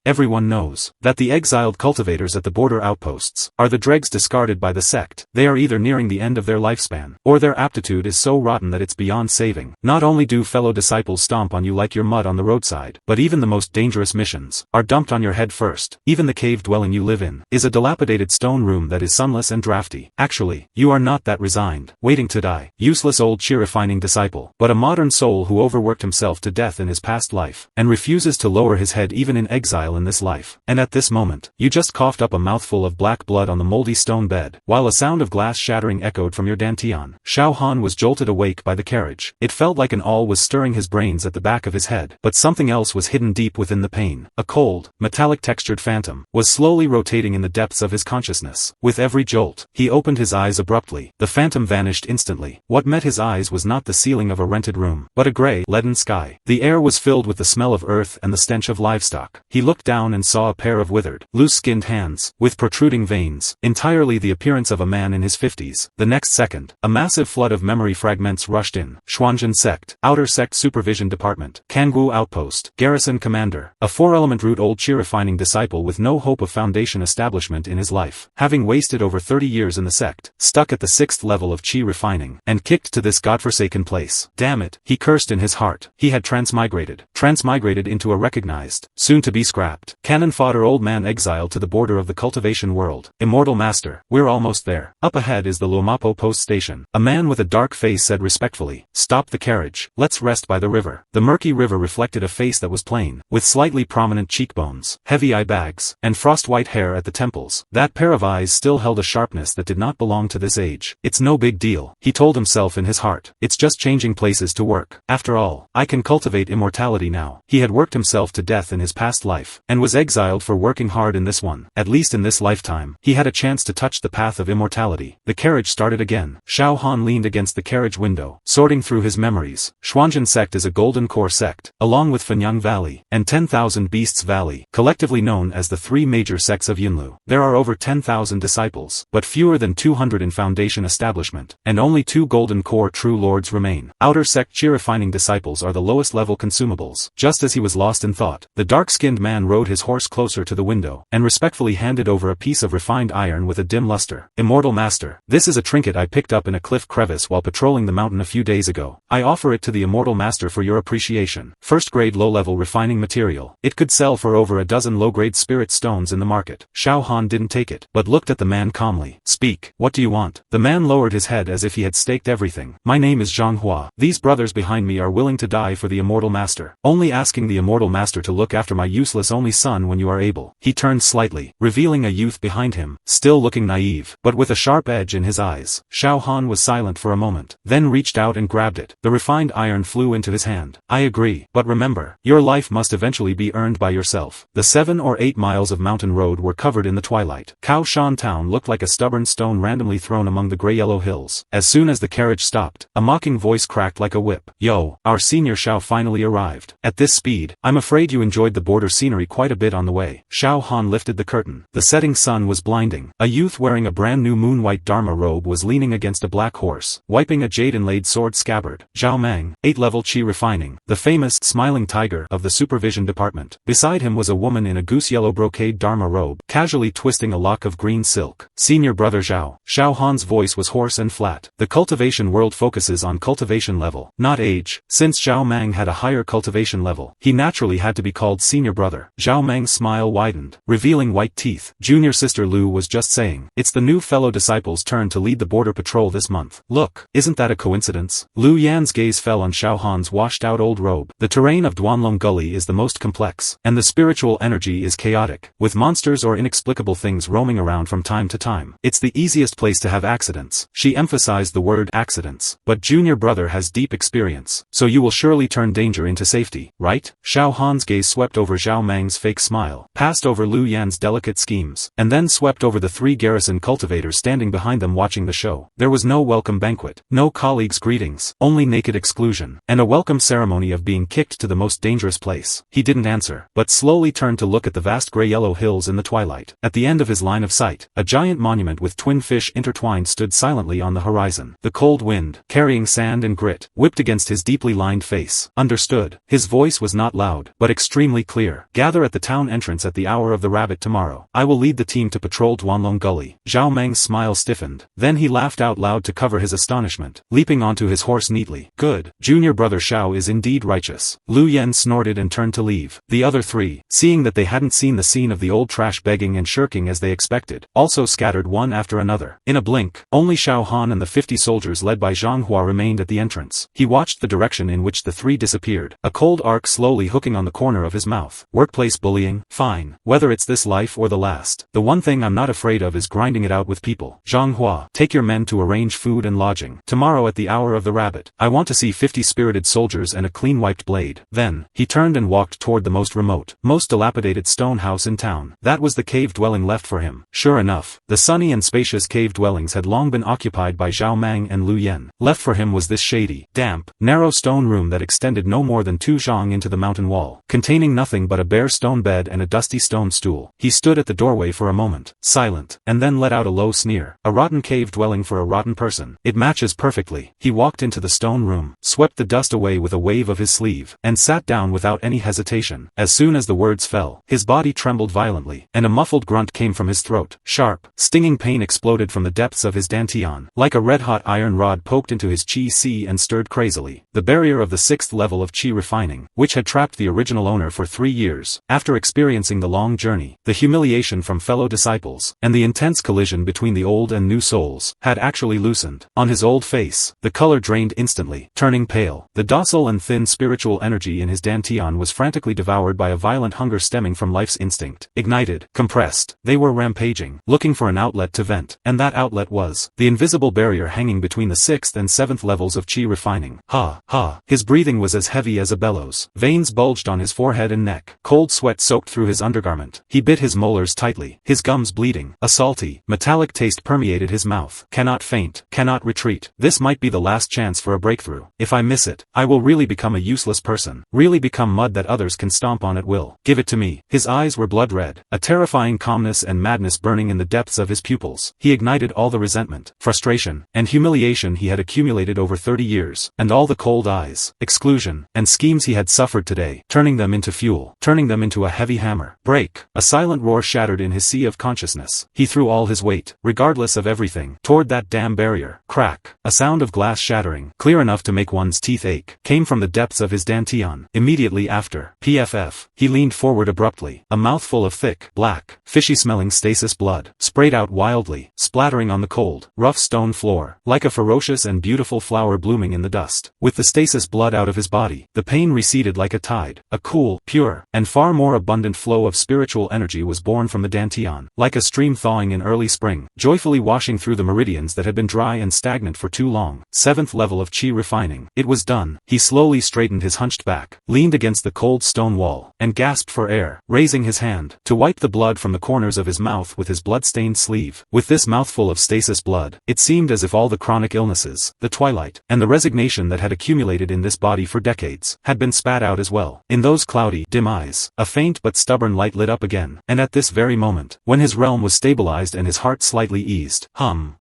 everyone knows that the exiled cultivators at the border outposts are the dregs discarded by the sect. They are either nearing the end of their lifespan, or their aptitude is so rotten that it's beyond saving. Not only do fellow disciples stomp on you like you're mud on the roadside, but even the most dangerous missions are dumped on your head first. Even the cave dwelling you live in is a dilapidated stone room that is sunless and drafty. Actually, you are not that resigned, waiting to die, useless old chi-refining disciple, but a modern soul who overworked himself to death in his past life, and refuses to lower his head even in exile in this life. And at this moment, you just coughed up a mouthful of black blood on the moldy stone bed, while a sound of glass shattering echoed from your dantian. Xiao Han was jolted awake by the carriage. It felt like an awl was stirring his brains at the back of his head, but something else was hidden deep within the pain. A cold, metallic-textured phantom was slowly rotating in the depths of his consciousness. With every jolt, he opened his eyes abruptly. The phantom vanished instantly. What met his eyes was not the ceiling of a rented room, but a gray, leaden sky. The air was filled with the smell of earth and the stench of livestock. He looked down and saw a pair of withered, loose-skinned hands, with protruding veins, entirely the appearance of a man in his 50s. The next second, a massive flood of memory fragments rushed in. Xuanzhen Sect, Outer Sect Supervision Department, Kangwu Outpost, Garrison Commander, a four-element root old chi-refining disciple with no hope of foundation establishment in his life, having wasted over 30 years in the sect, stuck at the 6th level of chi refining, and kicked to this godforsaken place. Damn it, he cursed in his heart. He had transmigrated into a recognized, soon-to-be scrapped, cannon fodder old man exiled to the border of the cultivation world. Immortal Master, we're almost there. Up ahead is the Luomapo post station. A man with a dark face said respectfully, "Stop the carriage. Let's rest by the river." The murky river reflected a face that was plain, with slightly prominent cheekbones, heavy eye bags, and frost-white hair at the temples. That pair of eyes still held a sharpness that did not belong to this age. It's no big deal, he told himself in his heart. It's just changing places to work. After all, I can cultivate immortality now. He had worked himself to death in his past life, and was exiled for working hard in this one. At least in this lifetime, he had a chance to touch the path of immortality. The carriage started again. Xiao Han leaned against the carriage window, sorting through his memories. Xuanzhen Sect is a golden core sect, along with Fenyang Valley, and 10,000 Beasts Valley, collectively known as the three major sects of Yunlu. There are over 10,000 disciples, but fewer than 200 in foundation establishment, and only 2 golden core true lords remain. Outer sect chi-refining disciples are the lowest level consumables. Just as he was lost in thought, the dark-skinned man rode his horse closer to the window, and respectfully handed over a piece of refined iron with a dim luster. "Immortal Master, this is a trinket I picked up in a cliff crevice while patrolling the mountain a few days ago. I offer it to the Immortal Master for your appreciation. First-grade low-level refining material. It could sell for over a dozen low-grade spirit stones in the market." Xiao Han didn't take it, but looked at the man calmly. "Speak, what do you want?" The man lowered his head as if he had staked everything. "My name is Zhang Hua. These brothers behind me are willing to die for the Immortal Master. Only asking the Immortal Master to look after my useless only son when you are able." He turned slightly, revealing a youth behind him, still looking naive, but with a sharp edge in his eyes. Xiao Han was silent for a moment, then reached out and grabbed it. The refined iron flew into his hand. "I agree, but remember, your life must eventually be earned by yourself." The 7 or 8 miles of mountain road were covered in the twilight. Kaoshan town looked like a stubborn stone randomly thrown among the gray-yellow hills. As soon as the carriage stopped, a mocking voice cracked like a whip. "Yo, our senior Xiao finally arrived. At this speed, I'm afraid you enjoyed the border scenery quite a bit on the way." Xiao Han lifted the curtain. The setting sun was blinding. A youth wearing a brand new moon-white Dharma robe was leaning against a black horse, wiping a jade-inlaid sword scabbard. Zhao Mang, 8th-level chi refining, the famous smiling tiger of the supervision department. Beside him was a woman in a goose-yellow brocade Dharma robe, casually twisting a lock of green silk. "Senior brother Zhao." Xiao Han's voice was hoarse and flat. The cultivation world focuses on cultivation level, not age. Since Zhao Mang had a higher cultivation level, he naturally had to be called senior brother. Zhao Mang's smile widened, revealing white teeth. "Junior sister Lu was just saying, it's the new fellow disciples' turn to lead the border patrol this month. Look, isn't that a coincidence?" Lu Yan's gaze fell on Xiao Han's washed-out old robe. The terrain of Duanlong Gully is the most complex, and the spiritual energy is chaotic, with monsters or inexplicable things roaming around from time to time. It's the easiest place to have accidents. She emphasized the word accidents. "But junior brother has deep experience, so you will surely turn danger into safety, right?" Xiao Han's gaze swept over Zhao Mang's fake smile, passed over Lu Yan's delicate schemes, and then swept over the 3 garrison cultivators standing behind them watching the show. There was no welcome banquet, no colleagues' greetings, only naked exclusion, and a welcome ceremony of being kicked to the most dangerous place. He didn't answer, but slowly turned to look at the vast gray-yellow hills in the twilight. At the end of his line of sight, a giant monument with twin fish intertwined stood silently on the horizon. The cold wind, carrying sand and grit, whipped against his deeply lined face. "Understood." His voice was not loud, but extremely clear. "Gather Gather at the town entrance at the hour of the rabbit tomorrow. I will lead the team to patrol Duanlong Gully. Zhao Meng's smile stiffened. Then he laughed out loud to cover his astonishment, leaping onto his horse neatly. Good. Junior brother Xiao is indeed righteous. Lu Yen snorted and turned to leave. The other three, seeing that they hadn't seen the scene of the old trash begging and shirking as they expected, also scattered one after another. In a blink, only Xiao Han and the 50 soldiers led by Zhang Hua remained at the entrance. He watched the direction in which the three disappeared, a cold arc slowly hooking on the corner of his mouth. Workplace bullying? Fine. Whether it's this life or the last. The one thing I'm not afraid of is grinding it out with people. Zhang Hua, take your men to arrange food and lodging. Tomorrow at the hour of the rabbit, I want to see 50 spirited soldiers and a clean-wiped blade. Then, he turned and walked toward the most remote, most dilapidated stone house in town. That was the cave dwelling left for him. Sure enough, the sunny and spacious cave dwellings had long been occupied by Zhao Mang and Lu Yen. Left for him was this shady, damp, narrow stone room that extended no more than 2 zhang into the mountain wall, containing nothing but a bare stone bed and a dusty stone stool. He stood at the doorway for a moment, silent, and then let out a low sneer. A rotten cave dwelling for a rotten person. It matches perfectly. He walked into the stone room, swept the dust away with a wave of his sleeve, and sat down without any hesitation. As soon as the words fell, his body trembled violently, and a muffled grunt came from his throat. Sharp, stinging pain exploded from the depths of his dantian, like a red-hot iron rod poked into his chi and stirred crazily. The barrier of the 6th level of chi refining, which had trapped the original owner for 3 years, after experiencing the long journey, the humiliation from fellow disciples, and the intense collision between the old and new souls, had actually loosened. On his old face, the color drained instantly, turning pale. The docile and thin spiritual energy in his dantian was frantically devoured by a violent hunger stemming from life's instinct. Ignited, compressed, they were rampaging, looking for an outlet to vent, and that outlet was the invisible barrier hanging between the 6th and 7th levels of chi refining. Ha, ha. His breathing was as heavy as a bellows. Veins bulged on his forehead and neck. Cold sweat soaked through his undergarment. He bit his molars tightly, his gums bleeding. A salty, metallic taste permeated his mouth. Cannot faint, cannot retreat. This might be the last chance for a breakthrough. If I miss it, I will really become a useless person. Really become mud that others can stomp on at will. Give it to me. His eyes were blood red, a terrifying calmness and madness burning in the depths of his pupils. He ignited all the resentment, frustration, and humiliation he had accumulated over 30 years, and all the cold eyes, exclusion, and schemes he had suffered today, turning them into fuel, turning them into a heavy hammer. Break! A silent roar shattered in his sea of consciousness. He threw all his weight, regardless of everything, toward that damn barrier. Crack! A sound of glass shattering, clear enough to make one's teeth ache, came from the depths of his dantian. Immediately after, PFF, he leaned forward abruptly. A mouthful of thick, black, fishy-smelling stasis blood sprayed out wildly, splattering on the cold, rough stone floor, like a ferocious and beautiful flower blooming in the dust. With the stasis blood out of his body, the pain receded like a tide. A cool, pure, and far more abundant flow of spiritual energy was born from the dantian, like a stream thawing in early spring, joyfully washing through the meridians that had been dry and stagnant for too long. 7th level of chi refining. It was done. He slowly straightened his hunched back, leaned against the cold stone wall, and gasped for air, raising his hand to wipe the blood from the corners of his mouth with his blood-stained sleeve. With this mouthful of stasis blood, it seemed as if all the chronic illnesses, the twilight, and the resignation that had accumulated in this body for decades, had been spat out as well. In those cloudy, dim eyes, a faint but stubborn light lit up again, and at this very moment, when his realm was stabilized and his heart slightly eased,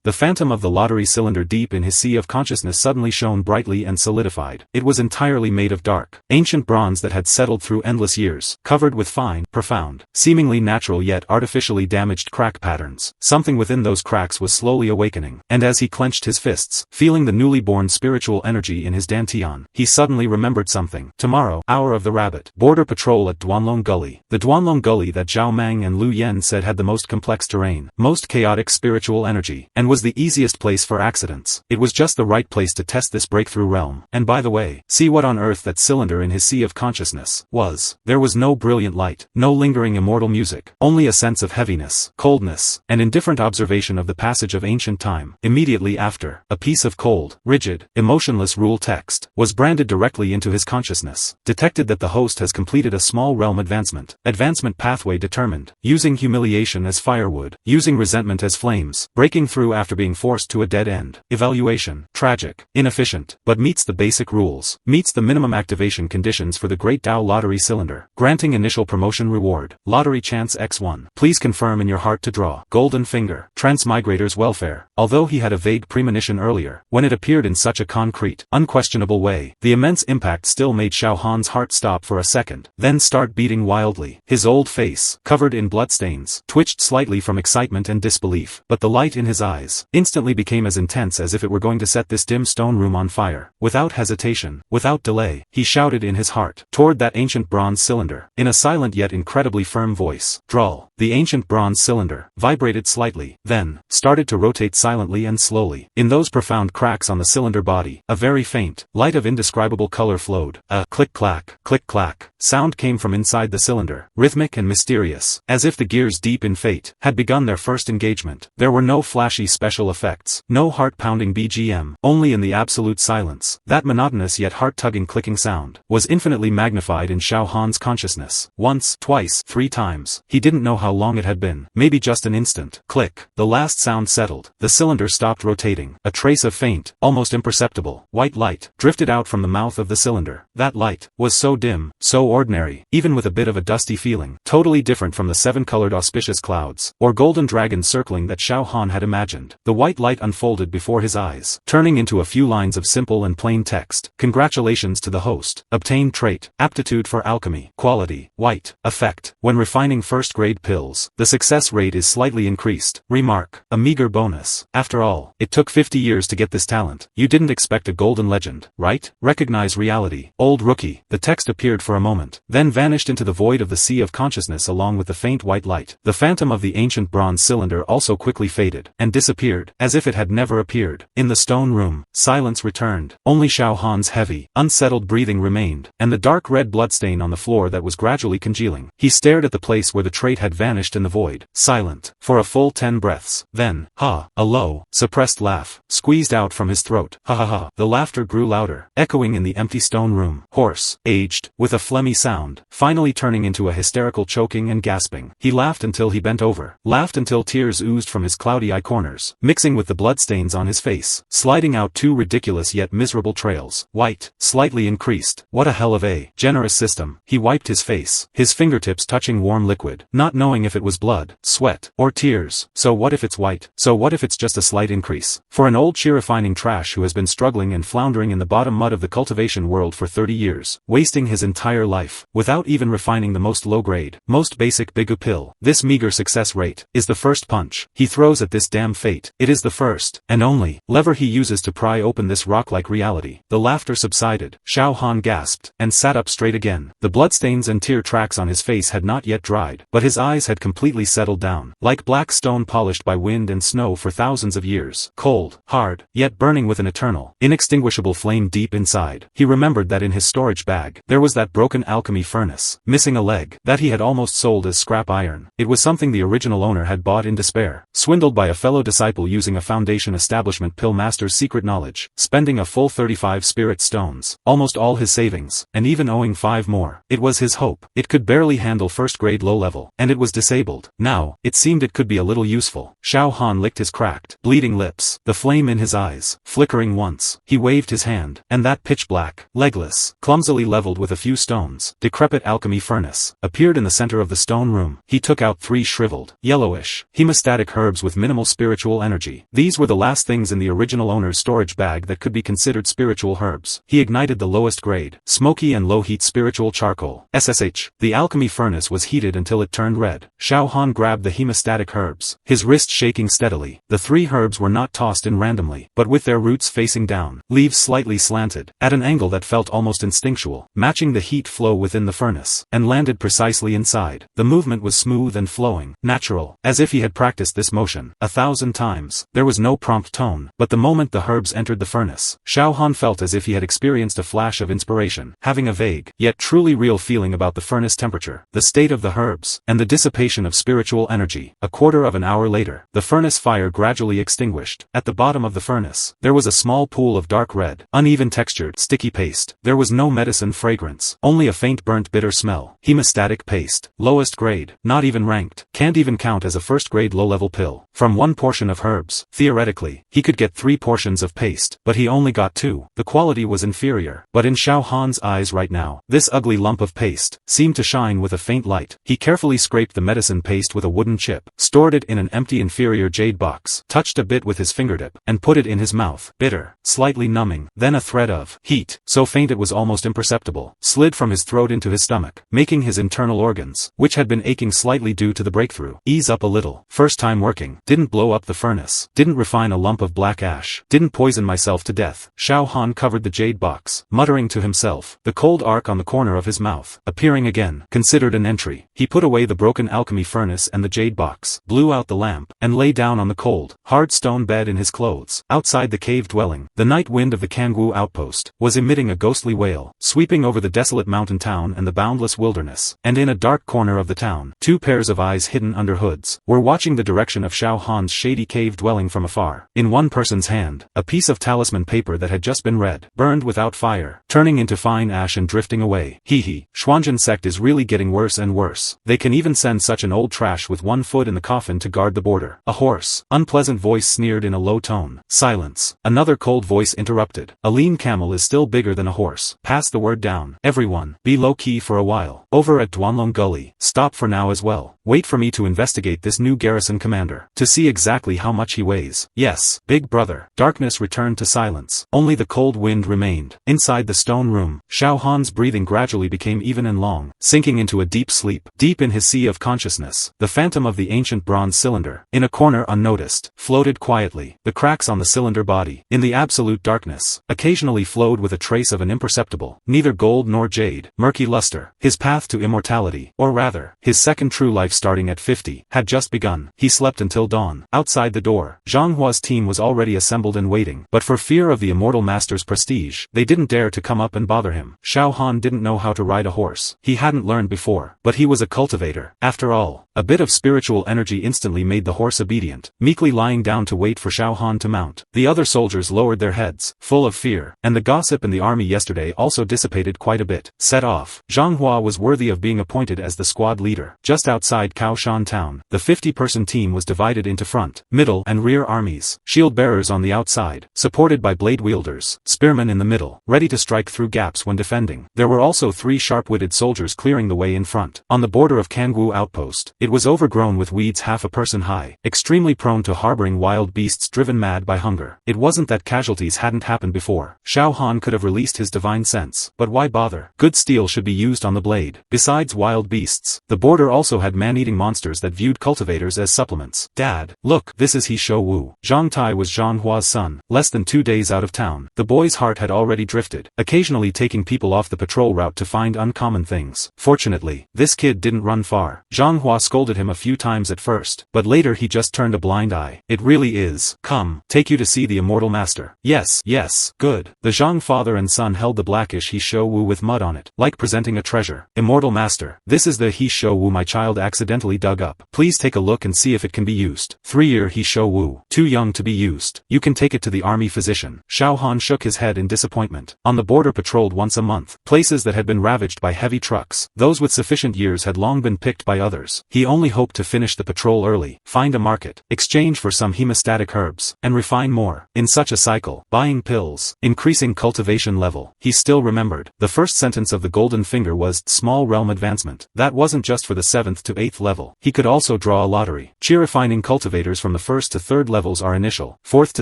the phantom of the lottery cylinder deep in his sea of consciousness suddenly shone brightly and solidified. It was entirely made of dark, ancient bronze that had settled through endless years, covered with fine, profound, seemingly natural yet artificially damaged crack patterns. Something within those cracks was slowly awakening, and as he clenched his fists, feeling the newly born spiritual energy in his dantian, he suddenly remembered something. Tomorrow, hour of the rabbit, border patrol at Duanlong Gully. The Duanlong Gully that Zhao Mang and Lu Yen said had the most complex terrain, most chaotic spiritual energy, and was the easiest place for accidents. It was just the right place to test this breakthrough realm. And by the way, see what on earth that cylinder in his sea of consciousness was. There was no brilliant light, no lingering immortal music, only a sense of heaviness, coldness, and indifferent observation of the passage of ancient time. Immediately after, a piece of cold, rigid, emotionless rule text was branded directly into his consciousness. Detected that the host has completed a small realm advancement. Advancement pathway determined. Using humiliation as firewood. Using resentment as flames. Breaking through after being forced to a dead end. Evaluation. Tragic. Inefficient. But meets the basic rules. Meets the minimum activation conditions for the Great Tao Lottery Cylinder. Granting initial promotion reward. Lottery chance X1. Please confirm in your heart to draw. Golden finger. Transmigrator's welfare. Although he had a vague premonition earlier, when it appeared in such a concrete, unquestionable way, the immense impact still made Xiao Han's heart stop for a second, then start beating beating wildly. His old face, covered in bloodstains, twitched slightly from excitement and disbelief, but the light in his eyes instantly became as intense as if it were going to set this dim stone room on fire. Without hesitation, without delay, he shouted in his heart, toward that ancient bronze cylinder, in a silent yet incredibly firm voice. Drawl. The ancient bronze cylinder vibrated slightly, then started to rotate silently and slowly. In those profound cracks on the cylinder body, a very faint light of indescribable color flowed. A click-clack sound came from inside the cylinder, rhythmic and mysterious, as if the gears deep in fate had begun their first engagement. There were no flashy special effects, no heart-pounding BGM, only in the absolute silence, that monotonous yet heart-tugging clicking sound was infinitely magnified in Xiao Han's consciousness. Once, twice, 3 times. He didn't know how long it had been, maybe just an instant. Click. The last sound settled. The cylinder stopped rotating. A trace of faint, almost imperceptible, white light drifted out from the mouth of the cylinder. That light was so dim, so ordinary, even with a bit of a dusty feeling, totally different from the 7-colored auspicious clouds, or golden dragon circling that Xiao Han had imagined. The white light unfolded before his eyes, turning into a few lines of simple and plain text. Congratulations to the host. Obtain trait, aptitude for alchemy, quality, white, effect. When refining first-grade pills, the success rate is slightly increased. Remark, a meager bonus. After all, it took 50 years to get this talent. You didn't expect a golden legend, right? Recognize reality. Old rookie. The text appeared for a moment, then vanished into the void of the sea of consciousness along with the faint white light. The phantom of the ancient bronze cylinder also quickly faded, and disappeared, as if it had never appeared. In the stone room, silence returned. Only Xiao Han's heavy, unsettled breathing remained, and the dark red bloodstain on the floor that was gradually congealing. He stared at the place where the trait had vanished in the void, silent, for a full 10 breaths. Then, a low, suppressed laugh squeezed out from his throat. Ha ha ha. The laughter grew louder, echoing in the empty stone room, hoarse, aged, with a phlegmy sound, finally turning into a hysterical choking and gasping. He laughed until he bent over, laughed until tears oozed from his cloudy eye corners, mixing with the bloodstains on his face, sliding out 2 ridiculous yet miserable trails. White, slightly increased. What a hell of a generous system. He wiped his face, his fingertips touching warm liquid, not knowing if it was blood, sweat, or tears. So what if it's white? So what if it's just a slight increase? For an old shear-refining trash who has been struggling and floundering in the bottom mud of the cultivation world for 30 years, wasting his entire life, without even refining the most low-grade, most basic bigu pill, this meager success rate is the first punch he throws at this damn fate. It is the first, and only, lever he uses to pry open this rock-like reality. The laughter subsided. Xiao Han gasped, and sat up straight again. The bloodstains and tear tracks on his face had not yet dried, but his eyes had completely settled down, like black stone polished by wind and snow for thousands of years. Cold, hard, yet burning with an eternal, inextinguishable flame deep inside. He remembered that in his storage bag, there was that broken alchemy furnace, missing a leg, that he had almost sold as scrap iron. It was something the original owner had bought in despair, swindled by a fellow disciple using a Foundation establishment pill master's secret knowledge, spending a full 35 spirit stones, almost all his savings, and even owing 5 more. It was his hope. It could barely handle first-grade low-level, and it was disabled. Now, it seemed it could be a little useful. Xiao Han licked his cracked, bleeding lips, the flame in his eyes, flickering once. He waved his hand, and that pitch-black, legless, clumsily leveled with a few stones, decrepit alchemy furnace appeared in the center of the stone room. He took out 3 shriveled, yellowish, hemostatic herbs with minimal spiritual energy. These were the last things in the original owner's storage bag that could be considered spiritual herbs. He ignited the lowest grade, smoky and low-heat spiritual charcoal, SSH. The alchemy furnace was heated until it turned red. Xiao Han grabbed the hemostatic herbs, his wrist shaking steadily. The 3 herbs were not tossed in randomly, but with their roots facing down, leaves slightly slanted, at an angle that felt almost instinctual, matching the heat flow within the furnace, and landed precisely inside. The movement was smooth and flowing, natural, as if he had practiced this motion 1,000 times. There was no prompt tone, but the moment the herbs entered the furnace, Xiao Han felt as if he had experienced a flash of inspiration, having a vague, yet truly real feeling about the furnace temperature, the state of the herbs, and the dissipation of spiritual energy. A quarter of an hour later, the furnace fire gradually extinguished. At the bottom of the furnace, there was a small pool of dark red, uneven textured, sticky paste. There was no medicine fragrance, only a faint burnt bitter smell. Hemostatic paste, lowest grade, not even ranked, can't even count as a first-grade low-level pill. From 1 portion of herbs, theoretically, he could get 3 portions of paste, but he only got 2. The quality was inferior, but in Xiao Han's eyes right now, this ugly lump of paste seemed to shine with a faint light. He carefully scraped the medicine paste with a wooden chip, stored it in an empty inferior jade box, touched a bit with his fingertip, and put it in his mouth. Bitter, slightly numbing, then a thread of heat, so faint it was almost imperceptible, slid from his throat into his stomach. making his internal organs, which had been aching slightly due to the breakthrough, ease up a little. First time working, didn't blow up the furnace, didn't refine a lump of black ash, didn't poison myself to death. Xiao Han covered the jade box, muttering to himself, the cold arc on the corner of his mouth, appearing again, considered an entry. He put away the broken alchemy furnace and the jade box, blew out the lamp, and lay down on the cold, hard stone bed in his clothes. Outside the cave dwelling, the night wind of the Kangwu outpost was emitting a ghostly wail, sweeping over the desolate mountain town and the boundless wilderness, and in a dark corner of the town, two pairs of eyes hidden under hoods, were watching the direction of Xiao Han's shady cave dwelling from afar. In one person's hand, a piece of talisman paper that had just been read, burned without fire, turning into fine ash and drifting away. Hee, Xuanzhen sect is really getting worse and worse. They can even send such an old trash with one foot in the coffin to guard the border. A hoarse, unpleasant voice sneered in a low tone. Silence. Another cold voice interrupted. A lean camel is still bigger than a horse. Pass the word down. Everyone, be low-key for a while. Over at Duanlong Gully, stop for now as well. Wait for me to investigate this new garrison commander, to see exactly how much he weighs. Yes, big brother. Darkness returned to silence. Only the cold wind remained. Inside the stone room, Xiao Han's breathing gradually became even and long, sinking into a deep sleep. Deep in his sea of consciousness, the phantom of the ancient bronze cylinder, in a corner unnoticed, floated quietly. The cracks on the cylinder body, in the absolute darkness, occasionally flowed with a trace of an imperceptible, neither gold nor jade, murky luster. His path to immortality, or rather, his second true life starting at 50, had just begun. He slept until dawn. Outside the door, Zhang Hua's team was already assembled and waiting, but for fear of the immortal master's prestige, they didn't dare to come up and bother him. Xiao Han didn't know how to ride a horse. He hadn't learned before, but he was a cultivator. After all, a bit of spiritual energy instantly made the horse obedient, meekly lying down to wait for Xiao Han to mount. The other soldiers lowered their heads, full of fear, and the gossip in the army yesterday also dissipated quite a bit. Set off. Zhang Hua was worthy of being appointed as the squad leader. Just outside Kaoshan town, the 50-person team was divided into front, middle, and rear armies. Shield bearers on the outside, supported by blade wielders, spearmen in the middle, ready to strike through gaps when defending. There were also 3 sharp-witted soldiers clearing the way in front. On the border of Kangwu outpost, it was overgrown with weeds half a person high, extremely prone to harboring wild beasts driven mad by hunger. It wasn't that casualties hadn't happened before. Xiao Han could have released his divine sense, but why bother? Good steel should be used on the blade. Besides wild beasts, the border also had man-eating monsters that viewed cultivators as supplements. Dad, look, this is He Shou Wu. Zhang Tai was Zhang Hua's son, less than 2 days out of town. The boy's heart had already drifted, occasionally taking people off the patrol route to find uncommon things. Fortunately, this kid didn't run far. Zhang Hua scolded him a few times at first, but later he just turned a blind eye. It really is. Come, take you to see the immortal master. Yes, good. The Zhang father and son held the blackish He Shou Wu with mud on it, like presenting a treasure. Immortal master, this is the He Shou Wu my child accidentally dug up. Please take a look and see if it can be used. 3-year He Shou Wu, too young to be used. You can take it to the army physician. Xiao Han shook his head in disappointment. On the border patrolled once a month, places that had been ravaged by heavy trucks, those with sufficient years had long been picked by others. He only hoped to finish the patrol early, find a market, exchange for some hemostatic herbs, and refine more. In such a cycle, buying pills, increasing cultivation level. He still remembered. The first sentence of the golden finger was, small realm advancement. That wasn't just for the 7th to 8th level. He could also draw a lottery. Chi refining cultivators from the 1st to 3rd levels are initial, 4th to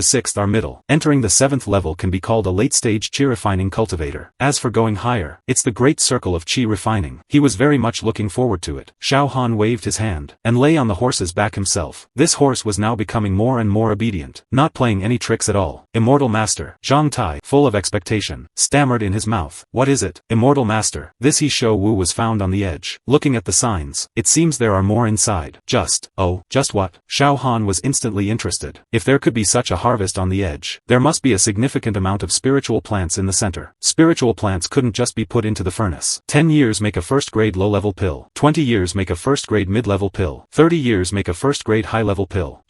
6th are middle. Entering the 7th level can be called a late-stage Chi refining cultivator. As for going higher, it's the great circle of Chi refining. He was very much looking forward to it. Xiao Han waved his hand, and lay on the horse's back himself. This horse was now becoming more and more obedient, not playing any tricks at all. Immortal master, Zhang Tai, full of expectation, stammered in his mouth. What is it? Immortal master. This He Shou Wu was found on the edge. Looking at the signs, it seems there are more inside. Just what? Xiao Han was instantly interested. If there could be such a harvest on the edge, there must be a significant amount of spiritual plants in the center. Spiritual plants couldn't just be put into the furnace. 10 years make a first-grade low-level pill. 20 years make a first-grade mid-level pill. 30 years make a first-grade high-level pill.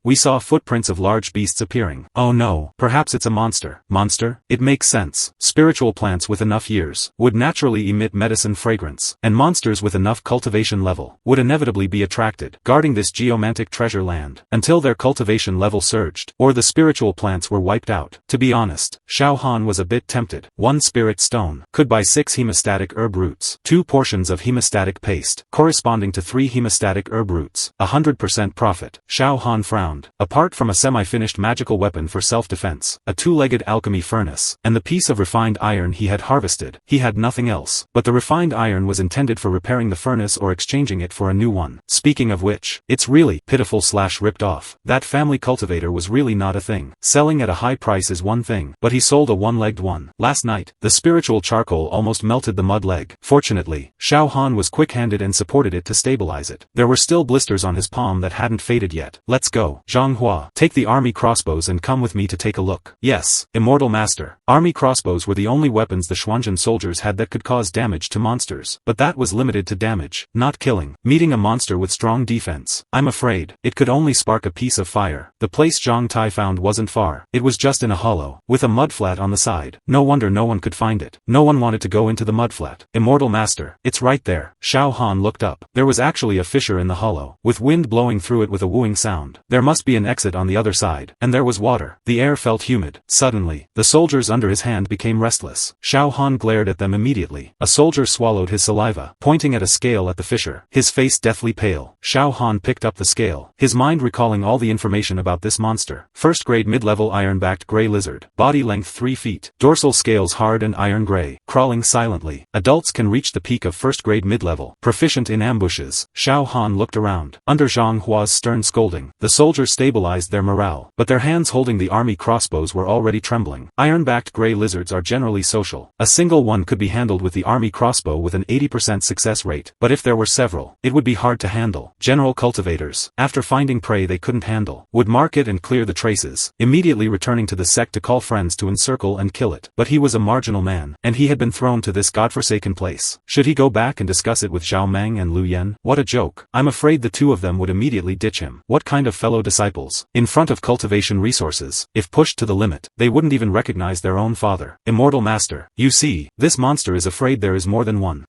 We saw footprints of large beasts appearing. Oh no, perhaps it's a monster. Monster? It makes sense. Spiritual plants with enough years would naturally emit medicine fragrance, and monsters with enough cultivation level would inevitably be attracted, guarding this geomantic treasure land, until their cultivation level surged, or the spiritual plants were wiped out. To be honest, Xiao Han was a bit tempted. 1 spirit stone could buy 6 hemostatic herb roots, 2 portions of hemostatic paste, corresponding to 3 hemostatic herb roots, 100% profit. Xiao Han frowned. Apart from a semi-finished magical weapon for self-defense, a 2-legged alchemy furnace, and the piece of refined iron he had harvested, he had nothing else. But the refined refined iron was intended for repairing the furnace or exchanging it for a new one. Speaking of which, it's really pitiful/ripped off. That family cultivator was really not a thing. Selling at a high price is one thing, but he sold a one-legged one. Last night, the spiritual charcoal almost melted the mud leg. Fortunately, Xiao Han was quick-handed and supported it to stabilize it. There were still blisters on his palm that hadn't faded yet. Let's go. Zhang Hua, take the army crossbows and come with me to take a look. Yes, Immortal Master. Army crossbows were the only weapons the Xuanzhen soldiers had that could cause damage to monsters. But that was limited to damage, not killing. Meeting a monster with strong defense, I'm afraid, it could only spark a piece of fire. The place Zhang Tai found wasn't far. It was just in a hollow, with a mudflat on the side. No wonder no one could find it. No one wanted to go into the mudflat. Immortal Master, it's right there. Xiao Han looked up. There was actually a fissure in the hollow, with wind blowing through it with a wooing sound. There must be an exit on the other side. And there was water. The air felt humid. Suddenly, the soldiers under his hand became restless. Xiao Han glared at them immediately. A soldier swallowed his saliva, pointing at a scale at the fissure, his face deathly pale. Xiao Han picked up the scale, his mind recalling all the information about this monster. First grade mid-level iron-backed gray lizard, body length 3 feet, dorsal scales hard and iron gray, crawling silently. Adults can reach the peak of first grade mid-level, proficient in ambushes. Xiao Han looked around. Under Zhang Hua's stern scolding, the soldiers stabilized their morale, but their hands holding the army crossbows were already trembling. Iron-backed gray lizards are generally social. A single one could be handled with the army crossbow with an 80% success rate, but if there were several, it would be hard to handle. General cultivators, after finding prey they couldn't handle, would mark it and clear the traces, immediately returning to the sect to call friends to encircle and kill it. But he was a marginal man, and he had been thrown to this godforsaken place. Should he go back and discuss it with Zhao Meng and Lu Yen? What a joke. I'm afraid the two of them would immediately ditch him. What kind of fellow disciples? In front of cultivation resources, if pushed to the limit, they wouldn't even recognize their own father. Immortal Master, you see, this monster is afraid there is more than one.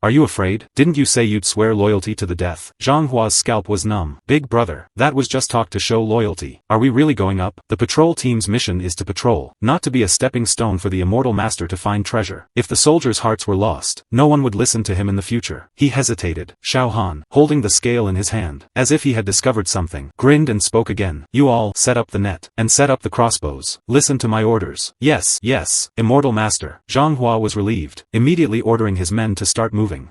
Are you afraid? Didn't you say you'd swear loyalty to the death? Zhang Hua's scalp was numb. Big brother, that was just talk to show loyalty. Are we really going up? The patrol team's mission is to patrol, not to be a stepping stone for the Immortal Master to find treasure. If the soldiers' hearts were lost, no one would listen to him in the future. He hesitated. Xiao Han, holding the scale in his hand, as if he had discovered something, grinned and spoke again. You all, set up the net, and set up the crossbows. Listen to my orders. Yes, yes, Immortal Master. Zhang Hua was relieved, immediately ordering his men to start moving.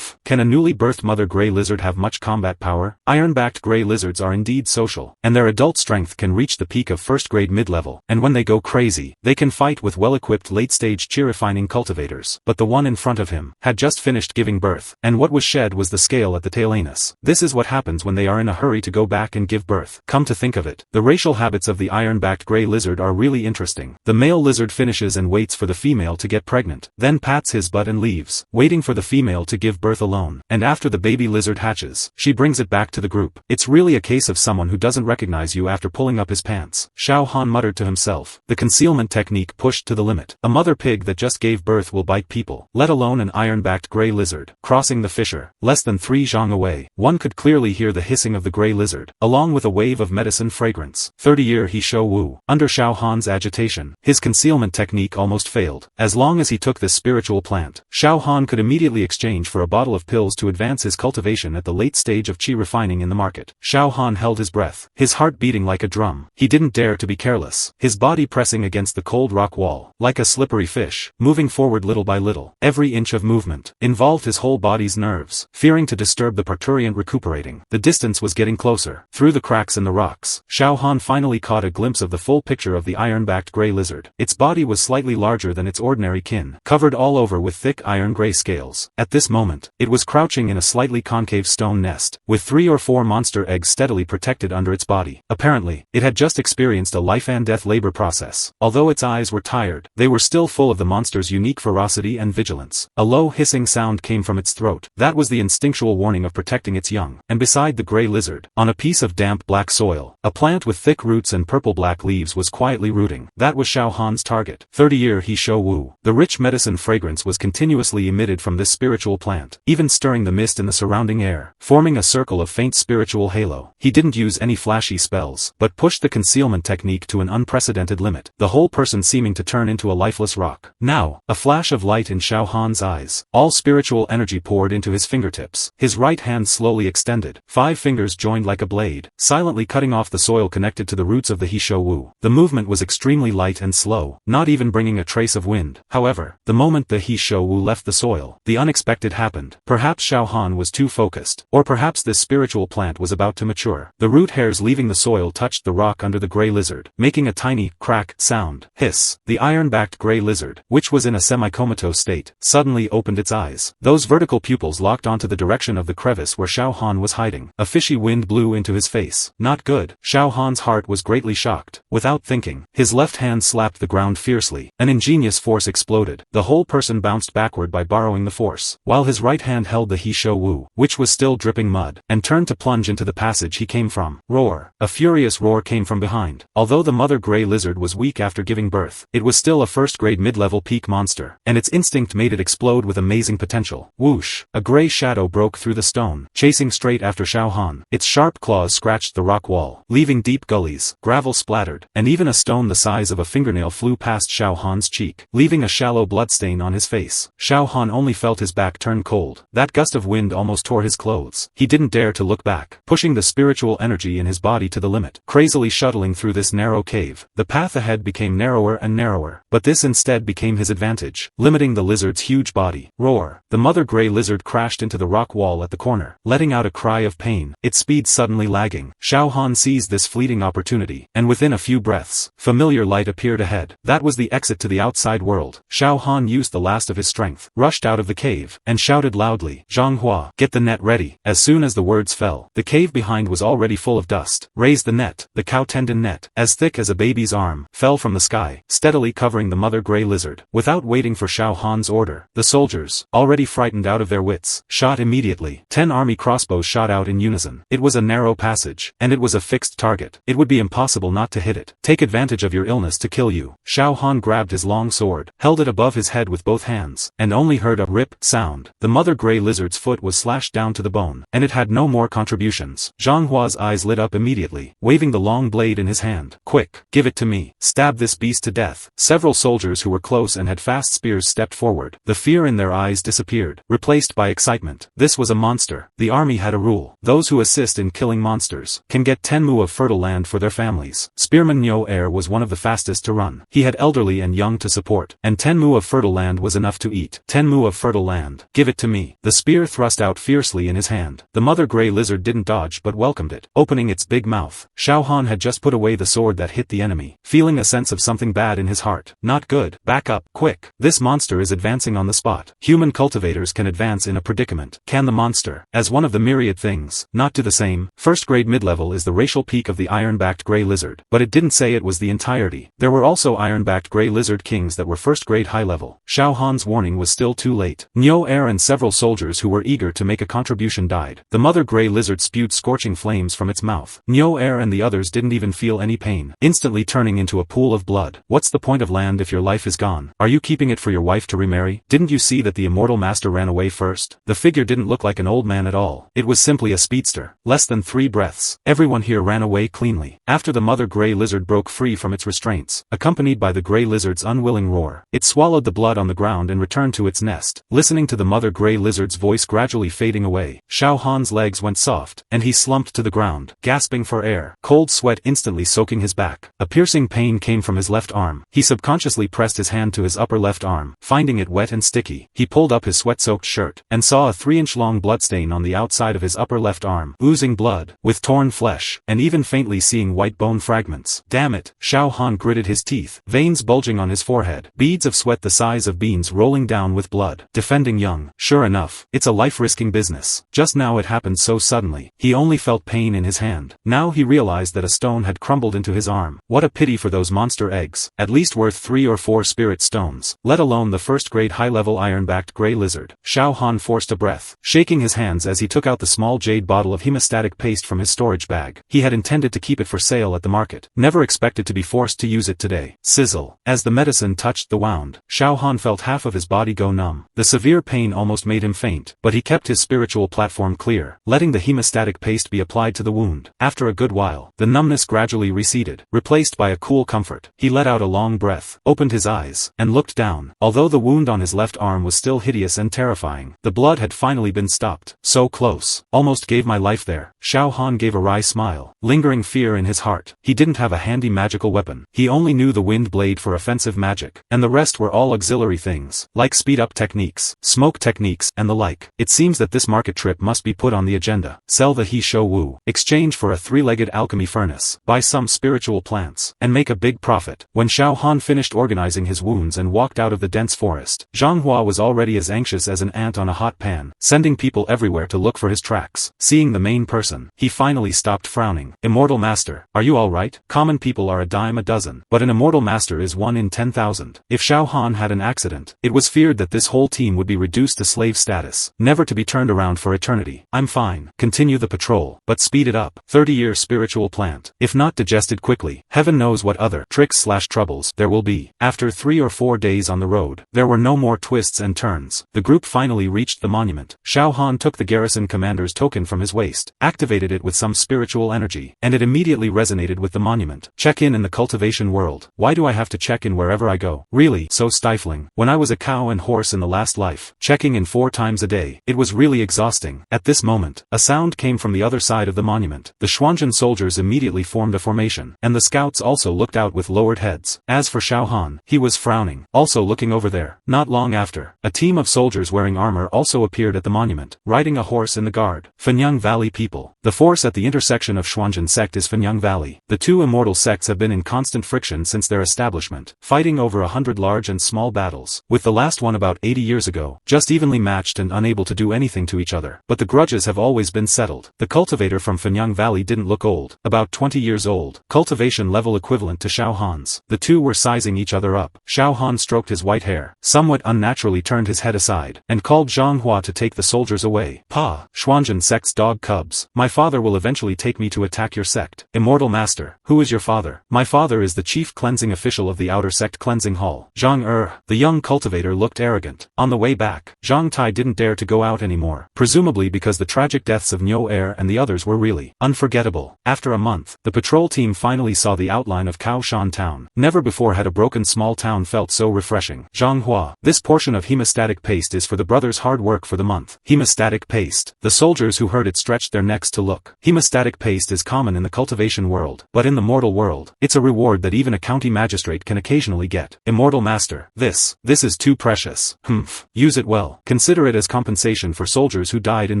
Can a newly birthed mother gray lizard have much combat power? Iron-backed gray lizards are indeed social, and their adult strength can reach the peak of first-grade mid-level, and when they go crazy, they can fight with well-equipped late-stage chi-refining cultivators. But the one in front of him had just finished giving birth, and what was shed was the scale at the tail anus. This is what happens when they are in a hurry to go back and give birth. Come to think of it, the racial habits of the iron-backed gray lizard are really interesting. The male lizard finishes and waits for the female to get pregnant, then pats his butt and leaves, waiting for the female to give birth alone. And after the baby lizard hatches, she brings it back to the group. It's really a case of someone who doesn't recognize you after pulling up his pants. Xiao Han muttered to himself, the concealment technique pushed to the limit. A mother pig that just gave birth will bite people, let alone an iron-backed gray lizard. Crossing the fissure, less than 3 zhang away, one could clearly hear the hissing of the gray lizard, along with a wave of medicine fragrance. 30-year He Shou Wu. Under Xiao Han's agitation, his concealment technique almost failed. As long as he took this spiritual plant, Xiao Han could immediately exchange for a bottle of pills to advance his cultivation at the late stage of qi refining in the market. Xiao Han held his breath, his heart beating like a drum. He didn't dare to be careless, his body pressing against the cold rock wall, like a slippery fish, moving forward little by little. Every inch of movement involved his whole body's nerves, fearing to disturb the parturient recuperating. The distance was getting closer. Through the cracks in the rocks, Xiao Han finally caught a glimpse of the full picture of the iron-backed gray lizard. Its body was slightly larger than its ordinary kin, covered all over with thick iron-gray scales. At this moment, it was crouching in a slightly concave stone nest, with 3 or 4 monster eggs steadily protected under its body. Apparently, it had just experienced a life-and-death labor process. Although its eyes were tired, they were still full of the monster's unique ferocity and vigilance. A low hissing sound came from its throat. That was the instinctual warning of protecting its young. And beside the gray lizard, on a piece of damp black soil, a plant with thick roots and purple-black leaves was quietly rooting. That was Xiao Han's target. 30-year He Shou Wu. The rich medicine fragrance was continuously emitted from this spiritual plant, even stirring the mist in the surrounding air, forming a circle of faint spiritual halo. He didn't use any flashy spells, but pushed the concealment technique to an unprecedented limit, the whole person seeming to turn into a lifeless rock. Now, a flash of light in Xiao Han's eyes. All spiritual energy poured into his fingertips. His right hand slowly extended. 5 fingers joined like a blade, silently cutting off the soil connected to the roots of the He Shou Wu. The movement was extremely light and slow, not even bringing a trace of wind. However, the moment the He Shou Wu left the soil, soil. The unexpected happened. Perhaps Xiao Han was too focused. Or perhaps this spiritual plant was about to mature. The root hairs leaving the soil touched the rock under the gray lizard, making a tiny, crack, sound. Hiss. The iron-backed gray lizard, which was in a semi-comatose state, suddenly opened its eyes. Those vertical pupils locked onto the direction of the crevice where Xiao Han was hiding. A fishy wind blew into his face. Not good. Xiao Han's heart was greatly shocked. Without thinking, his left hand slapped the ground fiercely. An ingenious force exploded. The whole person bounced backward by borrowing the force, while his right hand held the He Shou Wu, which was still dripping mud, and turned to plunge into the passage he came from. Roar. A furious roar came from behind. Although the mother gray lizard was weak after giving birth, it was still a first-grade mid-level peak monster, and its instinct made it explode with amazing potential. Whoosh. A gray shadow broke through the stone, chasing straight after Xiao Han. Its sharp claws scratched the rock wall, leaving deep gullies. Gravel splattered, and even a stone the size of a fingernail flew past Xiao Han's cheek, leaving a shallow bloodstain on his face. Xiao Han only felt his back turn cold. That gust of wind almost tore his clothes. He didn't dare to look back, pushing the spiritual energy in his body to the limit, crazily shuttling through this narrow cave. The path ahead became narrower and narrower, but this instead became his advantage, limiting the lizard's huge body. Roar. The mother gray lizard crashed into the rock wall at the corner, letting out a cry of pain, its speed suddenly lagging. Xiao Han seized this fleeting opportunity, and within a few breaths, familiar light appeared ahead. That was the exit to the outside world. Xiao Han used the last of his strength, rushed out of the cave, and shouted loudly, "Zhang Hua, get the net ready." As soon as the words fell, the cave behind was already full of dust. Raise the net. The cow tendon net, as thick as a baby's arm, fell from the sky, steadily covering the mother gray lizard. Without waiting for Xiao Han's order, the soldiers, already frightened out of their wits, shot immediately. 10 army crossbows shot out in unison. It was a narrow passage, and it was a fixed target. It would be impossible not to hit it. Take advantage of your illness to kill you. Xiao Han grabbed his long sword, held it above his head with both hands, and only heard a rip sound. The mother gray lizard's foot was slashed down to the bone, and it had no more contributions. Zhang Hua's eyes lit up immediately, waving the long blade in his hand. Quick, give it to me. Stab this beast to death. Several soldiers who were close and had fast spears stepped forward. The fear in their eyes disappeared, replaced by excitement. This was a monster. The army had a rule. Those who assist in killing monsters can get 10 mu of fertile land for their families. Spearman Niu Er was one of the fastest to run. He had elderly and young to support, and 10 mu of fertile land was enough to eat. 10 mu of fertile land. Give it to me. The spear thrust out fiercely in his hand. The mother gray lizard didn't dodge but welcomed it, opening its big mouth. Xiao Han had just put away the sword that hit the enemy, feeling a sense of something bad in his heart. Not good. Back up, quick. This monster is advancing on the spot. Human cultivators can advance in a predicament. Can the monster, as one of the myriad things, not do the same? First grade mid-level is the racial peak of the iron-backed gray lizard, but it didn't say it was the entirety. There were also iron-backed gray lizard kings that were first grade high level. Xiao Han's warning was still too late. Niu Er and several soldiers who were eager to make a contribution died. The mother gray lizard spewed scorching flames from its mouth. Niu Er and the others didn't even feel any pain, instantly turning into a pool of blood. What's the point of land if your life is gone? Are you keeping it for your wife to remarry? Didn't you see that the immortal master ran away first? The figure didn't look like an old man at all. It was simply a speedster. Less than 3 breaths. Everyone here ran away cleanly. After the mother gray lizard broke free from its restraints, accompanied by the gray lizard's unwilling roar, it swallowed the blood on the ground and returned to its nest. Listening to the mother gray lizard's voice gradually fading away, Xiao Han's legs went soft, and he slumped to the ground, gasping for air. Cold sweat instantly soaking his back. A piercing pain came from his left arm. He subconsciously pressed his hand to his upper left arm, finding it wet and sticky. He pulled up his sweat-soaked shirt, and saw a 3-inch long bloodstain on the outside of his upper left arm, oozing blood, with torn flesh, and even faintly seeing white bone fragments. Damn it! Xiao Han gritted his teeth, veins bulging on his forehead, beads of sweat the size of beans rolling down with blood. Defending young. Sure enough, it's a life-risking business. Just now it happened so suddenly. He only felt pain in his hand. Now he realized that a stone had crumbled into his arm. What a pity for those monster eggs. At least worth 3 or 4 spirit stones, let alone the first-grade high-level iron-backed gray lizard. Xiao Han forced a breath, shaking his hands as he took out the small jade bottle of hemostatic paste from his storage bag. He had intended to keep it for sale at the market. Never expected to be forced to use it today. Sizzle. As the medicine touched the wound, Xiao Han felt half of his body go numb. The severe pain almost made him faint, but he kept his spiritual platform clear, letting the hemostatic paste be applied to the wound. After a good while, the numbness gradually receded, replaced by a cool comfort. He let out a long breath, opened his eyes, and looked down. Although the wound on his left arm was still hideous and terrifying, the blood had finally been stopped. So close. Almost gave my life there. Xiao Han gave a wry smile, lingering fear in his heart. He didn't have a handy magical weapon. He only knew the wind blade for offensive magic, and the rest were all auxiliary things, like speed-up cook techniques, smoke techniques, and the like. It seems that this market trip must be put on the agenda. Sell the he shou wu, exchange for a three-legged alchemy furnace, buy some spiritual plants, and make a big profit. When Xiao Han finished organizing his wounds and walked out of the dense forest, Zhang Hua was already as anxious as an ant on a hot pan, sending people everywhere to look for his tracks. Seeing the main person, he finally stopped frowning. Immortal Master, are you alright? Common people are a dime a dozen, but an immortal master is 1 in 10,000. If Xiao Han had an accident, it was feared that this whole team would be reduced to slave status, never to be turned around for eternity. I'm fine. Continue the patrol, but speed it up. 30-year spiritual plant. If not digested quickly, heaven knows what other tricks/troubles there will be. After 3 or 4 days on the road, there were no more twists and turns. The group finally reached the monument. Xiao Han took the garrison commander's token from his waist, activated it with some spiritual energy, and it immediately resonated with the monument. Check in the cultivation world. Why do I have to check in wherever I go? Really, so stifling. When I was a cow and horse in the last life, checking in 4 times a day, it was really exhausting. At this moment, a sound came from the other side of the monument. The Xuanzhen soldiers immediately formed a formation, and the scouts also looked out with lowered heads. As for Xiao Han, he was frowning, also looking over there. Not long after, a team of soldiers wearing armor also appeared at the monument, riding a horse in the guard. Fenyang Valley people. The force at the intersection of Xuanzhen sect is Fenyang Valley. The two immortal sects have been in constant friction since their establishment, fighting over 100 large and small battles, with the last one about 80 years ago, just evenly matched and unable to do anything to each other. But the grudges have always been settled. The cultivator from Fenyang Valley didn't look old, about 20 years old, cultivation level equivalent to Xiao Han's. The two were sizing each other up. Xiao Han stroked his white hair, somewhat unnaturally turned his head aside, and called Zhang Hua to take the soldiers away. Pa, Xuanzhen sect's dog cubs. My father will eventually take me to attack your sect. Immortal Master, who is your father? My father is the chief cleansing official of the outer sect cleansing hall. Zhang the young cultivator looked arrogant. On the way back, Zhang Tai didn't dare to go out anymore, presumably because the tragic deaths of Niu Er and the others were really unforgettable. After a month, the patrol team finally saw the outline of Kaoshan town. Never before had a broken small town felt so refreshing. Zhang Hua, this portion of hemostatic paste is for the brothers' hard work for the month. Hemostatic paste. The soldiers who heard it stretched their necks to look. Hemostatic paste is common in the cultivation world, but in the mortal world, it's a reward that even a county magistrate can occasionally get. Immortal Master, this is too precious. Humph. Use it well. Consider it as compensation for soldiers who died in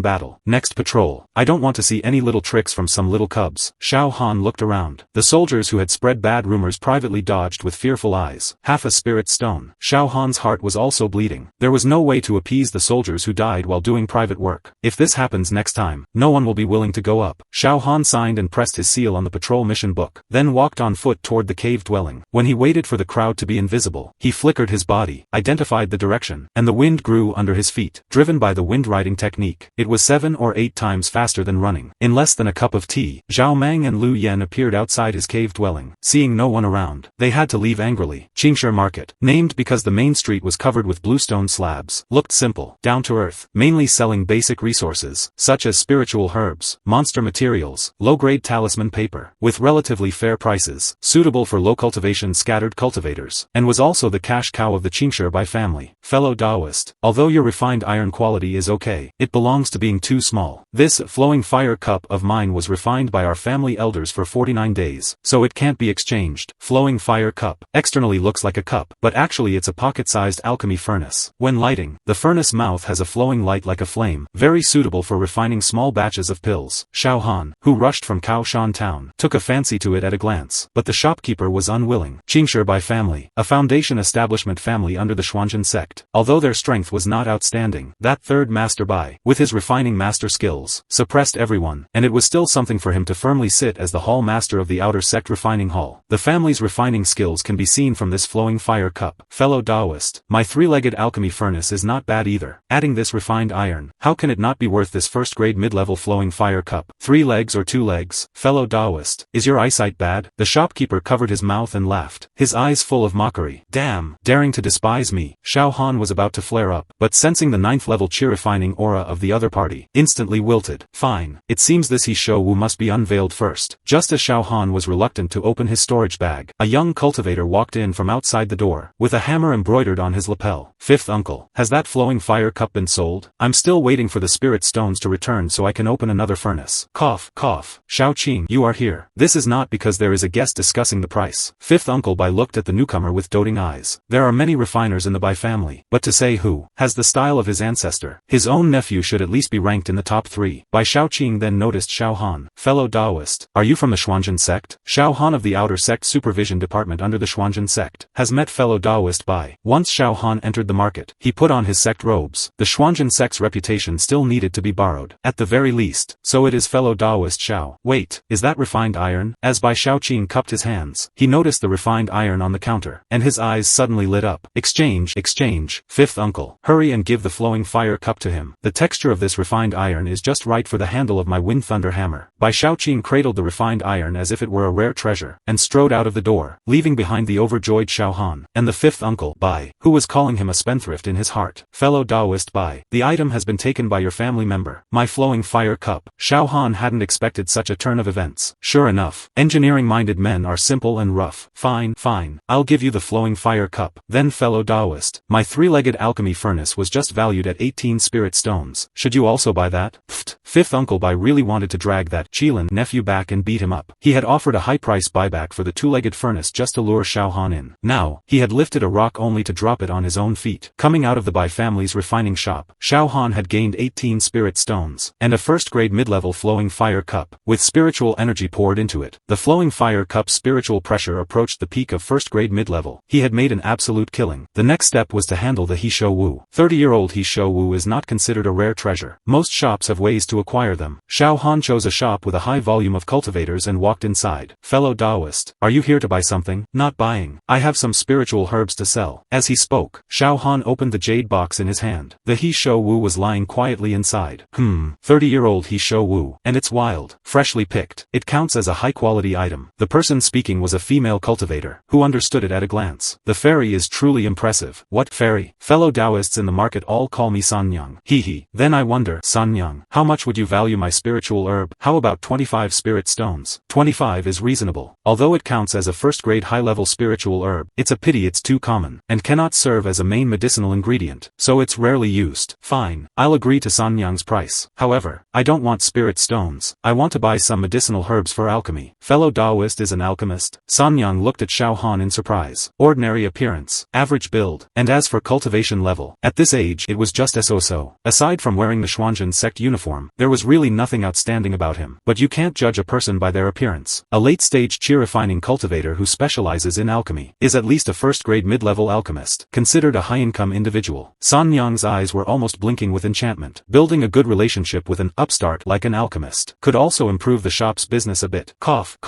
battle. Next patrol. I don't want to see any little tricks from some little cubs. Xiao Han looked around. The soldiers who had spread bad rumors privately dodged with fearful eyes. Half a spirit stone. Xiao Han's heart was also bleeding. There was no way to appease the soldiers who died while doing private work. If this happens next time, no one will be willing to go up. Xiao Han signed and pressed his seal on the patrol mission book, then walked on foot toward the cave dwelling. When he waited for the crowd to be invisible, he flickered his body, identified the direction, and the wind grew under his feet. Driven by the wind riding technique, it was 7 or 8 times faster than running. In less than a cup of tea, Zhao Mang and Lu Yen appeared outside his cave dwelling. Seeing no one around, they had to leave angrily. Qingshi Market, named because the main street was covered with bluestone slabs, looked simple, down to earth, mainly selling basic resources, such as spiritual herbs, monster materials, low-grade talisman paper, with relatively fair prices, suitable for low cultivation scattered cultivators, and was also the cash cow of the Qingshi Bai family. Fellow Taoist, although your refined iron quality is okay, it belongs to being too small. This flowing fire cup of mine was refined by our family elders for 49 days, so it can't be exchanged. Flowing fire cup. Externally looks like a cup, but actually it's a pocket-sized alchemy furnace. When lighting, the furnace mouth has a flowing light like a flame, very suitable for refining small batches of pills. Xiao Han, who rushed from Kaoshan town, took a fancy to it at a glance, but the shopkeeper was unwilling. Qingshi Bai family, a foundation establishment family under the Xuanzhen sect. Although their strength was not outstanding, that third master Bai, with his refining master skills, suppressed everyone, and it was still something for him to firmly sit as the hall master of the outer sect refining hall. The family's refining skills can be seen from this flowing fire cup. Fellow Taoist, my three-legged alchemy furnace is not bad either. Adding this refined iron, how can it not be worth this first-grade mid-level flowing fire cup? 3 legs or 2 legs? Fellow Taoist, is your eyesight bad? The shopkeeper covered his mouth and laughed, his eyes full of mockery. Damn, daring to despise me. Xiao Han was about to flare up, but sensing the 9th-level chi-refining aura of the other party, instantly wilted. Fine, it seems this he shou wu must be unveiled first. Just as Xiao Han was reluctant to open his storage bag, a young cultivator walked in from outside the door, with a hammer embroidered on his lapel. 5th uncle, has that flowing fire cup been sold? I'm still waiting for the spirit stones to return so I can open another furnace. Cough, cough. Xiao Qing, you are here. This is not because there is a guest discussing the price. 5th uncle Bai looked at the newcomer with doting eyes. There are many refiners in the Bai family, but to say who has the style of his ancestor, his own nephew should at least be ranked in the top 3. Bai Shaoqing then noticed Xiao Han. Fellow Taoist, are you from the Xuanzhen sect? Xiao Han of the Outer Sect Supervision Department under the Xuanzhen sect has met fellow Taoist Bai. Once Xiao Han entered the market, he put on his sect robes. The Xuanzhen sect's reputation still needed to be borrowed, at the very least, so it is fellow Taoist Xiao. Wait, is that refined iron? As Bai Shaoqing cupped his hands, he noticed the refined iron on the counter, and his eyes suddenly lit up. Exchange, exchange, fifth uncle. Hurry and give the flowing fire cup to him. The texture of this refined iron is just right for the handle of my wind thunder hammer. Bai Shaoqing cradled the refined iron as if it were a rare treasure, and strode out of the door, leaving behind the overjoyed Xiao Han, and the fifth uncle, Bai, who was calling him a spendthrift in his heart. Fellow Taoist Bai, the item has been taken by your family member, my flowing fire cup. Xiao Han hadn't expected such a turn of events. Sure enough, engineering-minded men are simple and rough. Fine, fine, I'll give you the flowing fire cup. Then fellow Taoist, my three-legged alchemy furnace was just valued at 18 spirit stones. Should you also buy that? Pfft. Fifth uncle Bai really wanted to drag that Qilin nephew back and beat him up. He had offered a high-price buyback for the two-legged furnace just to lure Xiao Han in. Now, he had lifted a rock only to drop it on his own feet. Coming out of the Bai family's refining shop, Xiao Han had gained 18 spirit stones, and a first-grade mid-level flowing fire cup, with spiritual energy poured into it. The flowing fire cup's spiritual pressure approached the peak of first-grade mid-level. He had made an absolute killing. The next step was to handle the He Shou Wu. 30-year-old He Shou Wu is not considered a rare treasure. Most shops have ways to acquire them. Xiao Han chose a shop with a high volume of cultivators and walked inside. Fellow Taoist, are you here to buy something? Not buying. I have some spiritual herbs to sell. As he spoke, Xiao Han opened the jade box in his hand. The He Shou Wu was lying quietly inside. 30-year-old He Shou Wu, and it's wild, freshly picked. It counts as a high-quality item. The person speaking was a female cultivator, who understood it at a glance. The fairy is truly impressive. What fairy? Fellow Taoists in the market all call me Sanyang. Hee. Then I wonder, Sanyang, how much would you value my spiritual herb? How about 25 spirit stones? 25 is reasonable. Although it counts as a first-grade high-level spiritual herb, it's a pity it's too common, and cannot serve as a main medicinal ingredient, so it's rarely used. Fine, I'll agree to Sanyang's price. However, I don't want spirit stones. I want to buy some medicinal herbs for alchemy. Fellow Taoist is an alchemist. Sanyang looked at Xiao Han in surprise. Ordinary appearance, average build, and as for cultivation level, at this age it was just so. Aside from wearing the Xuanzhen sect uniform, there was really nothing outstanding about him. But you can't judge a person by their appearance. A late-stage qi refining cultivator who specializes in alchemy is at least a first-grade mid-level alchemist, considered a high-income individual. Sanyang's eyes were almost blinking with enchantment. Building a good relationship with an upstart like an alchemist could also improve the shop's business a bit. Cough.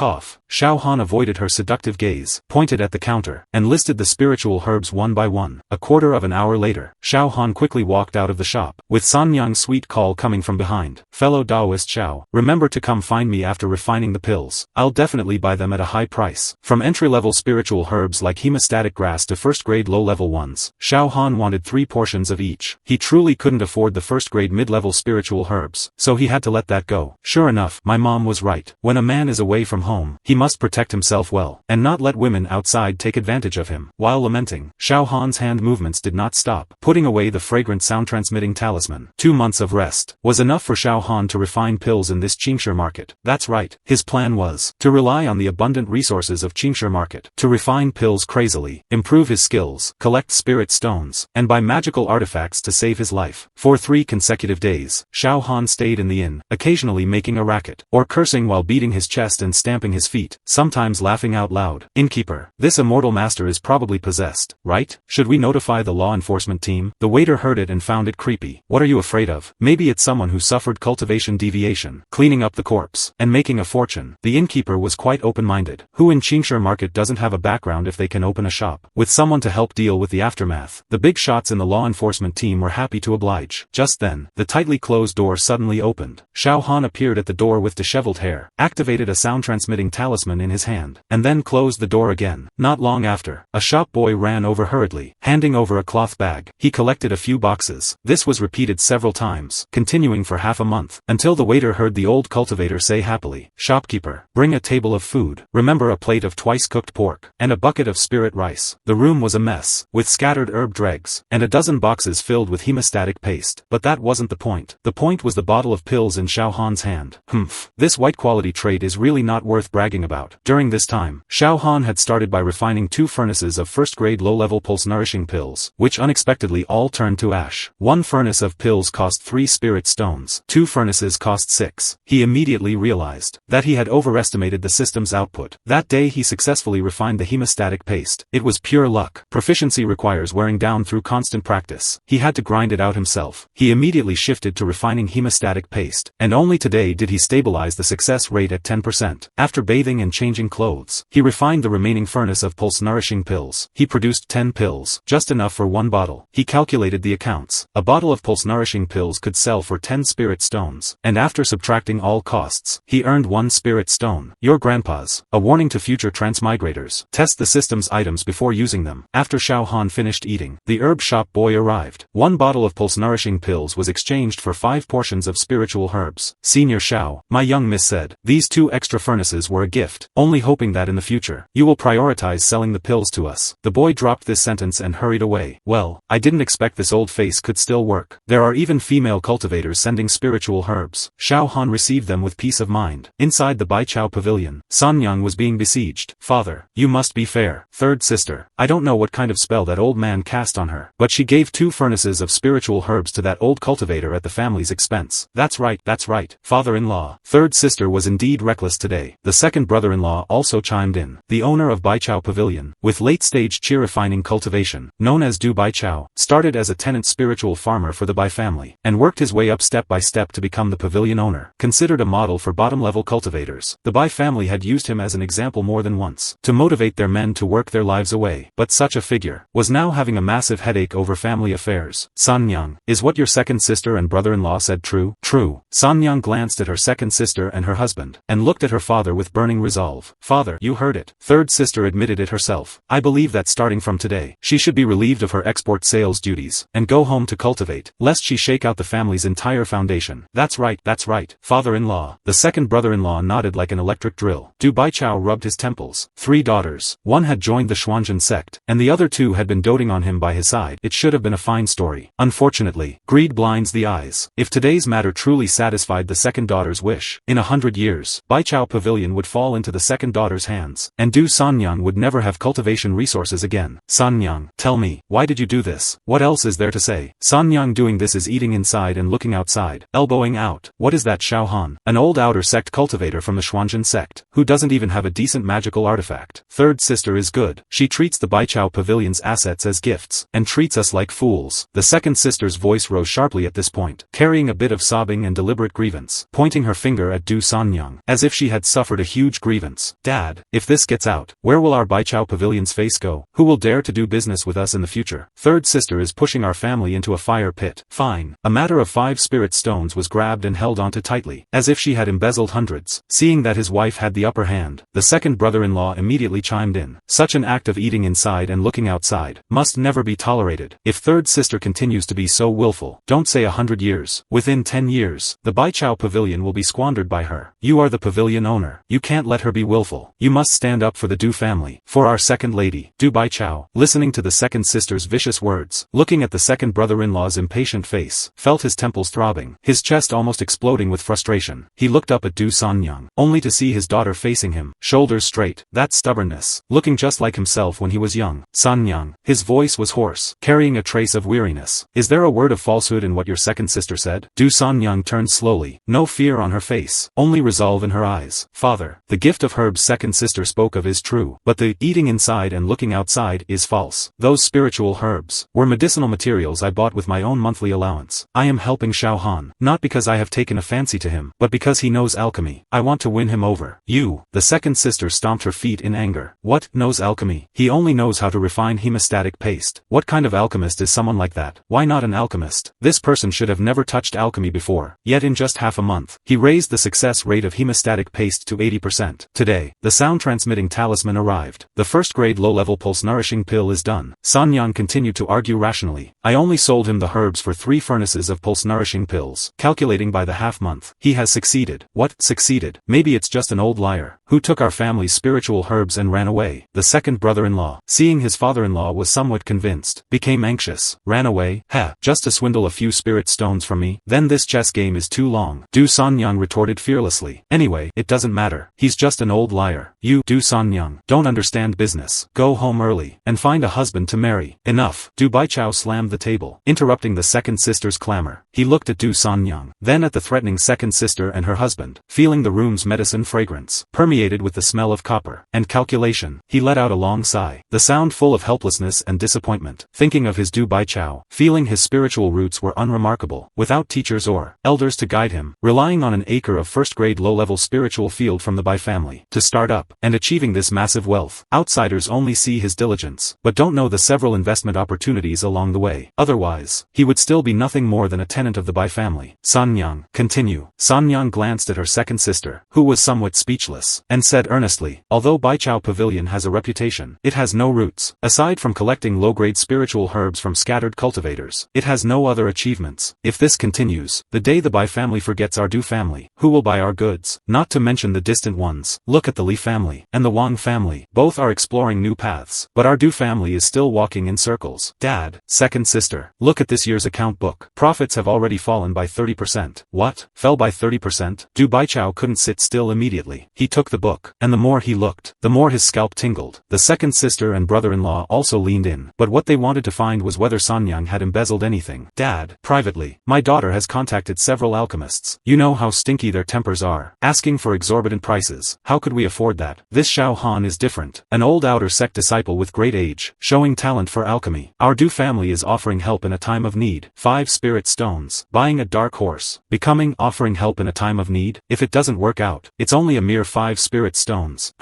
Xiao Han avoided her seductive gaze, pointed at the counter, and listed the spiritual herbs one by one. A quarter of an hour later, Xiao Han quickly walked out of the shop, with Sanyang's sweet call coming from behind. Fellow Taoist Xiao, remember to come find me after refining the pills. I'll definitely buy them at a high price. From entry-level spiritual herbs like hemostatic grass to first-grade low-level ones, Xiao Han wanted 3 portions of each. He truly couldn't afford the first-grade mid-level spiritual herbs, so he had to let that go. Sure enough, my mom was right. When a man is away from home, he must protect himself well, and not let women outside take advantage of him. While lamenting, Xiao Han's hand movements did not stop, putting away the fragrant sound-transmitting talisman. 2 months of rest was enough for Xiao Han to refine pills in this Qingshi market. That's right, his plan was to rely on the abundant resources of Qingshi market, to refine pills crazily, improve his skills, collect spirit stones, and buy magical artifacts to save his life. For 3 consecutive days, Xiao Han stayed in the inn, occasionally making a racket, or cursing while beating his chest and stamping his feet, sometimes laughing out loud. Innkeeper, this immortal master is probably possessed, right? Should we notify the law enforcement team? The waiter heard it and found it creepy. What are you afraid of? Maybe it's someone who suffered cultivation deviation, cleaning up the corpse, and making a fortune. The innkeeper was quite open-minded. Who in Qingshi market doesn't have a background if they can open a shop with someone to help deal with the aftermath? The big shots in the law enforcement team were happy to oblige. Just then, the tightly closed door suddenly opened. Xiao Han appeared at the door with disheveled hair, activated a sound-transmitting talisman in his hand, and then closed the door again. Not long after, a shop boy ran over hurriedly, handing over a cloth bag. He collected a few boxes. This was repeated several times, continuing for half a month, until the waiter heard the old cultivator say happily, "Shopkeeper, bring a table of food. Remember a plate of twice-cooked pork, and a bucket of spirit rice." The room was a mess, with scattered herb dregs, and a dozen boxes filled with hemostatic paste. But that wasn't the point. The point was the bottle of pills in Xiao Han's hand. This white-quality trait is really not worth bragging about. During this time, Xiao Han had started by refining 2 furnaces of first-grade low-level pulse-nourishing pills, which unexpectedly all turned to ash. One furnace of pills cost 3 spirit stones. 2 furnaces cost 6. He immediately realized that he had overestimated the system's output. That day he successfully refined the hemostatic paste. It was pure luck. Proficiency requires wearing down through constant practice. He had to grind it out himself. He immediately shifted to refining hemostatic paste, and only today did he stabilize the success rate at 10%. After bathing and changing clothes, he refined the remaining furnace of pulse-nourishing pills. He produced 10 pills, just enough for 1 bottle. He calculated the accounts. A bottle of pulse-nourishing pills could sell for 10 spirit stones, and after subtracting all costs, he earned 1 spirit stone. Your grandpa's. A warning to future transmigrators. Test the system's items before using them. After Xiao Han finished eating, the herb shop boy arrived. 1 bottle of pulse-nourishing pills was exchanged for 5 portions of spiritual herbs. Senior Xiao, my young miss said, these 2 extra furnaces were a gift, only hoping that in the future, you will prioritize selling the pills to us. The boy dropped this sentence and hurried away. Well, I didn't expect this old face could still work. There are even female cultivators sending spiritual herbs. Xiao Han received them with peace of mind. Inside the Baichao pavilion, Sanyang was being besieged. Father, you must be fair. Third sister, I don't know what kind of spell that old man cast on her, but she gave 2 furnaces of spiritual herbs to that old cultivator at the family's expense. That's right, father-in-law. Third sister was indeed reckless today. The second brother-in-law also chimed in. The owner of Baichao Pavilion, with late-stage qi refining cultivation, known as Du Baichao, started as a tenant spiritual farmer for the Bai family, and worked his way up step by step to become the pavilion owner. Considered a model for bottom-level cultivators, the Bai family had used him as an example more than once, to motivate their men to work their lives away. But such a figure was now having a massive headache over family affairs. Sanyang, is what your second sister and brother-in-law said true? True. Sanyang glanced at her second sister and her husband, and looked at her father with burning resolve. Father, you heard it. Third sister admitted it herself. I believe that starting from today, she should be relieved of her export sales duties, and go home to cultivate, lest she shake out the family's entire foundation. That's right, father-in-law. The second brother-in-law nodded like an electric drill. Du Baichao rubbed his temples. 3 daughters. One had joined the Xuanzhen sect, and the other 2 had been doting on him by his side. It should have been a fine story. Unfortunately, greed blinds the eyes. If today's matter truly satisfied the second daughter's wish, in 100 years, Baichao Pavilion would fall into the second daughter's hands, and Du Sanyang would never have cultivation resources again. Sanyang, tell me, why did you do this? What else is there to say? Sanyang doing this is eating inside and looking outside, elbowing out. What is that Xiao Han? An old outer sect cultivator from the Xuanzhen sect, who doesn't even have a decent magical artifact. Third sister is good. She treats the Baichao Pavilion's assets as gifts, and treats us like fools. The second sister's voice rose sharply at this point, carrying a bit of sobbing and deliberate grievance, pointing her finger at Du Sanyang, as if she had suffered a huge grievance. Dad, if this gets out, where will our Baichao Pavilion's face go? Who will dare to do business with us in the future? Third sister is pushing our family into a fire pit. Fine. A matter of 5 spirit stones was grabbed and held onto tightly, as if she had embezzled hundreds. Seeing that his wife had the upper hand, the second brother-in-law immediately chimed in. Such an act of eating inside and looking outside must never be tolerated. If third sister continues to be so willful, don't say 100 years. Within 10 years, the Baichao Pavilion will be squandered by her. You are the pavilion owner. You can't let her be willful. You must stand up for the Du family. For our second lady, Du Baichao, listening to the second sister's vicious words, looking at the second brother-in-law's impatient face, felt his temples throbbing, his chest almost exploding with frustration. He looked up at Du Sanyang, only to see his daughter facing him, shoulders straight, that stubbornness, looking just like himself when he was young. Sanyang, his voice was hoarse, carrying a trace of weariness. Is there a word of falsehood in what your second sister said? Du Sanyang turned slowly, no fear on her face, only resolve in her eyes. Father, the gift of herbs second sister spoke of is true, but the eating inside and looking outside is false. Those spiritual herbs were medicinal materials I bought with my own monthly allowance. I am helping Xiao Han, not because I have taken a fancy to him, but because he knows alchemy. I want to win him over. You, the second sister stomped her feet in anger. What, knows alchemy? He only knows how to refine hemostatic paste. What kind of alchemist is someone like that? Why not an alchemist? This person should have never touched alchemy before. Yet in just half a month, he raised the success rate of hemostatic paste to 80%. Today, the sound-transmitting talisman arrived. The first-grade low-level pulse-nourishing pill is done. Sanyang continued to argue rationally. I only sold him the herbs for 3 furnaces of pulse-nourishing pills. Calculating by the half-month, he has succeeded. What, succeeded? Maybe it's just an old liar, who took our family's spiritual herbs and ran away. The second brother-in-law, seeing his father-in-law was somewhat convinced, became anxious. Ran away? Ha, just to swindle a few spirit stones from me? Then this chess game is too long. Du Sanyang retorted fearlessly. Anyway, it doesn't matter. He's just an old liar. You, Du Sanyang, don't understand business. Go home early, and find a husband to marry. Enough. Du Baichao slammed the table, interrupting the second sister's clamor. He looked at Du Sanyang, then at the threatening second sister and her husband, feeling the room's medicine fragrance, permeated with the smell of copper and calculation. He let out a long sigh, the sound full of helplessness and disappointment, thinking of his Du Baichao, feeling his spiritual roots were unremarkable, without teachers or elders to guide him, relying on an acre of first-grade low-level spiritual field from the Bai family to start up, and achieving this massive wealth. Outsiders only see his diligence, but don't know the several investment opportunities along the way. Otherwise, he would still be nothing more than a tenant of the Bai family. Sanyang, continue. Sanyang glanced at her second sister, who was somewhat speechless, and said earnestly, although Baichao Pavilion has a reputation, it has no roots. Aside from collecting low-grade spiritual herbs from scattered cultivators, it has no other achievements. If this continues, the day the Bai family forgets our Du family, who will buy our goods? Not to mention the distant ones. Look at the Li family, and the Wang family. Both are exploring new paths, but our Du family is still walking in circles. Dad, second sister, look at this year's account book. Profits have already fallen by 30%. What? Fell by 30%? Du Baichao couldn't sit still immediately. He took the book, and the more he looked, the more his scalp tingled. The second sister and brother-in-law also leaned in, but what they wanted to find was whether Sanyang had embezzled anything. Dad, privately, my daughter has contacted several alchemists. You know how stinky their tempers are, asking for exorbitant prices. How could we afford that? This Xiao Han is different, an old outer sect disciple with great age, showing talent for alchemy. Our Du family is offering help in a time of need. 5 spirit stones. Buying a dark horse. Becoming offering help in a time of need. If it doesn't work out, it's only a mere 5 spirit stones.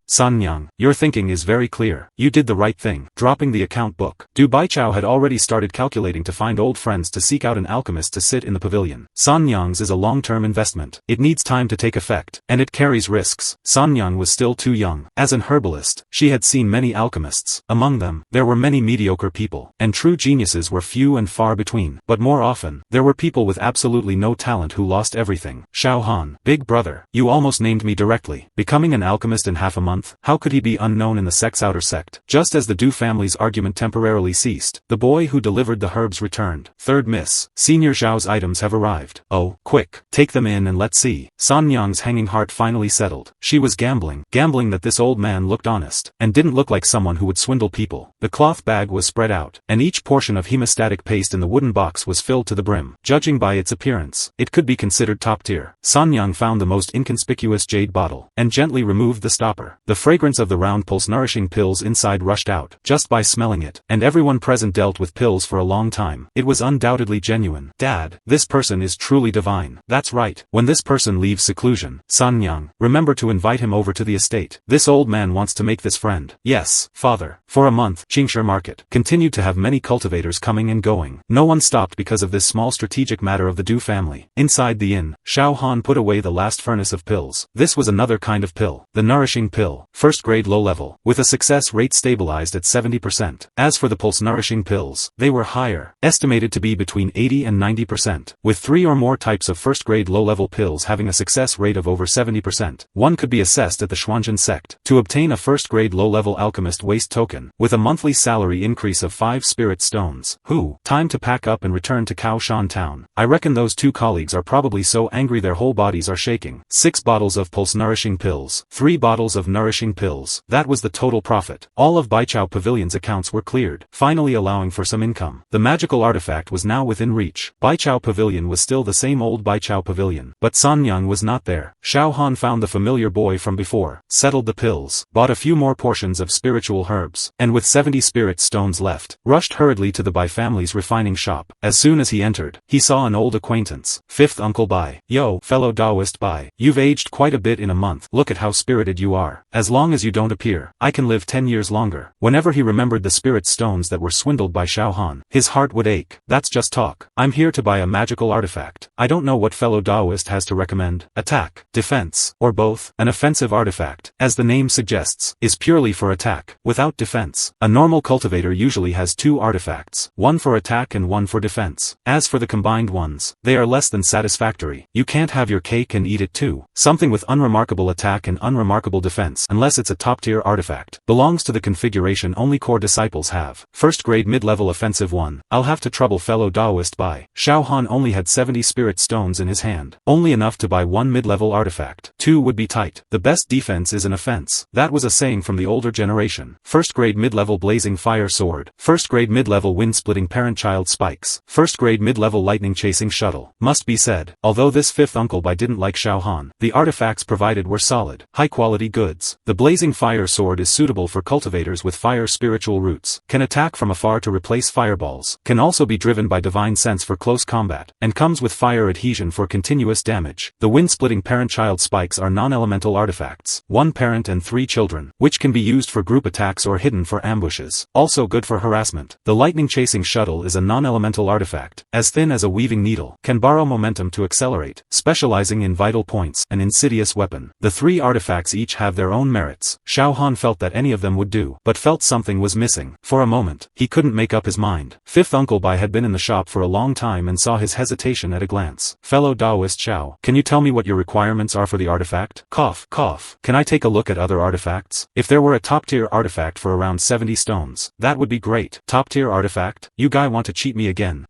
Sanyang, your thinking is very clear. You did the right thing. Dropping the account book. Du Baichao had already started calculating to find old friends to seek out an alchemist to sit in the pavilion. Sanyang's is a long-term investment. It needs time to take effect, and it carries risks. Sanyang was still too young. As an herbalist, she had seen many alchemists. Among them, there were many mediocre people, and true geniuses were few and far between. But more often, there were people with absolutely no talent who lost everything. Xiao Han, big brother, you almost named me directly. Becoming an alchemist in half a month? How could he be unknown in the sect's outer sect? Just as the Du family's argument temporarily ceased, the boy who delivered the herbs returned. Third miss. Senior Zhao's items have arrived. Oh, quick, take them in and let's see. Sanyang's hanging heart finally settled. She was gambling that this old man looked honest, and didn't look like someone who would swindle people. The cloth bag was spread out, and each portion of hemostatic paste in the wooden box was filled to the brim. Judging by its appearance, it could be considered top tier. Sanyang found the most inconspicuous jade bottle, and gently removed the stopper. The fragrance of the round pulse-nourishing pills inside rushed out, just by smelling it, and everyone present dealt with pills for a long time. It was undoubtedly genuine. Dad, this person is truly divine. That's right. When this person leaves seclusion, Sanyang, remember to invite him over to the estate. This old man wants to make this friend. Yes, father. For a month, Qingshi Market continued to have many cultivators coming and going. No one stopped because of this small strategic matter of the Du family. Inside the inn, Xiao Han put away the last furnace of pills. This was another kind of pill. The nourishing pill. First grade low level, with a success rate stabilized at 70%. As for the pulse nourishing pills, they were higher, estimated to be between 80 and 90%, with 3 or more types of first grade low level pills having a success rate of over 70%. One could be assessed at the Xuanzhen sect. To obtain a first grade low level alchemist waste token, with a monthly salary increase of 5 spirit stones. Time to pack up and return to Kaoshan town. I reckon those 2 colleagues are probably so angry their whole bodies are shaking. 6 bottles of pulse nourishing pills. 3 bottles of nourishing pills. That was the total profit. All of Baichao Pavilion's accounts were cleared, finally allowing for some income. The magical artifact was now within reach. Baichao Pavilion was still the same old Baichao Pavilion, but Sanyang was not there. Xiao Han found the familiar boy from before, settled the pills, bought a few more portions of spiritual herbs, and with 70 spirit stones left, rushed hurriedly to the Bai family's refining shop. As soon as he entered, he saw an old acquaintance. 5th Uncle Bai. Yo, fellow Taoist Bai. You've aged quite a bit in a month. Look at how spirited you are. As long as you don't appear, I can live 10 years longer. Whenever he remembered the spirit stones that were swindled by Xiao Han, his heart would ache. That's just talk. I'm here to buy a magical artifact. I don't know what fellow Taoist has to recommend. Attack, defense, or both. An offensive artifact, as the name suggests, is purely for attack, without defense. A normal cultivator usually has 2 artifacts, one for attack and one for defense. As for the combined ones, they are less than satisfactory. You can't have your cake and eat it too. Something with unremarkable attack and unremarkable defense, unless it's a top-tier artifact, belongs to the configuration only core disciples have. First grade mid-level offensive 1. I'll have to trouble fellow Taoist Bai. Xiao Han only had 70 spirit stones in his hand, only enough to buy 1 mid-level artifact. 2 would be tight. The best defense is an offense. That was a saying from the older generation. First grade mid-level blazing fire sword. First grade mid-level wind-splitting parent-child spikes. First grade mid-level lightning-chasing shuttle. Must be said, although this fifth uncle Bai didn't like Xiao Han, the artifacts provided were solid, high-quality goods. The blazing fire sword is suitable for cultivators with fire spiritual roots, can attack from afar to replace fireballs, can also be driven by divine sense for close combat, and comes with fire adhesion for continuous damage. The wind-splitting parent-child spikes are non-elemental artifacts, 1 parent and 3 children, which can be used for group attacks or hidden for ambushes, also good for harassment. The lightning-chasing shuttle is a non-elemental artifact, as thin as a weaving needle, can borrow momentum to accelerate, specializing in vital points, an insidious weapon. The 3 artifacts each have their own merits. Xiao Han felt that any of them would do, but felt something was missing. For a moment, he couldn't make up his mind. Fifth Uncle Bai had been in the shop for a long time and saw his hesitation at a glance. Fellow Taoist Xiao, can you tell me what your requirements are for the artifact? Cough, cough. Can I take a look at other artifacts? If there were a top-tier artifact for around 70 stones, that would be great. Top-tier artifact? You guy want to cheat me again?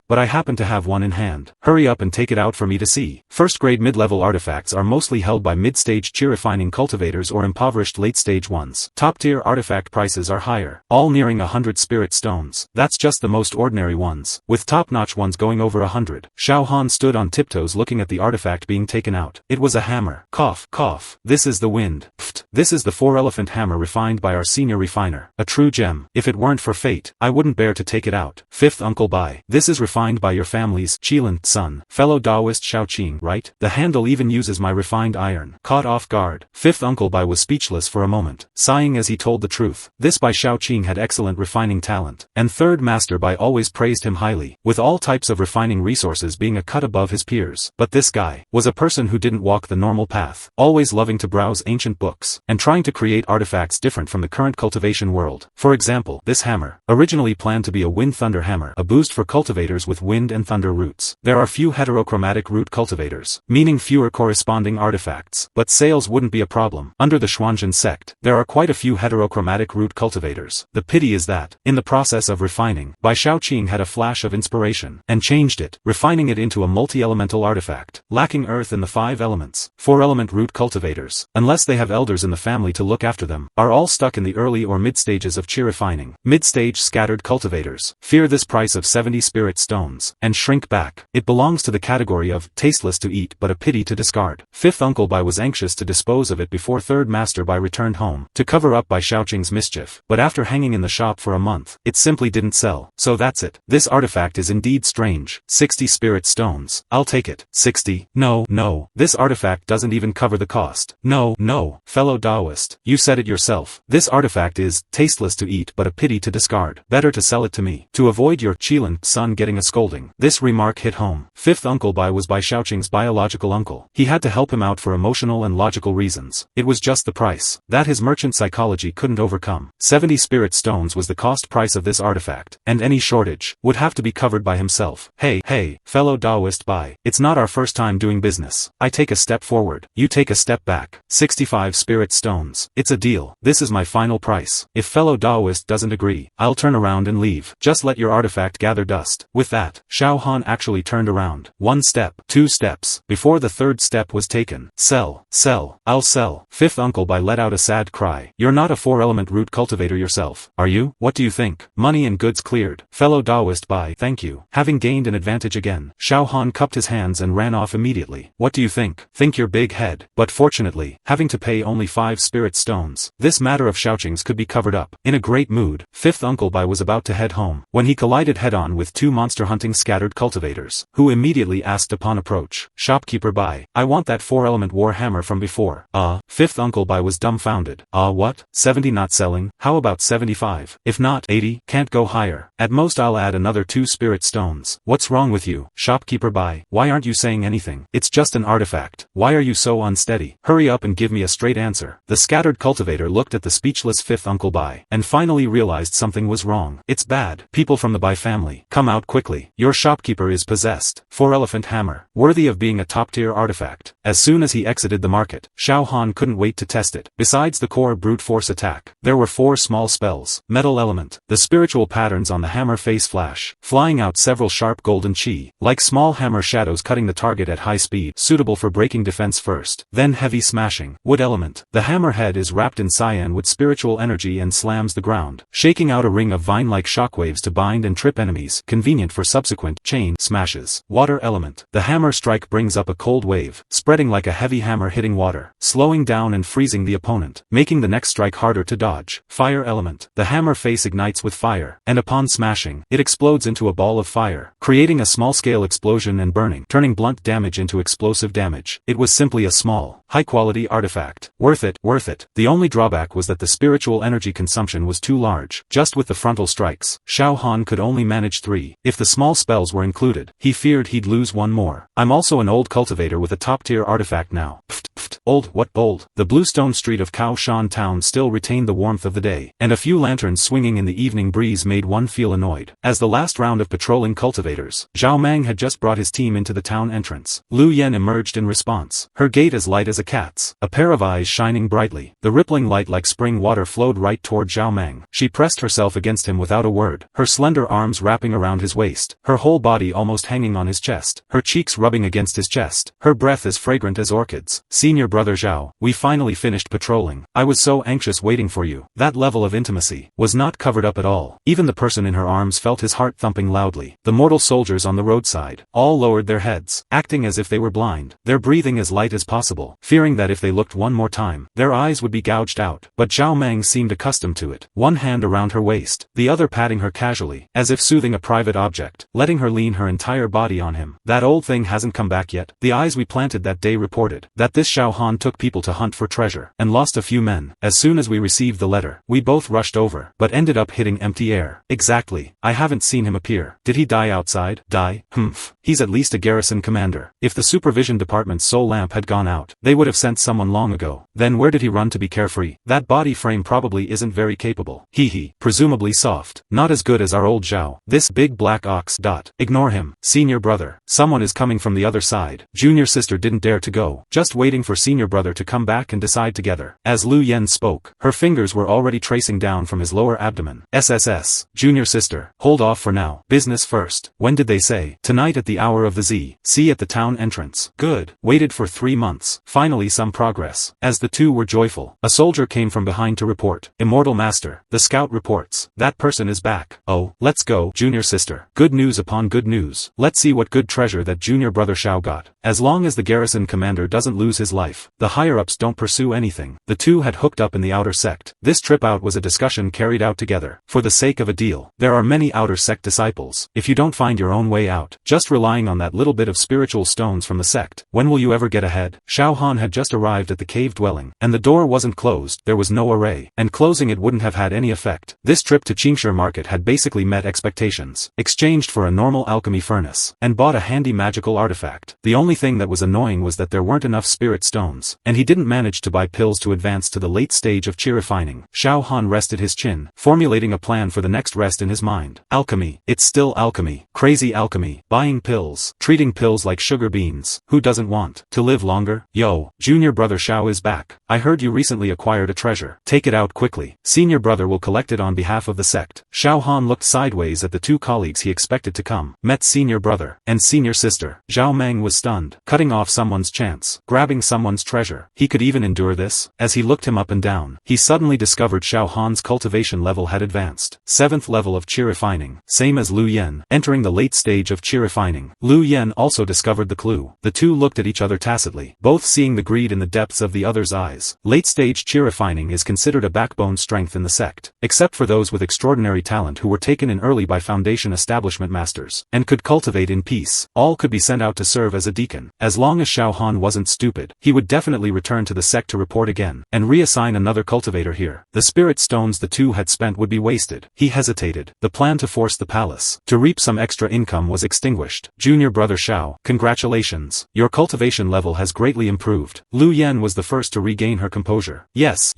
But I happen to have one in hand. Hurry up and take it out for me to see. First-grade mid-level artifacts are mostly held by mid-stage chi refining cultivators or impoverished late-stage ones. Top-tier artifact prices are higher, all nearing 100 spirit stones. That's just the most ordinary ones, with top-notch ones going over 100. Xiao Han stood on tiptoes looking at the artifact being taken out. It was a hammer. Cough, cough. This is the wind. Pfft. This is the 4-elephant hammer refined by our senior refiner. A true gem. If it weren't for fate, I wouldn't bear to take it out. Fifth Uncle Bai. This is refined by your family's Qilin son. Fellow Taoist Shaoqing, right? The handle even uses my refined iron. Caught off guard. Fifth Uncle Bai was speechless for a moment, sighing as he told the truth. This Bai Shaoqing had excellent refining talent, and Third Master Bai always praised him highly, with all types of refining resources being a cut above his peers. But this guy was a person who didn't walk the normal path, always loving to browse ancient books, and trying to create artifacts different from the current cultivation world. For example, this hammer, originally planned to be a wind-thunder hammer, a boost for cultivators with wind and thunder roots. There are few heterochromatic root cultivators, meaning fewer corresponding artifacts, but sales wouldn't be a problem. Under the Xuanzhen sect, there are quite a few heterochromatic root cultivators. The pity is that, in the process of refining, Bai Shaoqing had a flash of inspiration, and changed it, refining it into a multi-elemental artifact, lacking earth and the 5 elements. 4-element root cultivators, unless they have elders in the family to look after them, are all stuck in the early or mid stages of chi refining. Mid-stage scattered cultivators fear this price of 70 spirit stones, and shrink back. It belongs to the category of tasteless to eat but a pity to discard. Fifth Uncle Bai was anxious to dispose of it before Third Master Bai returned home, to cover up Bai Shaoqing's mischief, but after hanging in the shop for a month, it simply didn't sell. So that's it. This artifact is indeed strange. 60 spirit stones. I'll take it. 60? No, no. This artifact doesn't even cover the cost. No, no. Fellow Taoist, you said it yourself. This artifact is tasteless to eat but a pity to discard. Better to sell it to me, to avoid your Qilin son getting a scolding. This remark hit home. Fifth Uncle Bai was Bai Shaoqing's biological uncle. He had to help him out for emotional and logical reasons. It was just the price that his merchant psychology couldn't overcome. 70 spirit stones was the cost price of this artifact, and any shortage would have to be covered by himself. Hey, fellow Taoist Bai, it's not our first time doing business. I take a step forward, you take a step back. 65 spirit stones. It's a deal. This is my final price. If fellow Taoist doesn't agree, I'll turn around and leave. Just let your artifact gather dust. With that, Xiao Han actually turned around. 1 step, 2 steps, before the 3rd step was taken. Sell, sell, I'll sell. Fifth Uncle Bai let out a sad cry. You're not a 4-element root cultivator yourself, are you? What do you think? Money and goods cleared. Fellow Taoist Bai, thank you. Having gained an advantage again, Xiao Han cupped his hands and ran off immediately. What do you think? Think your big head. But fortunately, having to pay only 5 spirit stones, this matter of Shaoqing's could be covered up. In a great mood, Fifth Uncle Bai was about to head home, when he collided head-on with 2 monster-hunting scattered cultivators, who immediately asked upon approach, Shopkeeper Bai, I want that 4-element war hammer from before. Fifth Uncle Bai was dumbfounded. What? 70 not selling? How about 75? If not 80, can't go higher. At most I'll add another 2 spirit stones. What's wrong with you, Shopkeeper Bai? Why aren't you saying anything? It's just an artifact. Why are you so unsteady? Hurry up and give me a straight answer. The scattered cultivator looked at the speechless Fifth Uncle Bai, and finally realized something was wrong. It's bad. People from the Bai family, come out quickly. Your shopkeeper is possessed. 4-elephant hammer, worthy of being a top-tier artifact. As soon as he exited the market, Xiao Han couldn't wait to test it. Besides the core brute force attack, there were 4 small spells. Metal element. The spiritual patterns on the hammer face flash, flying out several sharp golden chi, like small hammer shadows cutting the target at high speed, suitable for breaking defense first. Then heavy smashing. Wood element. The hammer head is wrapped in cyan with spiritual energy and slams the ground, shaking out a ring of vine-like shockwaves to bind and trip enemies, convenient for subsequent chain smashes. Water element. The hammer strike brings up a cold wave, spreading like a heavy hammer hitting water, slowing down and freezing the opponent, making the next strike harder to dodge. Fire element. The hammer face ignites with fire, and upon smashing, it explodes into a ball of fire, creating a small-scale explosion and burning, turning blunt damage into explosive damage. It was simply a small, high-quality artifact. Worth it, worth it. The only drawback was that the spiritual energy consumption was too large. Just with the frontal strikes, Xiao Han could only manage 3. If the small spells were included, he feared he'd lose one more. I'm also an old cultivator with a top-tier artifact now. Pfft, pfft. Old, what old? The bluestone street of Kaoshan town still retained the warmth of the day, and a few lanterns swinging in the evening breeze made one feel annoyed. As the last round of patrolling cultivators, Zhao Mang had just brought his team into the town entrance. Lu Yen emerged in response, her gait as light as a cat's, a pair of eyes shining brightly. The rippling light like spring water flowed right toward Zhao Mang. She pressed herself against him without a word, her slender arms wrapping around his waist, her whole body almost hanging on his chest, her cheeks rubbing against his chest, her breath as fragrant as orchids. Senior brother Zhao, we finally finished patrolling. I was so anxious waiting for you. That level of intimacy was not covered up at all. Even the person in her arms felt his heart thumping loudly. The mortal soldiers on the roadside all lowered their heads, acting as if they were blind, their breathing as light as possible, fearing that if they looked one more time, their eyes would be gouged out. But Zhao Mang seemed accustomed to it, one hand around her waist, the other patting her casually, as if soothing a private object, letting her lean her entire body on him. That old thing hasn't come back yet. The eyes we planted that day reported that this Xiao Han took people to hunt for treasure, and lost a few men. As soon as we received the letter, we both rushed over, but ended up hitting empty air. Exactly. I haven't seen him appear. Did he die outside? Die? Humph. He's at least a garrison commander. If the supervision department's soul lamp had gone out, they would have sent someone long ago. Then where did he run to be carefree? That body frame probably isn't very capable. Hee. Presumably soft. Not as good as our old Zhao. This big black ox. Ignore him. Senior brother. Someone is coming from the other side. Junior sister didn't dare to go, just waiting for senior brother to come back and decide together. As Lu Yen spoke, her fingers were already tracing down from his lower abdomen. SSS. Junior sister. Hold off for now. Business first. When did they say? Tonight at the hour of the Z.C. at the town entrance. Good. Waited for 3 months. Finally some progress. As the two were joyful, a soldier came from behind to report. Immortal Master. The scout reports. That person is back. Oh, let's go, junior sister. Good news upon good news. Let's see what good treasure that junior brother Xiao got. As long as the garrison commander doesn't lose his life, the higher-ups don't pursue anything. The two had hooked up in the outer sect. This trip out was a discussion carried out together, for the sake of a deal. There are many outer sect disciples. If you don't find your own way out, just relying on that little bit of spiritual stones from the sect, when will you ever get ahead? Xiao Han had just arrived at the cave dwelling, and the door wasn't closed, there was no array, and closing it wouldn't have had any effect. This trip to Qingshi market had basically met expectations, exchanged for a normal alchemy furnace, and bought a handy magical artifact. The only thing that was annoying was that there weren't enough spirit stones, and he didn't manage to buy pills to advance to the late stage of chi refining. Xiao Han rested his chin, formulating a plan for the next rest in his mind. Alchemy. It's still alchemy. Crazy alchemy. Buying pills. Treating pills like sugar beans. Who doesn't want to live longer? Yo, junior brother Xiao is back. I heard you recently acquired a treasure. Take it out quickly. Senior brother will collect it on behalf of the sect. Xiao Han looked sideways at the two colleagues he expected to come. Met senior brother and senior sister. Zhao Mang was stunned. Cutting off someone's chance. Grabbing someone's treasure. He could even endure this? As he looked him up and down, he suddenly discovered Xiao Han's cultivation level had advanced. 7th level of chi refining. Same as Lu Yen, entering the late stage of chi refining. Lu Yen also discovered the clue. The two looked at each other tacitly, both seeing the greed in the depths of the other's eyes. Late stage chi refining is considered a backbone strength in the sect, except for those with extraordinary talent who were taken in early by Foundation establishment masters, and could cultivate in peace. All could be sent out to serve as a deacon. As long as Xiao Han wasn't stupid, he would definitely return to the sect to report again, and reassign another cultivator here. The spirit stones the two had spent would be wasted. He hesitated. The plan to force the palace to reap some extra income was extinguished. Junior brother Xiao, congratulations. Your cultivation level has greatly improved. Lu Yen was the first to regain her composure. Yes,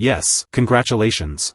congratulations.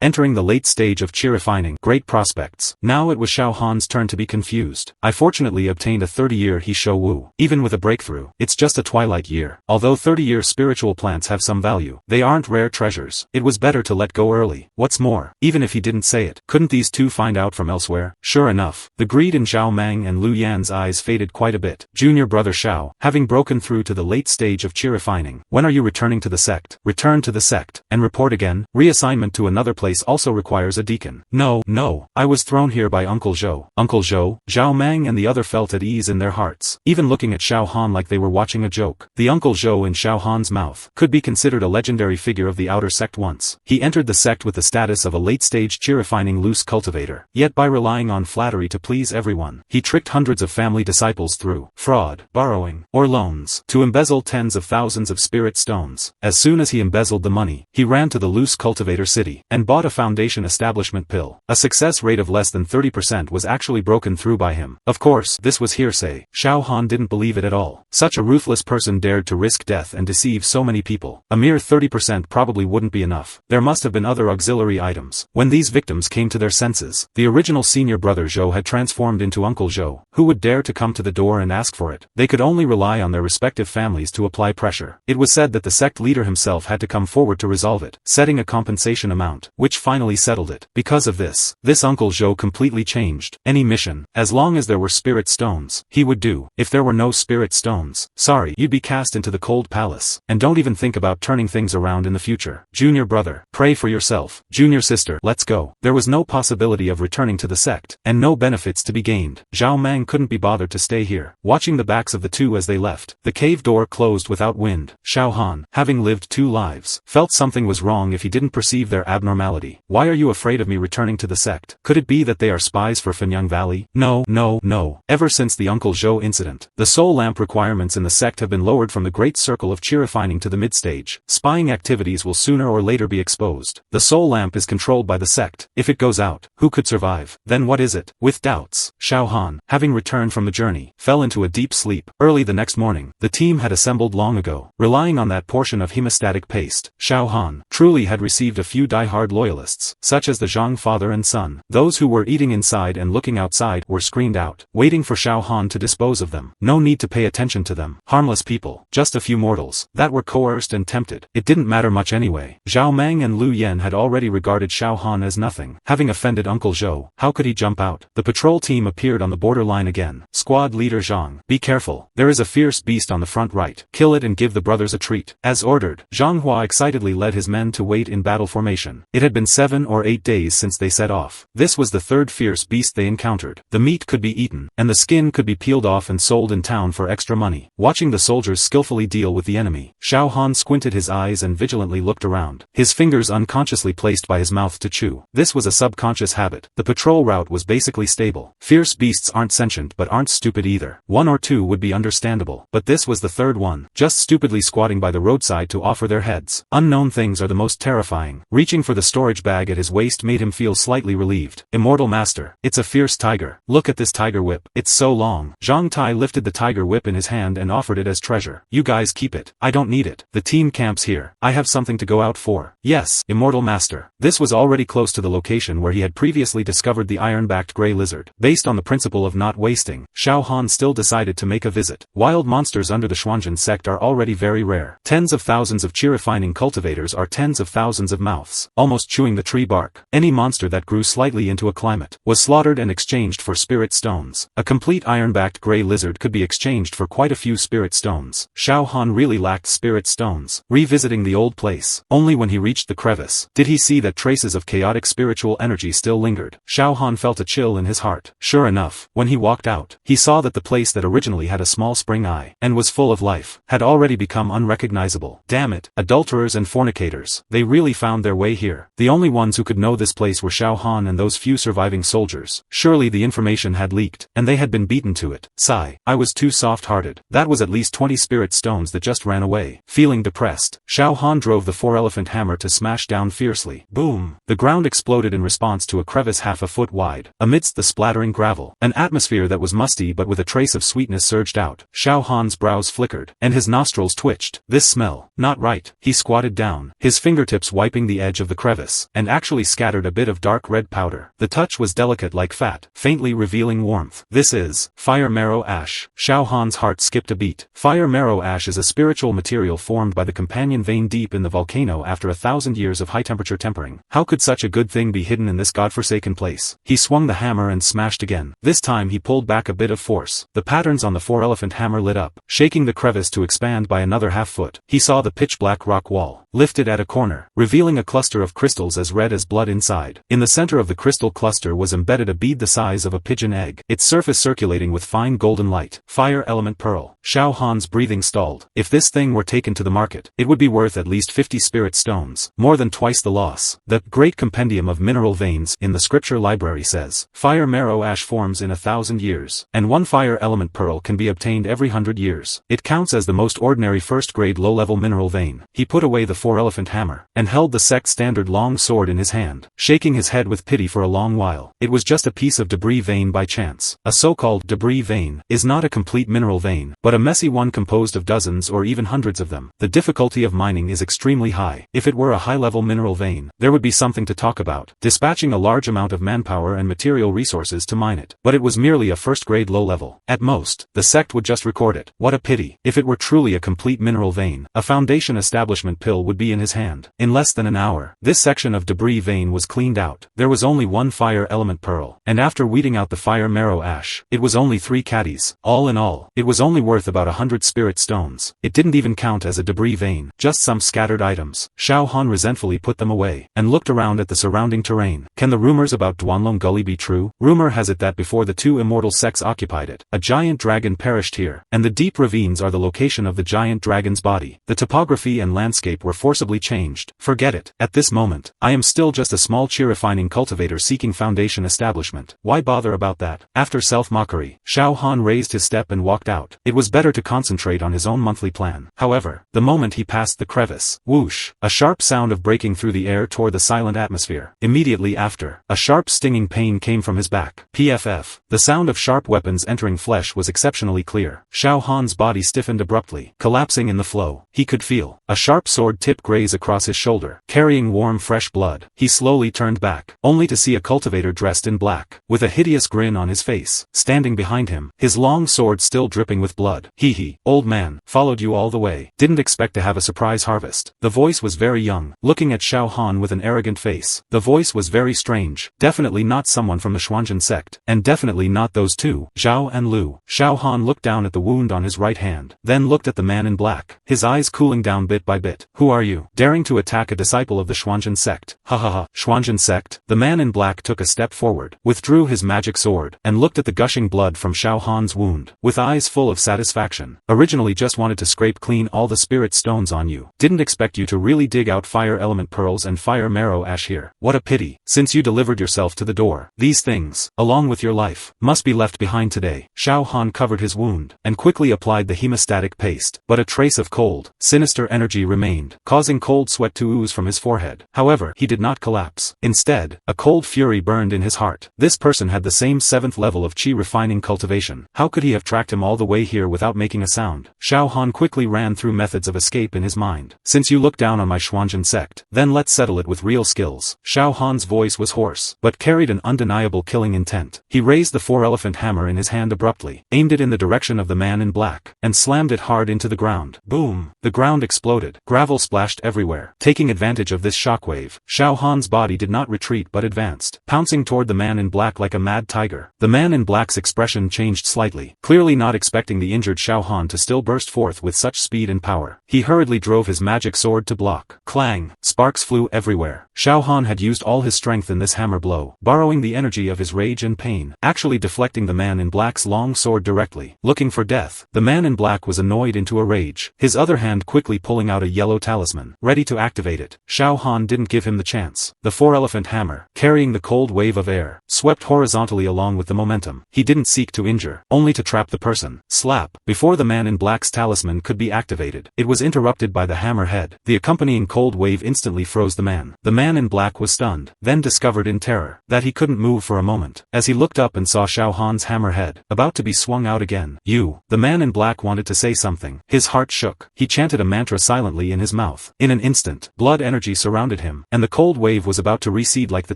Entering the late stage of chi refining. Great prospects. Now it was Xiao Han's turn to be confused. I fortunately obtained a 30-year He Shou Wu. Even with a breakthrough, it's just a twilight year. Although 30-year spiritual plants have some value, they aren't rare treasures. It was better to let go early. What's more, even if he didn't say it, couldn't these two find out from elsewhere? Sure enough, the greed in Zhao Mang and Lu Yan's eyes faded quite a bit. Junior brother Xiao, having broken through to the late stage of chi refining. When are you returning to the sect? Return to the sect, and report again. Reassignment to to another place also requires a deacon. No, no, I was thrown here by Uncle Zhou. Uncle Zhou, Zhao Mang and the other felt at ease in their hearts, even looking at Xiao Han like they were watching a joke. The Uncle Zhou in Xiao Han's mouth could be considered a legendary figure of the outer sect once. He entered the sect with the status of a late-stage cheer-refining loose cultivator, yet by relying on flattery to please everyone, he tricked hundreds of family disciples through fraud, borrowing, or loans, to embezzle tens of thousands of spirit stones. As soon as he embezzled the money, he ran to the loose cultivator city, and bought a foundation establishment pill. A success rate of less than 30% was actually broken through by him. Of course, this was hearsay. Xiao Han didn't believe it at all. Such a ruthless person dared to risk death and deceive so many people. A mere 30% probably wouldn't be enough. There must have been other auxiliary items. When these victims came to their senses, the original senior brother Zhou had transformed into Uncle Zhou. Who would dare to come to the door and ask for it? They could only rely on their respective families to apply pressure. It was said that the sect leader himself had to come forward to resolve it, setting a compensation amount, which finally settled it. Because of this Uncle Zhou completely changed. Any mission, as long as there were spirit stones, he would do. If there were no spirit stones, sorry, you'd be cast into the cold palace. And don't even think about turning things around in the future. Junior brother, pray for yourself. Junior sister, let's go. There was no possibility of returning to the sect, and no benefits to be gained. Zhao Mang couldn't be bothered to stay here. Watching the backs of the two as they left, the cave door closed without wind. Xiao Han, having lived 2 lives, felt something was wrong if he didn't perceive their abnormality. Why are you afraid of me returning to the sect? Could it be that they are spies for Fenyang Valley? No, no, no. Ever since the Uncle Zhou incident, the soul lamp requirements in the sect have been lowered from the great circle of cheer-refining to the mid-stage. Spying activities will sooner or later be exposed. The soul lamp is controlled by the sect. If it goes out, who could survive? Then what is it? With doubts, Xiao Han, having returned from the journey, fell into a deep sleep. Early the next morning, the team had assembled long ago. Relying on that portion of hemostatic paste, Xiao Han truly had received a few die-hard loyalists, such as the Zhang father and son. Those who were eating inside and looking outside were screened out, waiting for Xiao Han to dispose of them. No need to pay attention to them. Harmless people, just a few mortals, that were coerced and tempted. It didn't matter much anyway. Zhao Mang and Lu Yen had already regarded Xiao Han as nothing. Having offended Uncle Zhou, how could he jump out? The patrol team appeared on the borderline again. Squad leader Zhang, be careful. There is a fierce beast on the front right. Kill it and give the brothers a treat. As ordered, Zhang Hua excitedly led his men to wait in battle formation. It had been 7 or 8 days since they set off. This was the 3rd fierce beast they encountered. The meat could be eaten, and the skin could be peeled off and sold in town for extra money. Watching the soldiers skillfully deal with the enemy, Xiao Han squinted his eyes and vigilantly looked around, his fingers unconsciously placed by his mouth to chew. This was a subconscious habit. The patrol route was basically stable. Fierce beasts aren't sentient but aren't stupid either. 1 or 2 would be understandable, but this was the 3rd one, just stupidly squatting by the roadside to offer their heads. Unknown things are the most terrifying. Reaching for the storage bag at his waist made him feel slightly relieved. Immortal Master, it's a fierce tiger. Look at this tiger whip. It's so long. Zhang Tai lifted the tiger whip in his hand and offered it as treasure. You guys keep it. I don't need it. The team camps here. I have something to go out for. Yes, Immortal Master. This was already close to the location where he had previously discovered the iron-backed gray lizard. Based on the principle of not wasting, Xiao Han still decided to make a visit. Wild monsters under the Xuanzhen sect are already very rare. Tens of thousands of cheer-refining cultivators are tens of thousands of mouths, almost chewing the tree bark. Any monster that grew slightly into a climate was slaughtered and exchanged for spirit stones. A complete iron-backed gray lizard could be exchanged for quite a few spirit stones. Xiao Han really lacked spirit stones. Revisiting the old place, only when he reached the crevice did he see that traces of chaotic spiritual energy still lingered. Xiao Han felt a chill in his heart. Sure enough, when he walked out, he saw that the place that originally had a small spring eye and was full of life had already become unrecognizable. Damn it, adulterers and fornicators. They really found their way here. The only ones who could know this place were Xiao Han and those few surviving soldiers. Surely the information had leaked, and they had been beaten to it. Sigh. I was too soft-hearted. That was at least 20 spirit stones that just ran away. Feeling depressed, Xiao Han drove the 4-elephant hammer to smash down fiercely. Boom! The ground exploded in response to a crevice half a foot wide. Amidst the splattering gravel, an atmosphere that was musty but with a trace of sweetness surged out. Xiao Han's brows flickered, and his nostrils twitched. This smell, not right. He squatted down, his fingertips wiping the edge of the crevice, and actually scattered a bit of dark red powder. The touch was delicate like fat, faintly revealing warmth. This is fire marrow ash. Xiao Han's heart skipped a beat. Fire marrow ash is a spiritual material formed by the companion vein deep in the volcano after 1,000 years of high-temperature tempering. How could such a good thing be hidden in this godforsaken place? He swung the hammer and smashed again. This time he pulled back a bit of force. The patterns on the 4-elephant hammer lit up, shaking the crevice to expand by another half foot. He saw the pitch-black rock wall. lifted at a corner, revealing a cluster of crystals as red as blood inside. In the center of the crystal cluster was embedded a bead the size of a pigeon egg, its surface circulating with fine golden light. Fire element pearl. Xiao Han's breathing stalled. If this thing were taken to the market, it would be worth at least 50 spirit stones, more than twice the loss. The Great Compendium of Mineral Veins in the scripture library says, fire marrow ash forms in 1,000 years, and one fire element pearl can be obtained every 100 years. It counts as the most ordinary first-grade low-level mineral vein. He put away the four-elephant hammer, and held the sect standard long sword in his hand, shaking his head with pity for a long while. It was just a piece of debris vein by chance. A so-called debris vein is not a complete mineral vein, but a messy one composed of dozens or even hundreds of them. The difficulty of mining is extremely high. If it were a high-level mineral vein, there would be something to talk about, dispatching a large amount of manpower and material resources to mine it. But it was merely a first-grade low-level. At most, the sect would just record it. What a pity. If it were truly a complete mineral vein, a Foundation establishment pill would be in his hand. In less than an hour, this section of debris vein was cleaned out. There was only one fire element pearl, and after weeding out the fire marrow ash, it was only 3 caddies. All in all, it was only worth about 100 spirit stones. It didn't even count as a debris vein, just some scattered items. Xiao Han resentfully put them away, and looked around at the surrounding terrain. Can the rumors about Duanlong Gully be true? Rumor has it that before the 2 immortal sects occupied it, a giant dragon perished here, and the deep ravines are the location of the giant dragon's body. The topography and landscape were forcibly changed. Forget it. At this moment, I am still just a small chi refining cultivator seeking Foundation establishment. Why bother about that? After self-mockery, Xiao Han raised his step and walked out. It was better to concentrate on his own monthly plan. However, the moment he passed the crevice, whoosh, a sharp sound of breaking through the air tore the silent atmosphere. Immediately after, a sharp stinging pain came from his back. PFF. The sound of sharp weapons entering flesh was exceptionally clear. Xiao Han's body stiffened abruptly, collapsing in the flow. He could feel a sharp sword tip graze across his shoulder, carrying warm fresh blood. He slowly turned back, only to see a cultivator dressed in black, with a hideous grin on his face, standing behind him, his long sword still dripping with blood. Hee, old man, followed you all the way. Didn't expect to have a surprise harvest. The voice was very young, looking at Xiao Han with an arrogant face. The voice was very strange, definitely not someone from the Xuanzhen sect, and definitely not those two, Zhao and Lu. Xiao Han looked down at the wound on his right hand, then looked at the man in black, his eyes cooling down bit by bit. Who are you? Daring to attack a disciple of the Xuanzhen sect? Ha. Xuanzhen sect? The man in black took a step forward, withdrew his magic sword, and looked at the gushing blood from Xiao Han's wound, with eyes full of satisfaction. Originally just wanted to scrape clean all the spirit stones on you. Didn't expect you to really dig out fire element pearls and fire marrow ash here. What a pity, since you delivered yourself to the door. These things, along with your life, must be left behind today. Xiao Han covered his wound, and quickly applied the hemostatic paste, but a trace of cold, sinister energy remained, causing cold sweat to ooze from his forehead. However, he did not collapse. Instead, a cold fury burned in his heart. This person had the same 7th level of chi refining cultivation. How could he have tracked him all the way here without making a sound? Xiao Han quickly ran through methods of escape in his mind. Since you look down on my Xuanzhen sect, then let's settle it with real skills. Xiao Han's voice was hoarse, but carried an undeniable killing intent. He raised the 4-elephant hammer in his hand abruptly, aimed it in the direction of the man in black, and slammed it hard into the ground. Boom! The ground exploded. Gravel splashed everywhere. Taking advantage of this shockwave, Xiao Han's body did not retreat but advanced, pouncing toward the man in black like a mad tiger. The man in black's expression changed slightly, clearly not expecting the injured Xiao Han to still burst forth with such speed and power. He hurriedly drove his magic sword to block. Clang! Sparks flew everywhere. Xiao Han had used all his strength in this hammer blow, borrowing the energy of his rage and pain, actually deflecting the man in black's long sword directly. Looking for death, the man in black was annoyed into a rage, his other hand quickly pulling out a yellow talisman, ready to activate it. Xiao Han didn't give him the chance. The 4-elephant hammer, carrying the cold wave of air, swept horizontally along with the momentum. He didn't seek to injure, only to trap the person. Slap! Before the man in black's talisman could be activated, it was interrupted by the hammer head. The accompanying cold wave instantly froze the man. The man in black was stunned, then discovered in terror that he couldn't move for a moment, as he looked up and saw Xiao Han's hammer head, about to be swung out again. You! The man in black wanted to say something. His heart shook. He chanted a mantra silently in his mouth. In an instant, blood energy surrounded him, and the cold wave was about to recede like the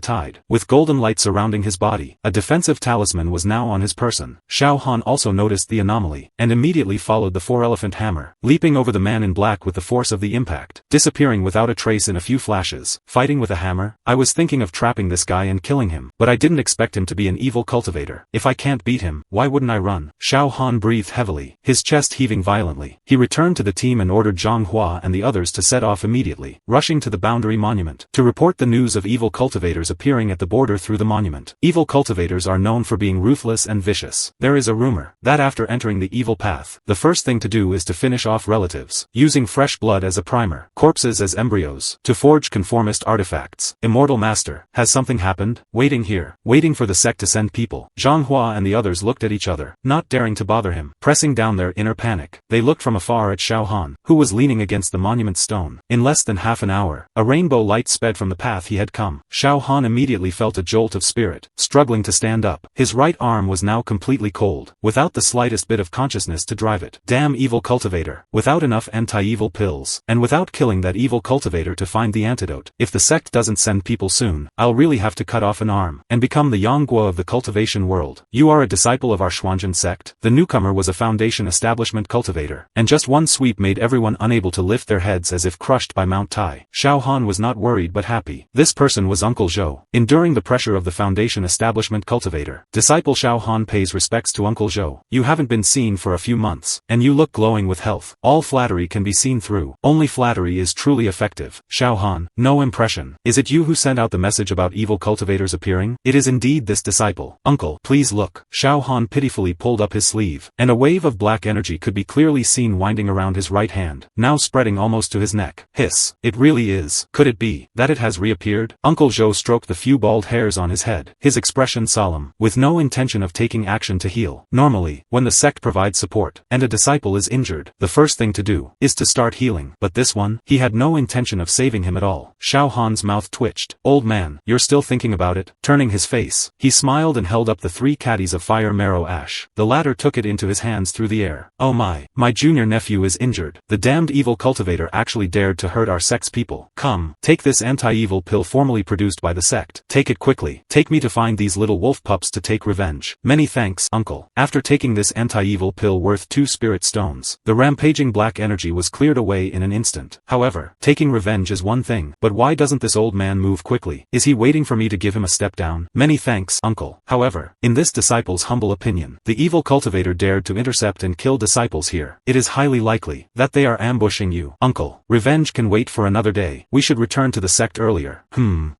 tide. With golden light surrounding his body, a defensive talisman was now on his person. Xiao Han also noticed the anomaly, and immediately followed the 4-elephant hammer, leaping over the man in black with the force of the impact, disappearing without a trace in a few flashes. Fighting with a hammer? I was thinking of trapping this guy and killing him, but I didn't expect him to be an evil cultivator. If I can't beat him, why wouldn't I run? Xiao Han breathed heavily, his chest heaving violently. He returned to the team and ordered Zhang Hua and the others to set off immediately, rushing to the boundary monument to report the news of evil cultivators appearing at the border through the monument. Evil cultivators are known for being ruthless and vicious. There is a rumor that after entering the evil path, the first thing to do is to finish off relatives, using fresh blood as a primer, corpses as embryos, to forge conformist artifacts. Immortal Master, has something happened? Waiting here, waiting for the sect to send people. Zhang Hua and the others looked at each other, not daring to bother him, pressing down their inner panic. They looked from afar at Xiao Han, who was leaning against the monument stone. In less than half an hour, a rainbow light sped from the path he had come. Xiao Han immediately felt a jolt of spirit, struggling to stand up. His right arm was now completely cold, without the slightest bit of consciousness to drive it. Damn evil cultivator, without enough anti-evil pills, and without killing that evil cultivator to find the antidote. If the sect doesn't send people soon, I'll really have to cut off an arm, and become the Yangguo of the cultivation world. You are a disciple of our Xuanzhen sect? The newcomer was a foundation establishment cultivator, and just one sweep made everyone unable to lift their heads as if crushed by Mount Tai. Xiao Han was not worried but happy. This person was Uncle Zhou. Enduring the pressure of the foundation establishment cultivator, disciple Xiao Han pays respects to Uncle Zhou. You haven't been seen for a few months, and you look glowing with health. All flattery can be seen through. Only flattery is truly effective. Xiao Han, no impression. Is it you who sent out the message about evil cultivators appearing? It is indeed this disciple. Uncle, please look. Xiao Han pitifully pulled up his sleeve, and a wave of black energy could be clearly seen winding around his right hand, now spreading almost to his neck. Hiss. It really is. Could it be that it has reappeared? Uncle Zhou stroked the few bald hairs on his head, his expression solemn, with no intention of taking action to heal. Normally, when the sect provides support, and a disciple is injured, the first thing to do is to start healing. But this one, he had no intention of saving him at all. Xiao Han's mouth twitched. Old man, you're still thinking about it? Turning his face, he smiled and held up the 3 caddies of fire marrow ash. The latter took it into his hands through the air. Oh my junior nephew is injured. The damned evil cultivator actually dared to hurt our sect's people. Come, take this anti-evil pill formerly produced by the sect. Take it quickly. Take me to find these little wolf pups to take revenge. Many thanks, uncle. After taking this anti-evil pill worth 2 spirit stones, the rampaging black energy was cleared away in an instant. However, taking revenge is one thing, but why doesn't this old man move quickly? Is he waiting for me to give him a step down? Many thanks, uncle. However, in this disciple's humble opinion, the evil cultivator dared to intercept and kill disciples here. It is highly likely that they are ambushing you. Uncle, revenge can wait for another day. We should return to the sect earlier.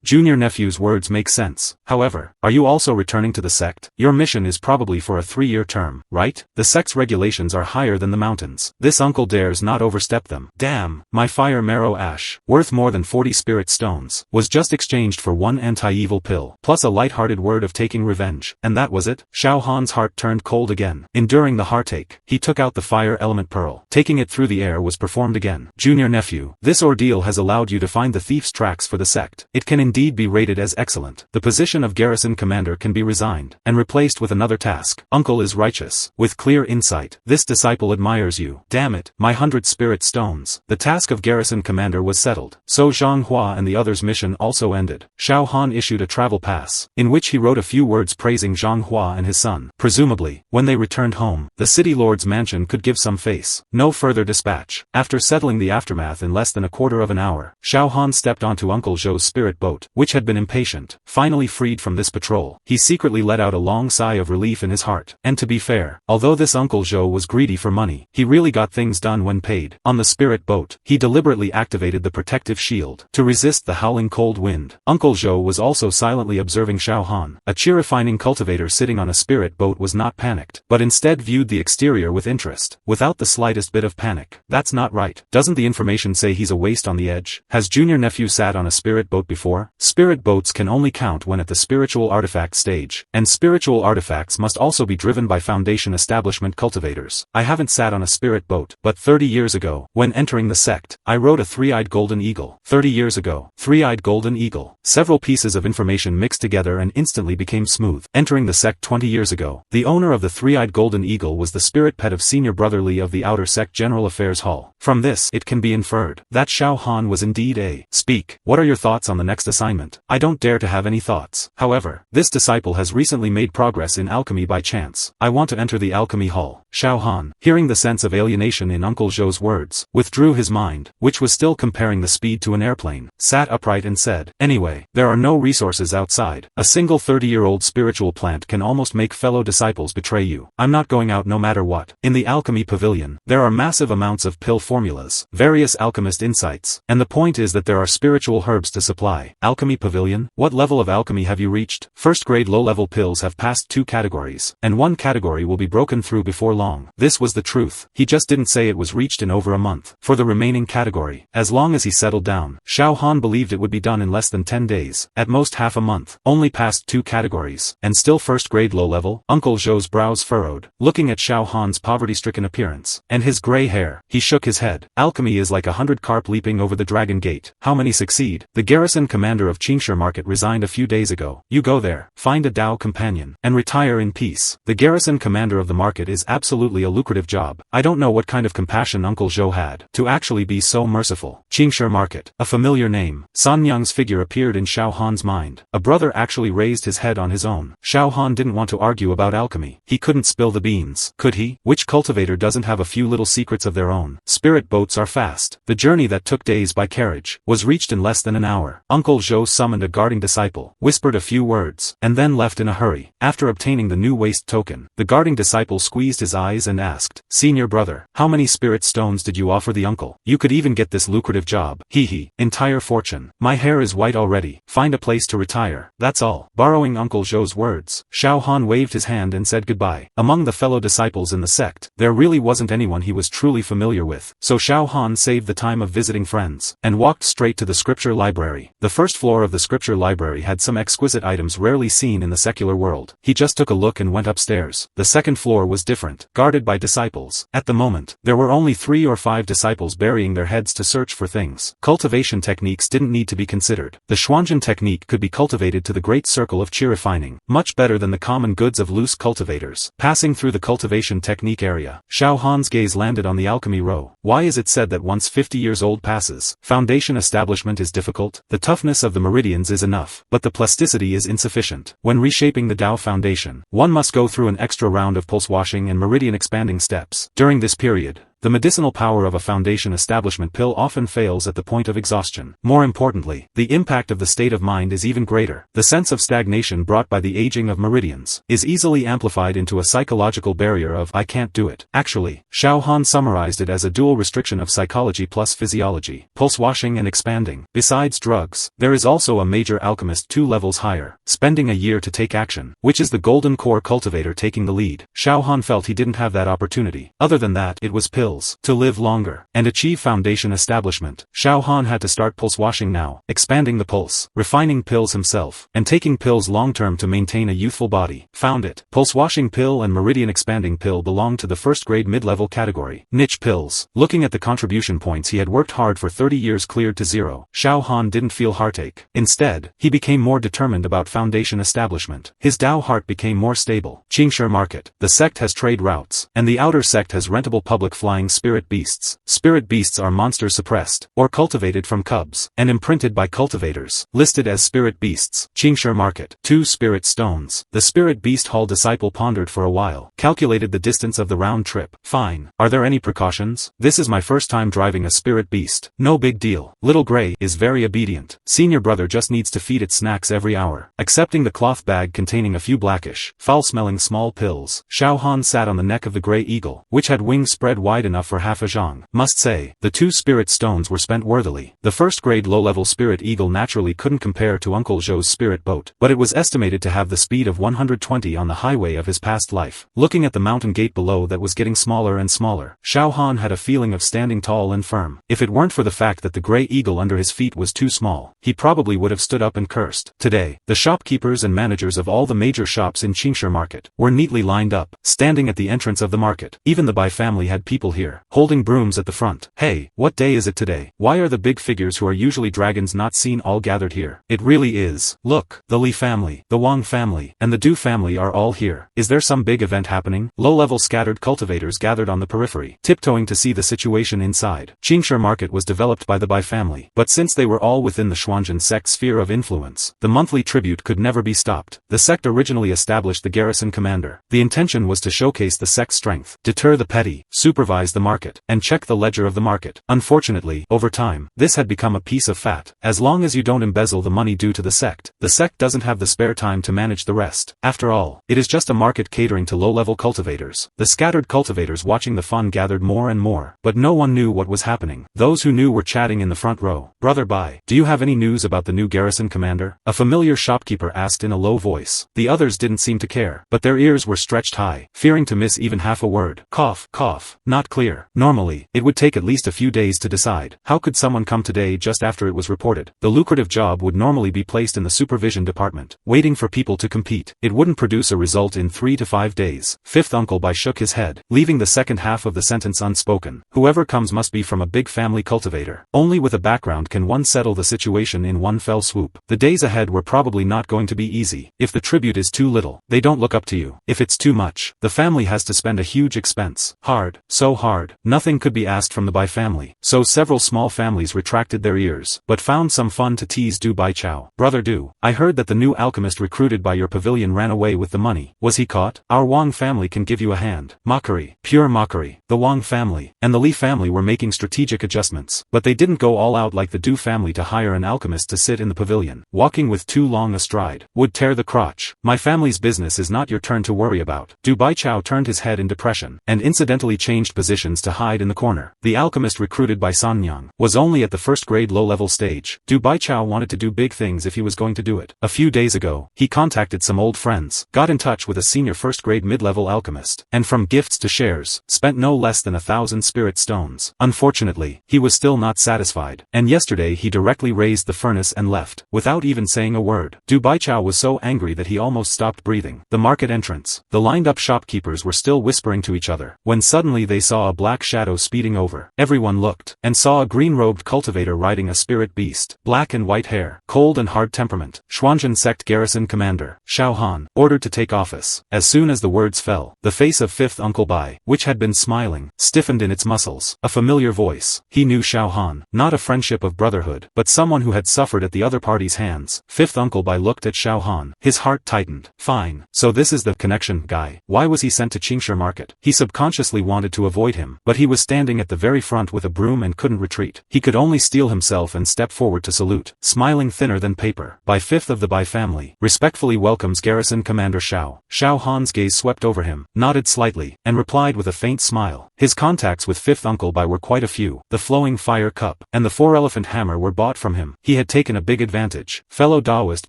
Junior nephew's words make sense. However, are you also returning to the sect? Your mission is probably for a 3-year term, right? The sect's regulations are higher than the mountains. This uncle dares not overstep them. Damn, my fire marrow ash, worth more than 40 spirit stones, was just exchanged for 1 anti-evil pill, plus a light-hearted word of taking revenge. And that was it? Xiao Han's heart turned cold again. Enduring the heartache, he took out the fire element pearl. Taking it through the air was performed again. Junior nephew, this ordeal has allowed you to find the thief's tracks for the sect. It can indeed be rated as excellent. The position of garrison commander can be resigned, and replaced with another task. Uncle is righteous, with clear insight. This disciple admires you. Damn it, my 100 spirit stones. The task of garrison commander was settled. So Zhang Hua and the others' mission also ended. Xiao Han issued a travel pass, in which he wrote a few words praising Zhang Hua and his son. Presumably, when they returned home, the city lord's mansion could give some face. No further dispatch. After settling the aftermath in less than a quarter of an hour, Xiao Han stepped onto Uncle Zhou's spirit boat, which had been impatient. Finally freed from this patrol, he secretly let out a long sigh of relief in his heart. And to be fair, although this Uncle Zhou was greedy for money, he really got things done when paid. On the spirit boat, he deliberately activated the protective shield to resist the howling cold wind. Uncle Zhou was also silently observing Xiao Han. A cheer-refining cultivator sitting on a spirit boat was not panicked, but instead viewed the exterior with interest, without the slightest bit of panic. That's not right. Doesn't the information say he's a waste on the edge? Has junior nephew sat on a spirit boat before? Spirit boats can only count when at the spiritual artifact stage, and spiritual artifacts must also be driven by foundation establishment cultivators. I haven't sat on a spirit boat, but 30 years ago, when entering the sect, I rode a 3-eyed golden eagle. 30 years ago, 3-eyed golden eagle. Several pieces of information mixed together and instantly became smooth. Entering the sect 20 years ago, the owner of the 3-eyed golden eagle was the spirit pet of senior brother Li of the outer sect general affairs hall. From this, it can be inferred that Xiao Han was indeed a speak. What are your thoughts on the next assignment? I don't dare to have any thoughts. However, this disciple has recently made progress in alchemy by chance. I want to enter the alchemy hall. Xiao Han, hearing the sense of alienation in Uncle Zhou's words, withdrew his mind, which was still comparing the speed to an airplane, sat upright and said, anyway, there are no resources outside. A single 30-year-old spiritual plant can almost make fellow disciples betray you. I'm not going out no matter what. In the alchemy pavilion, there are massive amounts of pill formulas, various Scarce Alchemist Insights. And the point is that there are spiritual herbs to supply. Alchemy Pavilion? What level of alchemy have you reached? First grade low-level pills have passed 2 categories, and 1 category will be broken through before long. This was the truth. He just didn't say it was reached in over a month. For the remaining category, as long as he settled down, Xiao Han believed it would be done in less than 10 days, at most half a month. Only past 2 categories, and still first grade low-level? Uncle Zhou's brows furrowed, looking at Xiao Han's poverty-stricken appearance, and his gray hair. He shook his head. Alchemy is like 100 carp leaping over the dragon gate. How many succeed? The garrison commander of Qingshe Market resigned a few days ago. You go there, find a Dao companion, and retire in peace. The garrison commander of the market is absolutely a lucrative job. I don't know what kind of compassion Uncle Zhou had, to actually be so merciful. Qingshe Market. A familiar name. San Yang's figure appeared in Xiao Han's mind. A brother actually raised his head on his own. Xiao Han didn't want to argue about alchemy. He couldn't spill the beans. Could he? Which cultivator doesn't have a few little secrets of their own? Spirit boats are fast. The journey that took days by carriage was reached in less than an hour. Uncle Zhou summoned a guarding disciple, whispered a few words, and then left in a hurry. After obtaining the new waste token, the guarding disciple squeezed his eyes and asked, "Senior brother, how many spirit stones did you offer the uncle? You could even get this lucrative job." Hee. Entire fortune. My hair is white already. Find a place to retire. That's all. Borrowing Uncle Zhou's words, Xiao Han waved his hand and said goodbye. Among the fellow disciples in the sect, there really wasn't anyone he was truly familiar with, so Xiao Han saved the time of visiting friends, and walked straight to the scripture library. The first floor of the scripture library had some exquisite items rarely seen in the secular world. He just took a look and went upstairs. The second floor was different, guarded by disciples. At the moment, there were only 3 or 5 disciples burying their heads to search for things. Cultivation techniques didn't need to be considered. The Xuanzhen technique could be cultivated to the great circle of qi refining, much better than the common goods of loose cultivators. Passing through the cultivation technique area, Xiao Han's gaze landed on the alchemy row. Why is it said that once 50 years old passes, foundation establishment is difficult? The toughness of the meridians is enough, but the plasticity is insufficient. When reshaping the Dao foundation, one must go through an extra round of pulse washing and meridian expanding steps. During this period, the medicinal power of a foundation establishment pill often fails at the point of exhaustion. More importantly, the impact of the state of mind is even greater. The sense of stagnation brought by the aging of meridians is easily amplified into a psychological barrier of "I can't do it." Actually, Xiao Han summarized it as a dual restriction of psychology plus physiology, pulse washing and expanding. Besides drugs, there is also a major alchemist 2 levels higher, spending a year to take action, which is the golden core cultivator taking the lead. Xiao Han felt he didn't have that opportunity. Other than that, it was pills. To live longer and achieve foundation establishment, Xiao Han had to start pulse washing now, expanding the pulse, refining pills himself, and taking pills long-term to maintain a youthful body. Found it. Pulse washing pill and meridian expanding pill belonged to the first grade mid-level category. Niche pills. Looking at the contribution points he had worked hard for 30 years cleared to 0, Xiao Han didn't feel heartache. Instead, he became more determined about foundation establishment. His Dao heart became more stable. Qingshe Market. The sect has trade routes, and the outer sect has rentable public flying spirit beasts. Spirit beasts are monsters suppressed, or cultivated from cubs, and imprinted by cultivators, listed as spirit beasts. Qingshe Market. 2 spirit stones. The spirit beast hall disciple pondered for a while, calculated the distance of the round trip. Fine. Are there any precautions? This is my first time driving a spirit beast. No big deal. Little Gray is very obedient. Senior brother just needs to feed it snacks every hour. Accepting the cloth bag containing a few blackish, foul-smelling small pills, Xiao Han sat on the neck of the gray eagle, which had wings spread wide enough for half a zhang. Must say, the 2 spirit stones were spent worthily. The first grade low-level spirit eagle naturally couldn't compare to Uncle Zhou's spirit boat, but it was estimated to have the speed of 120 on the highway of his past life. Looking at the mountain gate below that was getting smaller and smaller, Xiao Han had a feeling of standing tall and firm. If it weren't for the fact that the gray eagle under his feet was too small, he probably would have stood up and cursed. Today, the shopkeepers and managers of all the major shops in Qingshe Market were neatly lined up, standing at the entrance of the market. Even the Bai family had people here, holding brooms at the front. Hey, what day is it today? Why are the big figures who are usually dragons not seen all gathered here? It really is. Look, the Li family, the Wang family, and the Du family are all here. Is there some big event happening? Low-level scattered cultivators gathered on the periphery, tiptoeing to see the situation inside. Qingshe Market was developed by the Bai family, but since they were all within the Xuanzhen sect sphere of influence, the monthly tribute could never be stopped. The sect originally established the garrison commander. The intention was to showcase the sect's strength, deter the petty, supervise analyze the market, and check the ledger of the market. Unfortunately, over time, this had become a piece of fat. As long as you don't embezzle the money due to the sect doesn't have the spare time to manage the rest. After all, it is just a market catering to low-level cultivators. The scattered cultivators watching the fun gathered more and more, but no one knew what was happening. Those who knew were chatting in the front row. "Brother Bai, do you have any news about the new garrison commander?" a familiar shopkeeper asked in a low voice. The others didn't seem to care, but their ears were stretched high, fearing to miss even half a word. Cough, cough, not clear. Normally, it would take at least a few days to decide. How could someone come today just after it was reported? The lucrative job would normally be placed in the supervision department, waiting for people to compete. It wouldn't produce a result in 3 to 5 days. Fifth Uncle Bai shook his head, leaving the second half of the sentence unspoken. Whoever comes must be from a big family cultivator. Only with a background can one settle the situation in one fell swoop. The days ahead were probably not going to be easy. If the tribute is too little, they don't look up to you. If it's too much, the family has to spend a huge expense. Hard, so hard. Nothing could be asked from the Bai family. So several small families retracted their ears, but found some fun to tease Du Baichao. "Brother Du, I heard that the new alchemist recruited by your pavilion ran away with the money. Was he caught? Our Wang family can give you a hand." Mockery. Pure mockery. The Wang family and the Li family were making strategic adjustments, but they didn't go all out like the Du family to hire an alchemist to sit in the pavilion, walking with too long a stride. Would tear the crotch. "My family's business is not your turn to worry about." Du Baichao turned his head in depression, and incidentally changed positions to hide in the corner. The alchemist recruited by Sanyang was only at the first-grade low-level stage. Du Baichao wanted to do big things if he was going to do it. A few days ago, he contacted some old friends, got in touch with a senior first-grade mid-level alchemist, and from gifts to shares, spent no less than 1,000 spirit stones. Unfortunately, he was still not satisfied, and yesterday he directly raised the furnace and left, without even saying a word. Du Baichao was so angry that he almost stopped breathing. The market entrance. The lined-up shopkeepers were still whispering to each other, when suddenly they saw a black shadow speeding over. Everyone looked, and saw a green-robed cultivator riding a spirit beast. Black and white hair, cold and hard temperament. Xuanzhen Sect Garrison Commander, Xiao Han, ordered to take office. As soon as the words fell, the face of Fifth Uncle Bai, which had been smiling, stiffened in its muscles. A familiar voice. He knew Xiao Han. Not a friendship of brotherhood, but someone who had suffered at the other party's hands. Fifth Uncle Bai looked at Xiao Han. His heart tightened. Fine. So this is the connection guy. Why was he sent to Qingshe Market? He subconsciously wanted to avoid him, but he was standing at the very front with a broom and couldn't retreat. He could only steel himself and step forward to salute, smiling thinner than paper. Bai Fifth of the Bai family, respectfully welcomes Garrison Commander Xiao. Xiao Han's gaze swept over him, nodded slightly, and replied with a faint smile. His contacts with Fifth Uncle Bai were quite a few. The flowing fire cup, and the 4-elephant hammer were bought from him. He had taken a big advantage. Fellow Taoist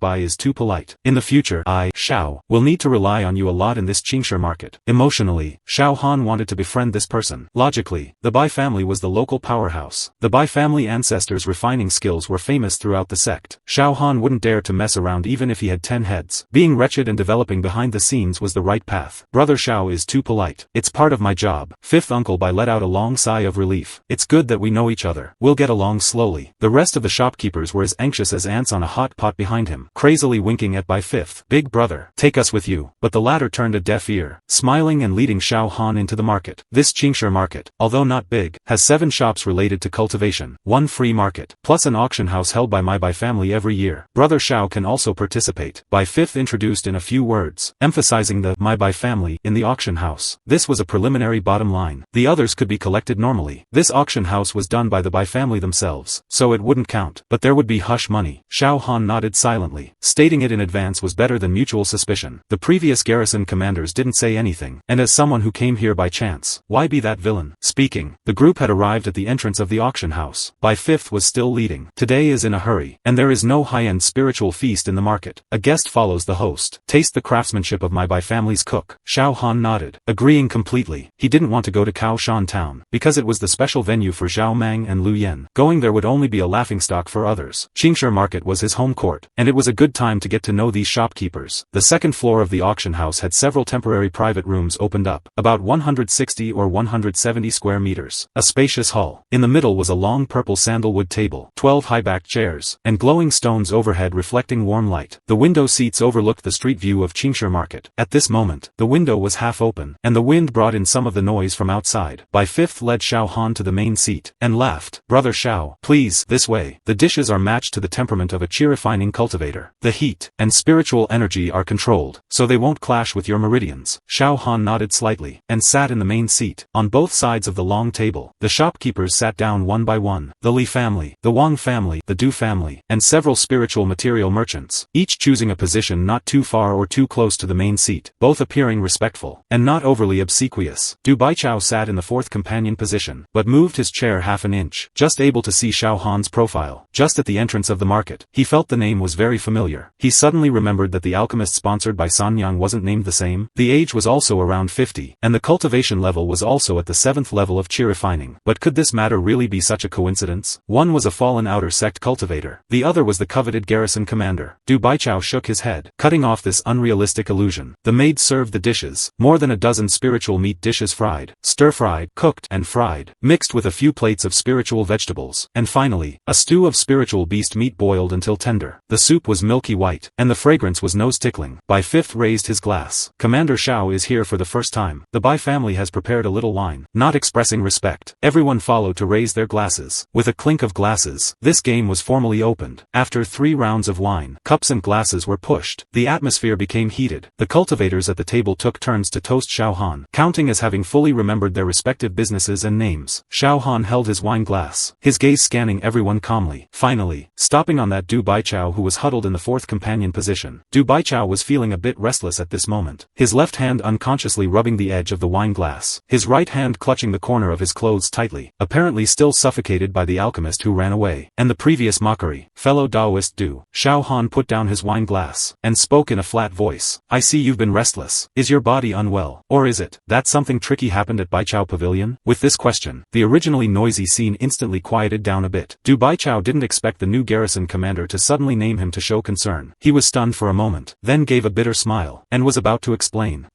Bai is too polite. In the future, I, Xiao, will need to rely on you a lot in this Qingshe market. Emotionally, Xiao Han wanted to befriend this person. Logically, the Bai family was the local powerhouse. The Bai family ancestors' refining skills were famous throughout the sect. Xiao Han wouldn't dare to mess around even if he had 10 heads. Being wretched and developing behind the scenes was the right path. Brother Xiao is too polite. It's part of my job. Fifth Uncle Bai let out a long sigh of relief. It's good that we know each other. We'll get along slowly. The rest of the shopkeepers were as anxious as ants on a hot pot behind him, crazily winking at Bai Fifth. Big brother, take us with you. But the latter turned a deaf ear, smiling and leading Xiao Han into the market. This Qingshe market, although not big, has 7 shops related to cultivation, 1 free market, plus an auction house held by my Bai family every year. Brother Xiao can also participate. Bai Fifth introduced in a few words, emphasizing the my Bai family in the auction house. This was a preliminary bottom line. The others could be collected normally. This auction house was done by the Bai family themselves, so it wouldn't count, but there would be hush money. Xiao Han nodded silently. Stating it in advance was better than mutual suspicion. The previous garrison commanders didn't say anything, and as someone who came here by chance, why be that villain? Speaking, the group had arrived at the entrance of the auction house. Bai Fifth was still leading. Today is in a hurry, and there is no high-end spiritual feast in the market. A guest follows the host. Taste the craftsmanship of my Bai family's cook. Xiao Han nodded, agreeing completely. He didn't want to go to Kaoshan town, because it was the special venue for Zhao Mang and Lu Yen. Going there would only be a laughingstock for others. Qingshe Market was his home court, and it was a good time to get to know these shopkeepers. The second floor of the auction house had several temporary private rooms opened up, about 160 or 170 square meters. A spacious hall. In the middle was a long purple sandalwood table, 12 high-backed chairs, and glowing stones overhead reflecting warm light. The window seats overlooked the street view of Qingshe Market. At this moment, the window was half open, and the wind brought in some of the noise from outside. Bai Fifth led Xiao Han to the main seat, and laughed. Brother Xiao, please, this way. The dishes are matched to the temperament of a chi-refining cultivator. The heat and spiritual energy are controlled, so they won't clash with your meridians. Xiao Han nodded slightly, and sat in the main seat. On on both sides of the long table. The shopkeepers sat down one by one, the Li family, the Wang family, the Du family, and several spiritual material merchants, each choosing a position not too far or too close to the main seat, both appearing respectful, and not overly obsequious. Du Baichao sat in the fourth companion position, but moved his chair half an inch, just able to see Xiao Han's profile. Just at the entrance of the market, he felt the name was very familiar. He suddenly remembered that the alchemist sponsored by Sanyang wasn't named the same. The age was also around 50, and the cultivation level was also at the 7th level of chi refining. But could this matter really be such a coincidence? One was a fallen outer sect cultivator, the other was the coveted garrison commander. Du Baichao shook his head, cutting off this unrealistic illusion. The maid served the dishes, more than a dozen spiritual meat dishes fried, stir-fried, cooked, and fried, mixed with a few plates of spiritual vegetables, and finally, a stew of spiritual beast meat boiled until tender. The soup was milky white, and the fragrance was nose-tickling. Bai Fifth raised his glass. Commander Xiao is here for the first time. The Bai family has prepared a little wine. Not expressing respect, everyone followed to raise their glasses. With a clink of glasses, this game was formally opened. After 3 rounds of wine, cups and glasses were pushed. The atmosphere became heated. The cultivators at the table took turns to toast Xiao Han, counting as having fully remembered their respective businesses and names. Xiao Han held his wine glass, his gaze scanning everyone calmly. Finally, stopping on that Du Baichao who was huddled in the 4th companion position. Du Baichao was feeling a bit restless at this moment, his left hand unconsciously rubbing the edge of the wine glass, his right hand clutching the corner of his clothes tightly, apparently still suffocated by the alchemist who ran away, and the previous mockery. Fellow Taoist Du. Xiao Han put down his wine glass, and spoke in a flat voice. I see you've been restless. Is your body unwell? Or is it that something tricky happened at Baichao Pavilion? With this question, the originally noisy scene instantly quieted down a bit. Du Baichao didn't expect the new garrison commander to suddenly name him to show concern. He was stunned for a moment, then gave a bitter smile, and was about to explain.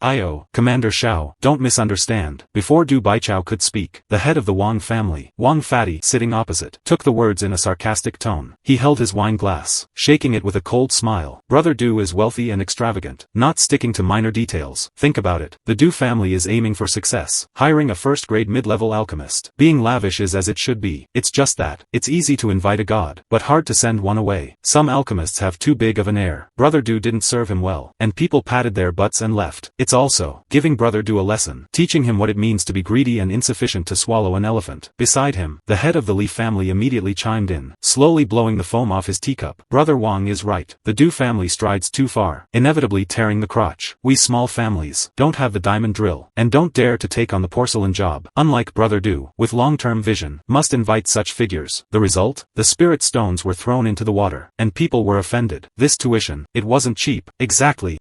Commander Xiao, don't misunderstand. Before Du Baichao could speak, the head of the Wang family, Wang Fatty, sitting opposite, took the words in a sarcastic tone. He held his wine glass, shaking it with a cold smile. Brother Du is wealthy and extravagant, not sticking to minor details. Think about it. The Du family is aiming for success, hiring a first-grade mid-level alchemist. Being lavish is as it should be. It's just that. It's easy to invite a god, but hard to send one away. Some alchemists have too big of an air. Brother Du didn't serve him well, and people patted their butts and left. It's also giving Brother Du a lesson, teaching him what it means to be greedy and insufficient to swallow an elephant. Beside him, the head of the Li family immediately chimed in, slowly blowing the foam off his teacup. Brother Wang is right. The Du family strides too far, inevitably tearing the crotch. We small families don't have the diamond drill, and don't dare to take on the porcelain job. Unlike Brother Du, with long-term vision, must invite such figures. The result? The spirit stones were thrown into the water, and people were offended. This tuition, it wasn't cheap. Exactly.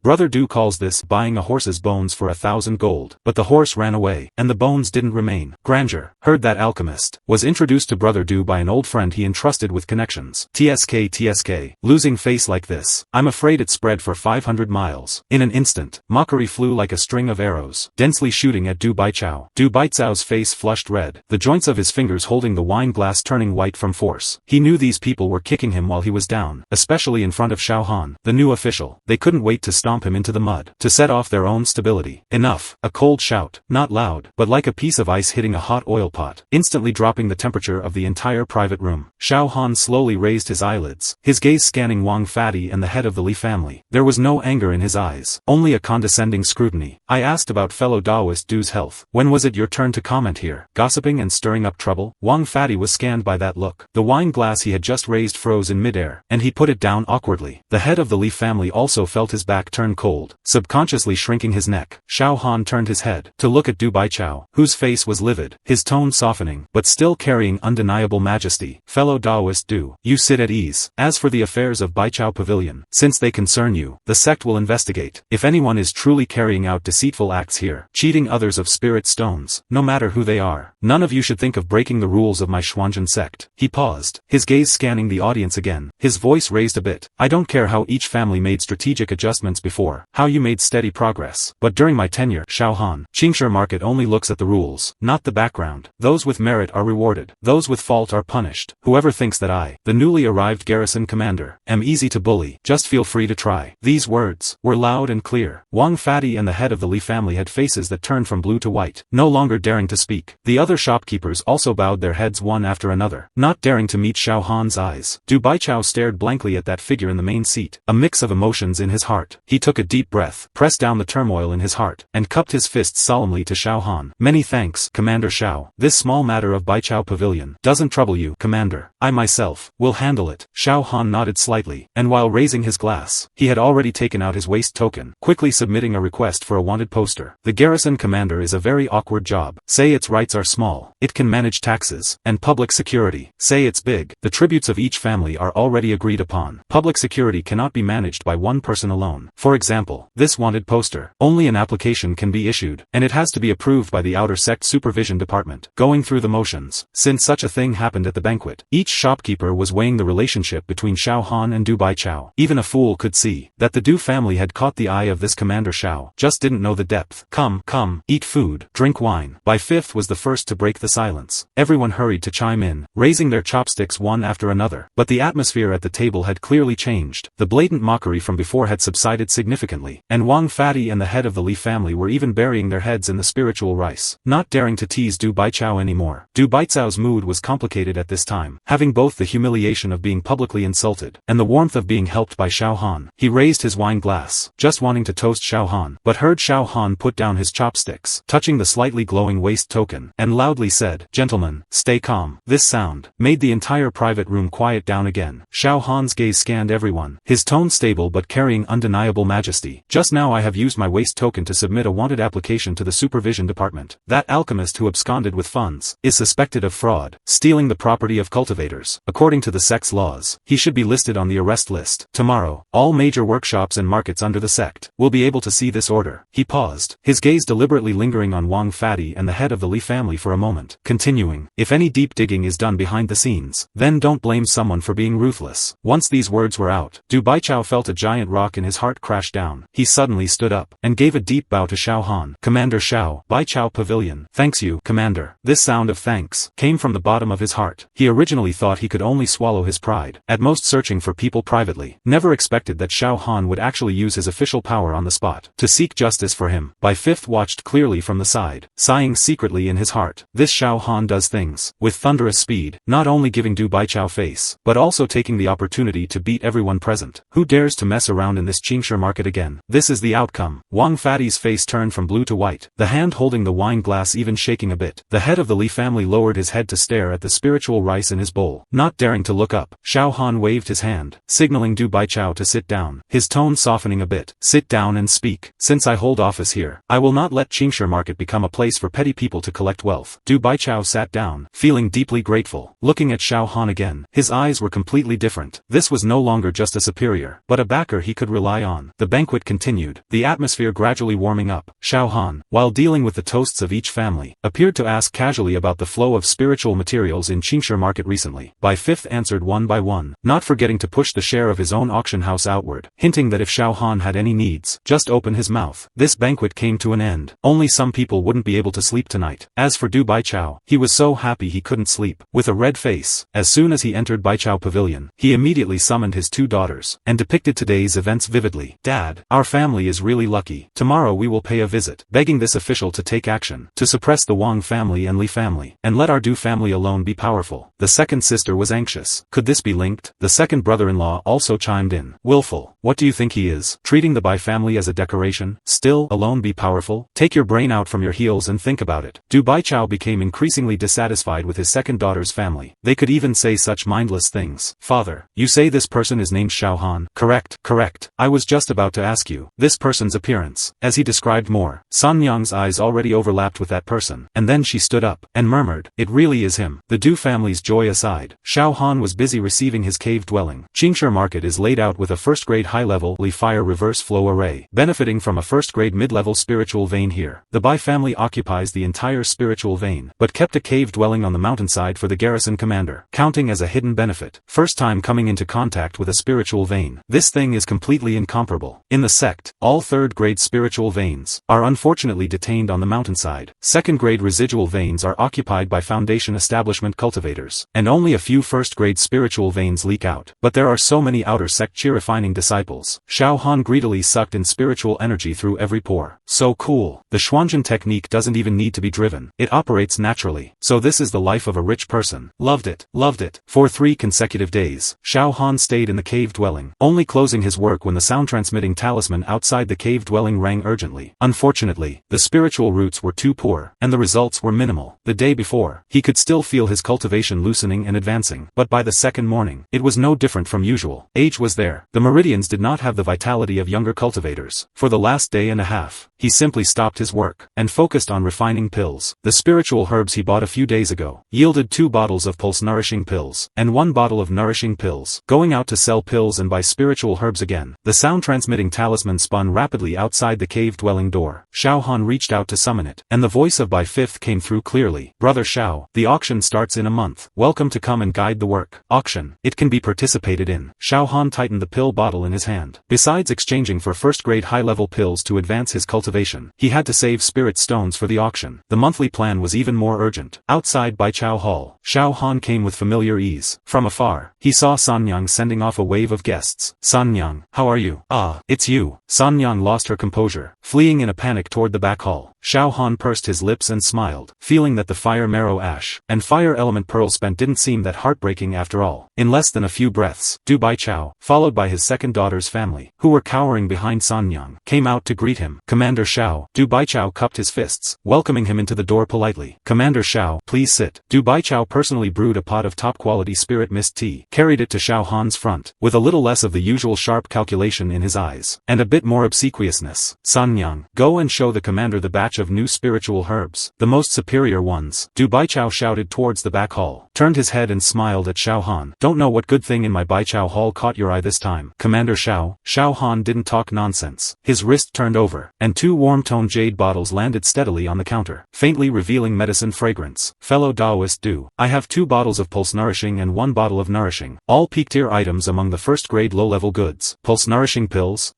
Brother Du calls this buying a horse's bones for 1,000 gold. But the horse ran away, and the bones didn't remain. Granger, heard that alchemist, was introduced to Brother Du by an old friend he entrusted with connections. TSK, losing face like this. I'm afraid it spread for 500 miles. In an instant, mockery flew like a string of arrows, densely shooting at Du Baichao. Du Baichao's face flushed red, the joints of his fingers holding the wine glass turning white from force. He knew these people were kicking him while he was down, especially in front of Xiao Han, the new official. They couldn't wait to stomp him into the mud, to set off their own stability. Enough. A cold shout, not loud, but like a piece of ice hitting a hot oil pot, instantly dropping the temperature of the entire private room. Xiao Han slowly raised his eyelids, his gaze scanning Wang Fatty and the head of the Li family. There was no anger in his eyes, only a condescending scrutiny. I asked about fellow Taoist Du's health. When was it your turn to comment here? Gossiping and stirring up trouble? Wang Fatty was scanned by that look. The wine glass he had just raised froze in midair, and he put it down awkwardly. The head of the Li family also felt his back turn cold, subconsciously shrinking his neck. Xiao Han turned his head, to look at Du Baichao, whose face was livid, his tone softening, but still carrying undeniable majesty. Fellow Taoist Du, you sit at ease. As for the affairs of Baichao Pavilion, since they concern you, the sect will investigate. If anyone is truly carrying out deceitful acts here, cheating others of spirit stones, no matter who they are, none of you should think of breaking the rules of my Xuanzhen sect. He paused, his gaze scanning the audience again, his voice raised a bit. I don't care how each family made strategic adjustments before, how you made steady progress, but during my tenure, Xiao Han, Qingshi market only looks at the rules, not the background. Those with merit are rewarded, those with fault are punished. Whoever thinks that I, the newly arrived garrison commander, am easy to bully, just feel free to try. These words were loud and clear. Wang Fatty and the head of the Li family had faces that turned from blue to white, no longer daring to speak. The other shopkeepers also bowed their heads one after another, not daring to meet Xiao Han's eyes. Du Baichao stared blankly at that figure in the main seat, a mix of emotions in his heart. He took a deep breath, pressed down the turmoil in his heart, and cupped his fists solemnly to Xiao Han. Many thanks, Commander Xiao. This small matter of Baichao Pavilion doesn't trouble you, Commander. I myself will handle it. Xiao Han nodded slightly, and while raising his glass, he had already taken out his waste token, quickly submitting a request for a wanted poster. The garrison commander is a very awkward job. Say its rights are small, it can manage taxes and public security. Say it's big, the tributes of each family are already agreed upon. Public security cannot be managed by one person alone. For example, this wanted poster, only an application can be issued, and it has to be approved by the outer sect supervision department. Going through the motions, since such a thing happened at the banquet, each shopkeeper was weighing the relationship between Xiao Han and Du Baichao. Even a fool could see that the Du family had caught the eye of this Commander Xiao, just didn't know the depth. Come, eat food, drink wine. Bai Fifth was the first to break the silence. Everyone hurried to chime in, raising their chopsticks one after another. But the atmosphere at the table had clearly changed. The blatant mockery from before had subsided significantly, and Wang Fatty and the head of the Li family were even burying their heads in the spiritual rice, not daring to tease Du Baichao anymore. Du Baichao's mood was complicated at this time, having both the humiliation of being publicly insulted, and the warmth of being helped by Xiao Han. He raised his wine glass, just wanting to toast Xiao Han, but heard Xiao Han put down his chopsticks, touching the slightly glowing waist token, and loudly said, "Gentlemen, stay calm." This sound made the entire private room quiet down again. Xiao Han's gaze scanned everyone, his tone stable but carrying undeniable majesty. "Just now I have used my waste token to submit a wanted application to the supervision department. That alchemist who absconded with funds is suspected of fraud, stealing the property of cultivators. According to the sect's laws, he should be listed on the arrest list. Tomorrow, all major workshops and markets under the sect will be able to see this order." He paused, his gaze deliberately lingering on Wang Fatty and the head of the Li family for a moment, continuing, "If any deep digging is done behind the scenes, then don't blame someone for being ruthless." Once these words were out, Du Baichao felt a giant rock in his heart crash down. He suddenly stood up, and gave a deep bow to Xiao Han. "Commander Xiao, Baichao Pavilion. Thanks you, Commander." This sound of thanks came from the bottom of his heart. He originally thought he could only swallow his pride, at most searching for people privately. Never expected that Xiao Han would actually use his official power on the spot to seek justice for him. Bai Fifth watched clearly from the side, sighing secretly in his heart. This Xiao Han does things with thunderous speed, not only giving Du Baichao face, but also taking the opportunity to beat everyone present. Who dares to mess around in this Qingsha market again? This is the outcome. Wang Fatty's face turned from blue to white, the hand holding the wine glass even shaking a bit. The head of the Li family lowered his head to stare at the spiritual rice in his bowl. Not daring to look up, Xiao Han waved his hand, signaling Du Baichao to sit down, his tone softening a bit. "Sit down and speak. Since I hold office here, I will not let Qingsha market become a place for petty people to collect wealth." Du Baichao sat down, feeling deeply grateful. Looking at Xiao Han again, his eyes were completely different. This was no longer just a superior, but a backer he could rely on. The banquet continued, the atmosphere gradually warming up. Xiao Han, while dealing with the toasts of each family, appeared to ask casually about the flow of spiritual materials in Qingsha market recently. Bai Fifth answered one by one, not forgetting to push the share of his own auction house outward, hinting that if Xiao Han had any needs, just open his mouth. This banquet came to an end. Only some people wouldn't be able to sleep tonight. As for Du Baichao, he was so happy he couldn't sleep. With a red face, as soon as he entered Baichao Pavilion, he immediately summoned his two daughters, and depicted today's events vividly. "Dad, our family is really lucky. Tomorrow we will pay a visit," begging this official to take action, to suppress the Wang family and Li family, and let our Du family alone be powerful. The second sister was anxious. Could this be linked? The second brother-in-law also chimed in. "Willful. What do you think he is? Treating the Bai family as a decoration? Still alone be powerful? Take your brain out from your heels and think about it." Du Baichao became increasingly dissatisfied with his second daughter's family. They could even say such mindless things. "Father, you say this person is named Xiao Han?" "Correct, correct. I was just about to ask you. This person's appearance." As he described more, San Myang's eyes already overlapped with that person, and then she stood up, and murmured, "It really is him." The Du family's joy aside, Xiao Han was busy receiving his cave dwelling. Qingsha market is laid out with a first-grade high-level Li fire reverse flow array, benefiting from a first-grade mid-level spiritual vein here. The Bai family occupies the entire spiritual vein, but kept a cave dwelling on the mountainside for the garrison commander, counting as a hidden benefit. First time coming into contact with a spiritual vein. This thing is completely incomparable. In the sect, all third-grade spiritual veins are unfortunately detained on the mountainside. Second-grade residual veins are occupied by Foundation establishment cultivators, and only a few first-grade spiritual veins leak out. But there are so many outer sect chi-refining disciples. Xiao Han greedily sucked in spiritual energy through every pore. So cool. The Xuanzhen technique doesn't even need to be driven. It operates naturally. So this is the life of a rich person. Loved it. Loved it. For 3 consecutive days, Xiao Han stayed in the cave dwelling, only closing his work when the sound-transmitting talisman outside the cave dwelling rang urgently. Unfortunately, the spiritual roots were too poor, and the results were minimal. The day before, he could still feel his cultivation loosening and advancing, but by the second morning, it was no different from usual. Age was there. The meridians did not have the vitality of younger cultivators. For the last day and a half, he simply stopped his work, and focused on refining pills. The spiritual herbs he bought a few days ago, yielded 2 bottles of pulse-nourishing pills, and 1 bottle of nourishing pills. Going out to sell pills and buy spiritual herbs again, the sound-transmitting talisman spun rapidly outside the cave-dwelling door. Xiao Han reached out to summon it, and the voice of Bai Fifth came through clearly. Brother Xiao, the auction starts in a month. Welcome to come and guide the work. Auction. It can be participated in. Xiao Han tightened the pill bottle in his hand. Besides exchanging for first-grade high-level pills to advance his cultivation, he had to save spirit stones for the auction. The monthly plan was even more urgent. Outside Baichao Hall, Xiao Han came with familiar ease. From afar, he saw Sanyang sending off a wave of guests. Sanyang, how are you? Ah, it's you. Sanyang lost her composure, fleeing in a panic toward the back hall. Xiao Han pursed his lips and smiled, feeling that the fire marrow ash and fire element pearl spent didn't seem that heartbreaking after all. In less than a few breaths, Du Baichao, followed by his second daughter's family, who were cowering behind Sanyang, came out to greet him. Commander Xiao. Du Baichao cupped his fists, welcoming him into the door politely. Commander Xiao, please sit. Du Baichao personally brewed a pot of top-quality spirit mist tea, carried it to Xiao Han's front, with a little less of the usual sharp calculation in his eyes, and a bit more obsequiousness. Sanyang, go and show the commander the batch of new spiritual herbs, the most superior ones. Du Baichao shouted towards the back hall, turned his head and smiled at Xiao Han. Don't know what good thing in my Baichao Hall caught your eye this time. Commander Xiao. Xiao Han didn't talk nonsense. His wrist turned over, and 2 warm-toned jade bottles landed steadily on the counter, faintly revealing medicine fragrance. Fellow Taoist Du, I have 2 bottles of Pulse Nourishing and 1 bottle of Nourishing, all peak-tier items among the first-grade low-level goods. Pulse Nourishing pills,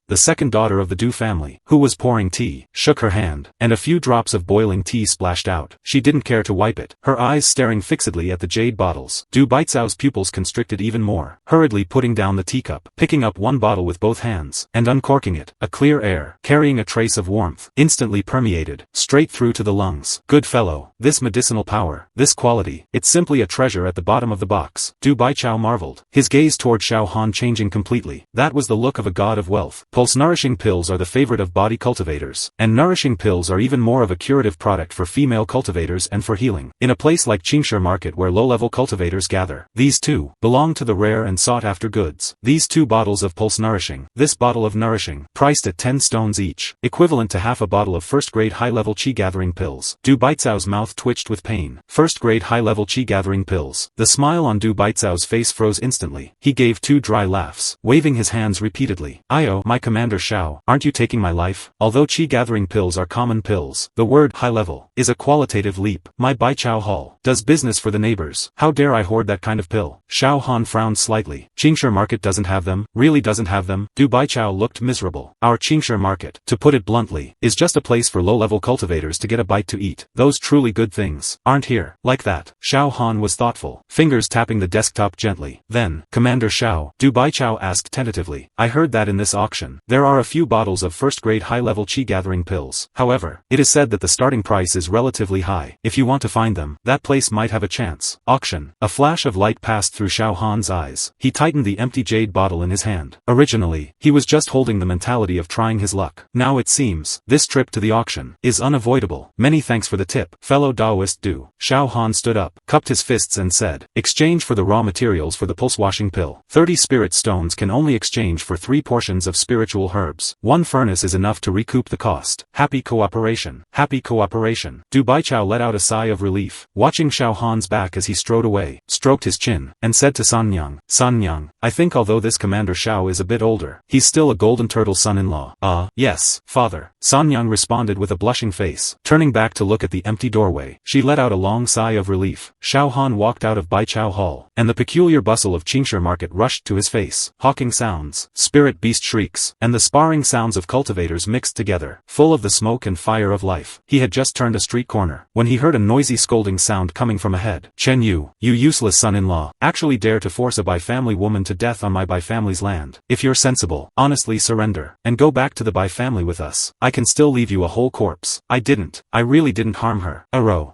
the second daughter of the Du family, who was pouring tea, shook her hand, and a few drops of boiling tea splashed out. She didn't care to wipe it, her eyes staring fixedly at the jade bottles. Du Baicao's pupils constricted even more, hurriedly putting down the teacup, picking up 1 bottle with both hands, and uncorking it. A clear air, carrying a trace of warmth, instantly permeated, straight through to the lungs. Good fellow, this medicinal power, this quality, it's simply a treasure at the bottom of the box. Du Baichao marveled, his gaze toward Xiao Han changing completely. That was the look of a god of wealth. Pulse Nourishing pills are the favorite of body cultivators, and nourishing pills are even more of a curative product for female cultivators and for healing. In a place like Qingshi Market where low-level cultivators gather, these 2 belong to the rare and sought-after goods. These 2 bottles of Pulse Nourishing, this bottle of Nourishing, priced at 10 stones each, equivalent to half a bottle of first-grade high-level qi-gathering pills. Du Baicao's mouth twitched with pain. First-grade high-level qi-gathering pills. The smile on Du Baicao's face froze instantly. He gave 2 dry laughs, waving his hands repeatedly. Io, my Commander Xiao, aren't you taking my life? Although qi-gathering pills are common pills, the word high-level is a qualitative leap. My Baichao Hall does business for the neighbors. How dare I hoard that kind of pill? Xiao Han frowned slightly. Qingshi Market doesn't have them, really doesn't have them. Du Baichao looked miserable. Our Qingshi Market, to put it bluntly, is just a place for low-level cultivators to get a bite to eat. Those truly good things aren't here. Like that. Xiao Han was thoughtful, fingers tapping the desktop gently. Then, Commander Xiao, Du Baichao asked tentatively, I heard that in this auction, there are a few bottles of first-grade high-level qi-gathering pills. However, it is said that the starting price is relatively high. If you want to find them, that place might have a chance. Auction. A flash of light passed through Xiao Han's eyes. He tightened the empty jade bottle in his hand. Originally, he was just holding the mentality of trying his luck. Now it seems, this trip to the auction is unavoidable. Many thanks for the tip, fellow Taoist Du. Xiao Han stood up, cupped his fists and said, exchange for the raw materials for the pulse-washing pill. 30 spirit stones can only exchange for 3 portions of spiritual herbs. 1 furnace is enough to recoup the cost. Happy cooperation. Happy cooperation. Du Baichao let out a sigh of relief, watching Xiao Han's back as he strode away, stroked his chin, and said to Sanyang, Sanyang, I think although this Commander Xiao is a bit older, he's still a golden turtle son-in-law. Yes, father. Sanyang responded with a blushing face, turning back to look at the empty doorway. She let out a long sigh of relief. Xiao Han walked out of Baichao Hall, and the peculiar bustle of Qingshi Market rushed to his face. Hawking sounds, spirit beast shrieks, and the sparring sounds of cultivators mixed together, full of the smoke and fire of life. He had just turned a street corner, when he heard a noisy scolding sound coming coming from ahead. Chen Yu, you useless son-in-law, actually dare to force a Bai-family woman to death on my Bai-family's land. If you're sensible, honestly surrender, and go back to the Bai-family with us. I can still leave you a whole corpse. I really didn't harm her.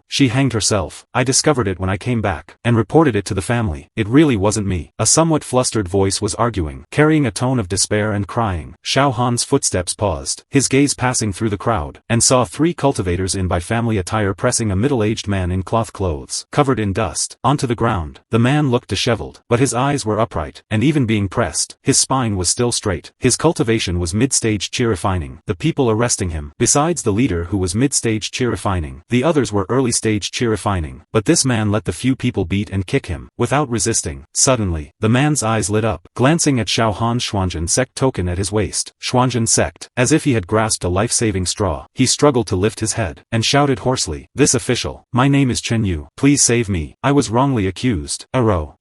She hanged herself. I discovered it when I came back, and reported it to the family. It really wasn't me. A somewhat flustered voice was arguing, carrying a tone of despair and crying. Xiao Han's footsteps paused, his gaze passing through the crowd, and saw 3 cultivators in Bai-family attire pressing a middle-aged man in cloth clothes, covered in dust, onto the ground. The man looked disheveled, but his eyes were upright, and even being pressed, his spine was still straight. His cultivation was mid-stage qi refining. The people arresting him, besides the leader who was mid-stage qi refining, the others were early-stage qi refining. But this man let the few people beat and kick him, without resisting. Suddenly, the man's eyes lit up, glancing at Xiao Han's Xuanzhen sect token at his waist. Xuanzhen sect, as if he had grasped a life-saving straw. He struggled to lift his head, and shouted hoarsely, "This official, my name is Chen Yu. Please save me. I was wrongly accused.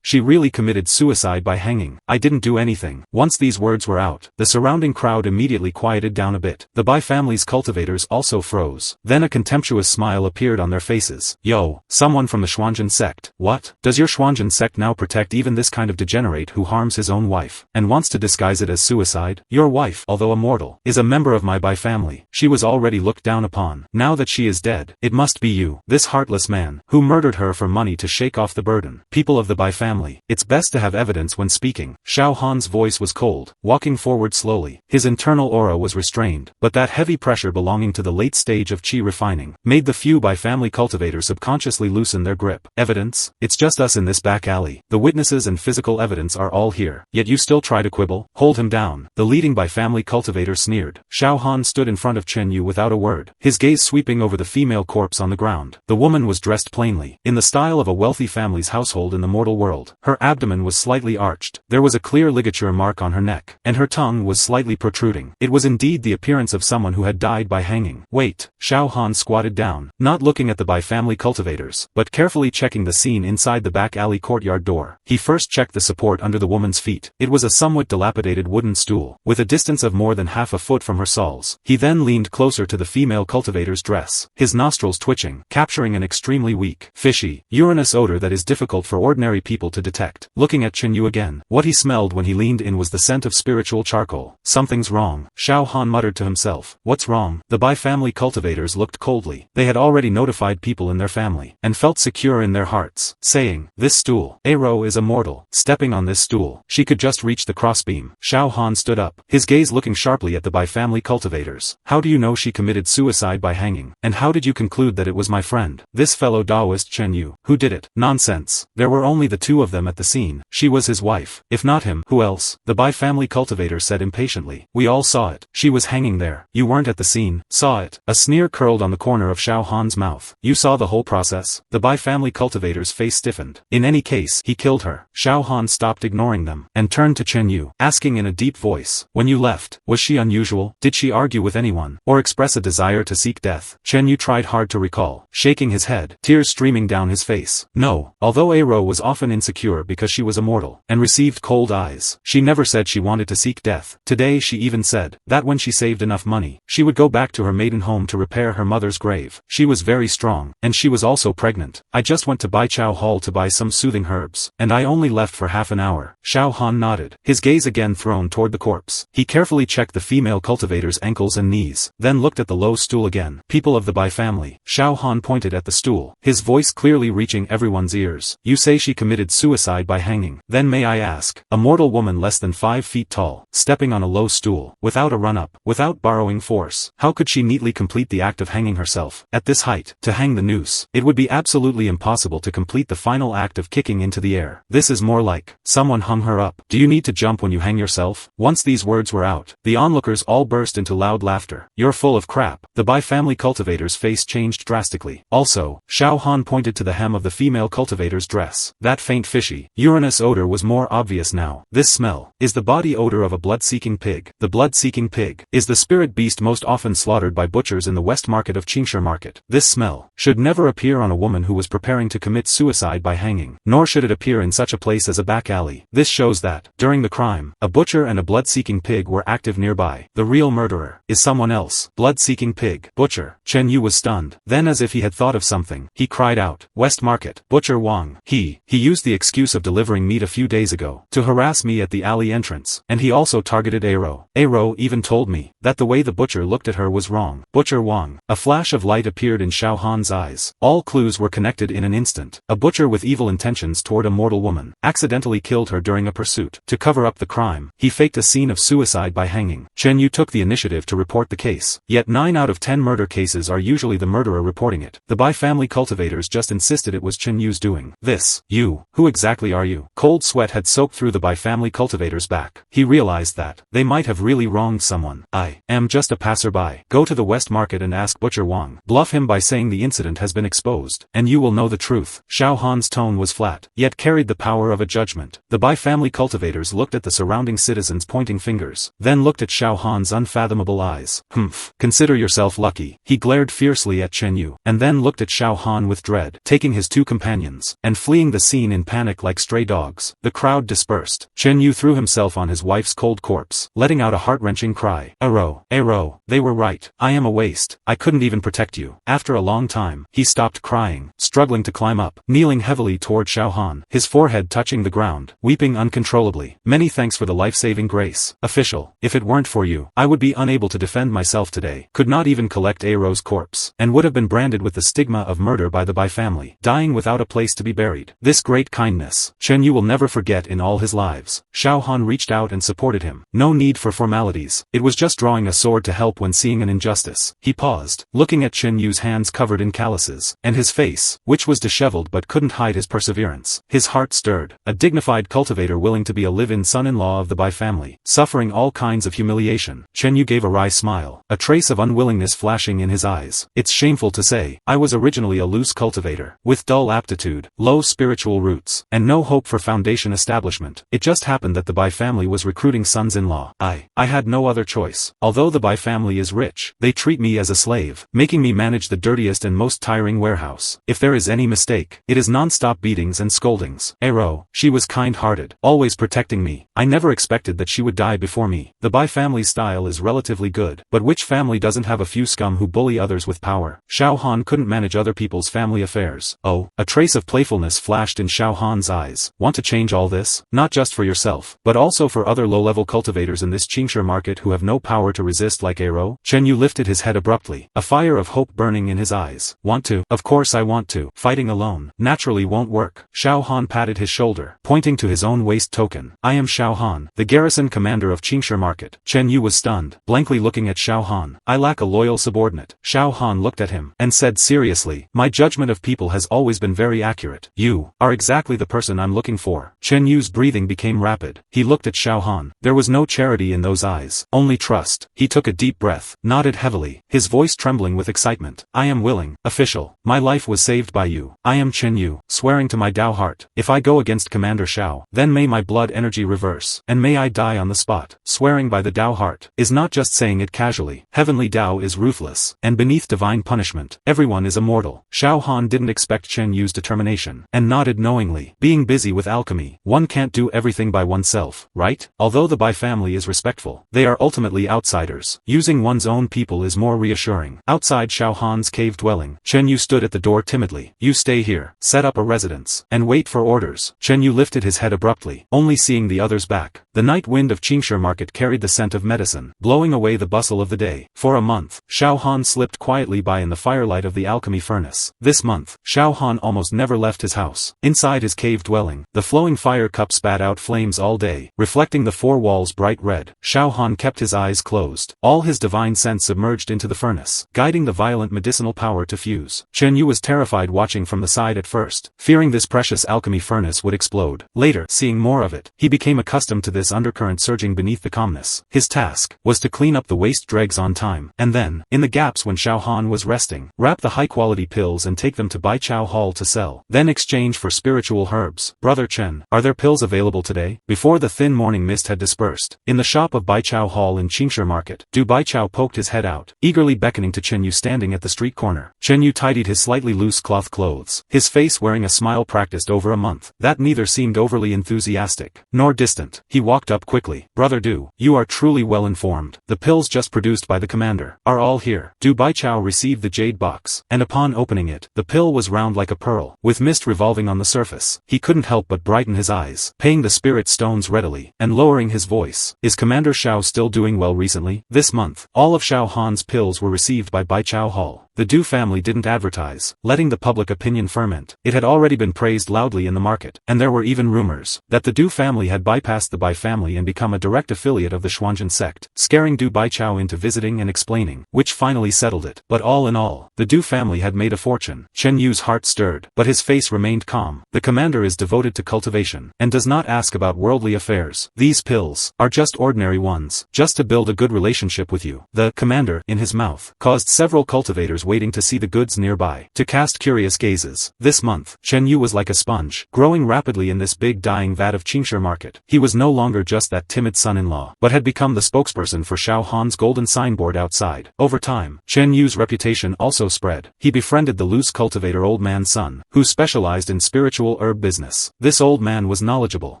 She really committed suicide by hanging. I didn't do anything." Once these words were out, the surrounding crowd immediately quieted down a bit. The Bai family's cultivators also froze. Then a contemptuous smile appeared on their faces. "Yo, someone from the Xuanzhen sect. What? Does your Xuanzhen sect now protect even this kind of degenerate who harms his own wife, and wants to disguise it as suicide? Your wife, although immortal, is a member of my Bai family. She was already looked down upon. Now that she is dead, it must be you, this heartless man, who murdered her for money to shake off the burden. People of the Bai family, it's best to have evidence when speaking." Xiao Han's voice was cold, walking forward slowly. His internal aura was restrained, but that heavy pressure belonging to the late stage of qi refining made the few Bai family cultivators subconsciously loosen their grip. "Evidence? It's just us in this back alley. The witnesses and physical evidence are all here. Yet you still try to quibble? Hold him down." The leading Bai family cultivator sneered. Xiao Han stood in front of Chen Yu without a word, his gaze sweeping over the female corpse on the ground. The woman was dressed plainly, in the style of a wealthy family's household in the mortal world. Her abdomen was slightly arched, there was a clear ligature mark on her neck, and her tongue was slightly protruding. It was indeed the appearance of someone who had died by hanging. "Wait." Xiao Han squatted down, not looking at the Bai family cultivators, but carefully checking the scene inside the back alley courtyard door. He first checked the support under the woman's feet. It was a somewhat dilapidated wooden stool, with a distance of more than half a foot from her soles. He then leaned closer to the female cultivator's dress, his nostrils twitching, capturing an extremely weak, fishy, urinous odor that is difficult for ordinary people to detect. Looking at Chen Yu again, what he smelled when he leaned in was the scent of spiritual charcoal. "Something's wrong," Xiao Han muttered to himself. "What's wrong?" The Bai family cultivators looked coldly. They had already notified people in their family, and felt secure in their hearts, saying, "This stool, Aro is immortal. Stepping on this stool, she could just reach the crossbeam." Xiao Han stood up, his gaze looking sharply at the Bai family cultivators. "How do you know she committed suicide by hanging? And how did you conclude that it was my friend, this fellow Taoist Chen Yu, who did it?" "Nonsense. There were only the two of them at the scene. She was his wife. If not him, who else?" The Bai family cultivator said impatiently. "We all saw it. She was hanging there." "You weren't at the scene." "Saw it." A sneer curled on the corner of Xiao Han's mouth. "You saw the whole process?" The Bai family cultivator's face stiffened. "In any case, he killed her." Xiao Han stopped ignoring them, and turned to Chen Yu, asking in a deep voice, "When you left, was she unusual? Did she argue with anyone, or express a desire to seek death?" Chen Yu tried hard to recall, shaking his head, tears streaming down his face. "No, although Aro was often insecure because she was immortal, and received cold eyes, she never said she wanted to seek death. Today she even said, that when she saved enough money, she would go back to her maiden home to repair her mother's grave. She was very strong, and she was also pregnant. I just went to Bai Chao Hall to buy some soothing herbs, and I only left for half an hour." Xiao Han nodded, his gaze again thrown toward the corpse. He carefully checked the female cultivator's ankles and knees, then looked at the low stool again. "People of the Bai family." Xiao Han pointed at the stool, his voice clearly reaching everyone's ears. "You say she committed suicide by hanging. Then may I ask, a mortal woman less than 5 feet tall, stepping on a low stool, without a run-up, without borrowing force, how could she neatly complete the act of hanging herself? At this height, to hang the noose, it would be absolutely impossible to complete the final act of kicking into the air. This is more like, someone hung her up. Do you need to jump when you hang yourself?" Once these words were out, the onlookers all burst into loud laughter. "You're full of crap." The Bai family cultivator's face changed drastically. Also, Xiao Han pointed to the hem of the female cultivator's dress. That faint fishy, urinous odor was more obvious now. "This smell is the body odor of a blood-seeking pig. The blood-seeking pig is the spirit beast most often slaughtered by butchers in the West Market of Qingshi Market. This smell should never appear on a woman who was preparing to commit suicide by hanging, nor should it appear in such a place as a back alley. This shows that, during the crime, a butcher and a blood-seeking pig were active nearby. The real murderer is someone else." "Blood-seeking pig, butcher." Chen Yu was stunned. Then, as if he had thought of something, he cried out, out. West Market. Butcher Wang. He used the excuse of delivering meat a few days ago to harass me at the alley entrance, and he also targeted Aro. Aro even told me that the way the butcher looked at her was wrong. Butcher Wang. A flash of light appeared in Xiao Han's eyes. All clues were connected in an instant. A butcher with evil intentions toward a mortal woman accidentally killed her during a pursuit. To cover up the crime, he faked a scene of suicide by hanging. Chen Yu took the initiative to report the case. Yet 9 out of 10 murder cases are usually the murderer reporting it. The Bai family cultivators just insisted it was Chen Yu's doing. This. You. Who exactly are you? Cold sweat had soaked through the Bai family cultivator's back. He realized that they might have really wronged someone. I am just a passerby. Go to the West Market and ask Butcher Wang. Bluff him by saying the incident has been exposed, and you will know the truth. Xiao Han's tone was flat, yet carried the power of a judgment. The Bai family cultivators looked at the surrounding citizens pointing fingers, then looked at Xiao Han's unfathomable eyes. Humph. Consider yourself lucky. He glared fiercely at Chen Yu, and then looked at Xiao Han with dread, taking his 2 companions, and fleeing the scene in panic like stray dogs. The crowd dispersed. Chen Yu threw himself on his wife's cold corpse, letting out a heart-wrenching cry. Aro, Aro, they were right. I am a waste. I couldn't even protect you. After a long time, he stopped crying, struggling to climb up, kneeling heavily toward Xiao Han, his forehead touching the ground, weeping uncontrollably. Many thanks for the life-saving grace. Official, if it weren't for you, I would be unable to defend myself today. Could not even collect Aro's corpse, and would have been branded with the stigma of murder by the Bai family, dying without a place to be buried. This great kindness, Chen Yu will never forget in all his lives. Xiao Han reached out and supported him. No need for formalities. It was just drawing a sword to help when seeing an injustice. He paused, looking at Chen Yu's hands covered in calluses, and his face, which was disheveled but couldn't hide his perseverance. His heart stirred. A dignified cultivator willing to be a live-in son-in-law of the Bai family, suffering all kinds of humiliation. Chen Yu gave a wry smile, a trace of unwillingness flashing in his eyes. It's shameful to say, I was originally a loose cultivator, with dull aptitude, low spiritual roots, and no hope for foundation establishment. It just happened that the Bai family was recruiting sons-in-law. I had no other choice. Although the Bai family is rich, they treat me as a slave, making me manage the dirtiest and most tiring warehouse. If there is any mistake, it is non-stop beatings and scoldings. Aro, she was kind-hearted, always protecting me. I never expected that she would die before me. The Bai family style is relatively good, but which family doesn't have a few scum who bully others with power? Xiao Han couldn't manage other people's family affairs. Oh, a trace of playfulness flashed in Xiao Han's eyes. Want to change all this? Not just for yourself, but also for other low-level cultivators in this Qingshi market who have no power to resist like Aro? Chen Yu lifted his head abruptly, a fire of hope burning in his eyes. Want to? Of course I want to. Fighting alone naturally won't work. Xiao Han patted his shoulder, pointing to his own waist token. I am Xiao Han, the garrison commander of Qingshi market. Chen Yu was stunned, blankly looking at Xiao Han. I lack a loyal subordinate. Xiao Han looked at him, and said seriously, my judgment of people has always been very accurate. You are exactly the person I'm looking for. Chen Yu's breathing became rapid. He looked at Xiao Han. There was no charity in those eyes, only trust. He took a deep breath, nodded heavily, his voice trembling with excitement. I am willing. Official, my life was saved by you. I am Chen Yu, swearing to my Dao heart. If I go against Commander Xiao, then may my blood energy reverse, and may I die on the spot. Swearing by the Dao heart is not just saying it casually. Heavenly Dao is ruthless, and beneath divine punishment, everyone is immortal. Xiao Han didn't expect Chen Yu's determination, and nodded knowingly. Being busy with alchemy, one can't do everything by oneself, right? Although the Bai family is respectful, they are ultimately outsiders. Using one's own people is more reassuring. Outside Xiao Han's cave dwelling, Chen Yu stood at the door timidly. You stay here, set up a residence, and wait for orders. Chen Yu lifted his head abruptly, only seeing the others back. The night wind of Qingshi market carried the scent of medicine, blowing away the bustle of the day. For a month, Xiao Han slipped quietly by in the firelight of the alchemy furnace. This month, Xiao Han almost never left his house. Inside his cave dwelling, the flowing fire cup spat out flames all day, reflecting the 4 walls bright red. Xiao Han kept his eyes closed, all his divine sense submerged into the furnace, guiding the violent medicinal power to fuse. Chen Yu was terrified watching from the side at first, fearing this precious alchemy furnace would explode. Later, seeing more of it, he became accustomed to this undercurrent surging beneath the calmness. His task was to clean up the waste dregs on time, and then, in the gaps when Xiao Han was resting, wrap the high-quality pills and take them to Bai Chao Hall to sell, then exchange for spiritual herbs. Brother Chen, are there pills available today? Before the thin morning mist had dispersed, in the shop of Bai Chao Hall in Qingshi market, Du Bai Chao poked his head out, eagerly beckoning to Chen Yu standing at the street corner. Chen Yu tidied his slightly loose cloth clothes, his face wearing a smile practiced over a month, that neither seemed overly enthusiastic, nor distant. He walked walked up quickly. Brother Du, you are truly well informed. The pills just produced by the commander are all here. Du Baichao received the jade box, and upon opening it, the pill was round like a pearl, with mist revolving on the surface. He couldn't help but brighten his eyes, paying the spirit stones readily, and lowering his voice. Is Commander Xiao still doing well recently? This month, all of Xiao Han's pills were received by Baichao Hall. The Du family didn't advertise, letting the public opinion ferment. It had already been praised loudly in the market, and there were even rumors that the Du family had bypassed the Bai family and become a direct affiliate of the Xuanzhen sect, scaring Du Baichao into visiting and explaining, which finally settled it. But all in all, the Du family had made a fortune. Chen Yu's heart stirred, but his face remained calm. The commander is devoted to cultivation, and does not ask about worldly affairs. These pills are just ordinary ones, just to build a good relationship with you. The commander, in his mouth, caused several cultivators waiting to see the goods nearby to cast curious gazes. This month, Chen Yu was like a sponge, growing rapidly in this big dying vat of Qingshe market. He was no longer just that timid son-in-law, but had become the spokesperson for Xiao Han's golden signboard outside. Over time, Chen Yu's reputation also spread. He befriended the loose cultivator Old Man's son, who specialized in spiritual herb business. This old man was knowledgeable,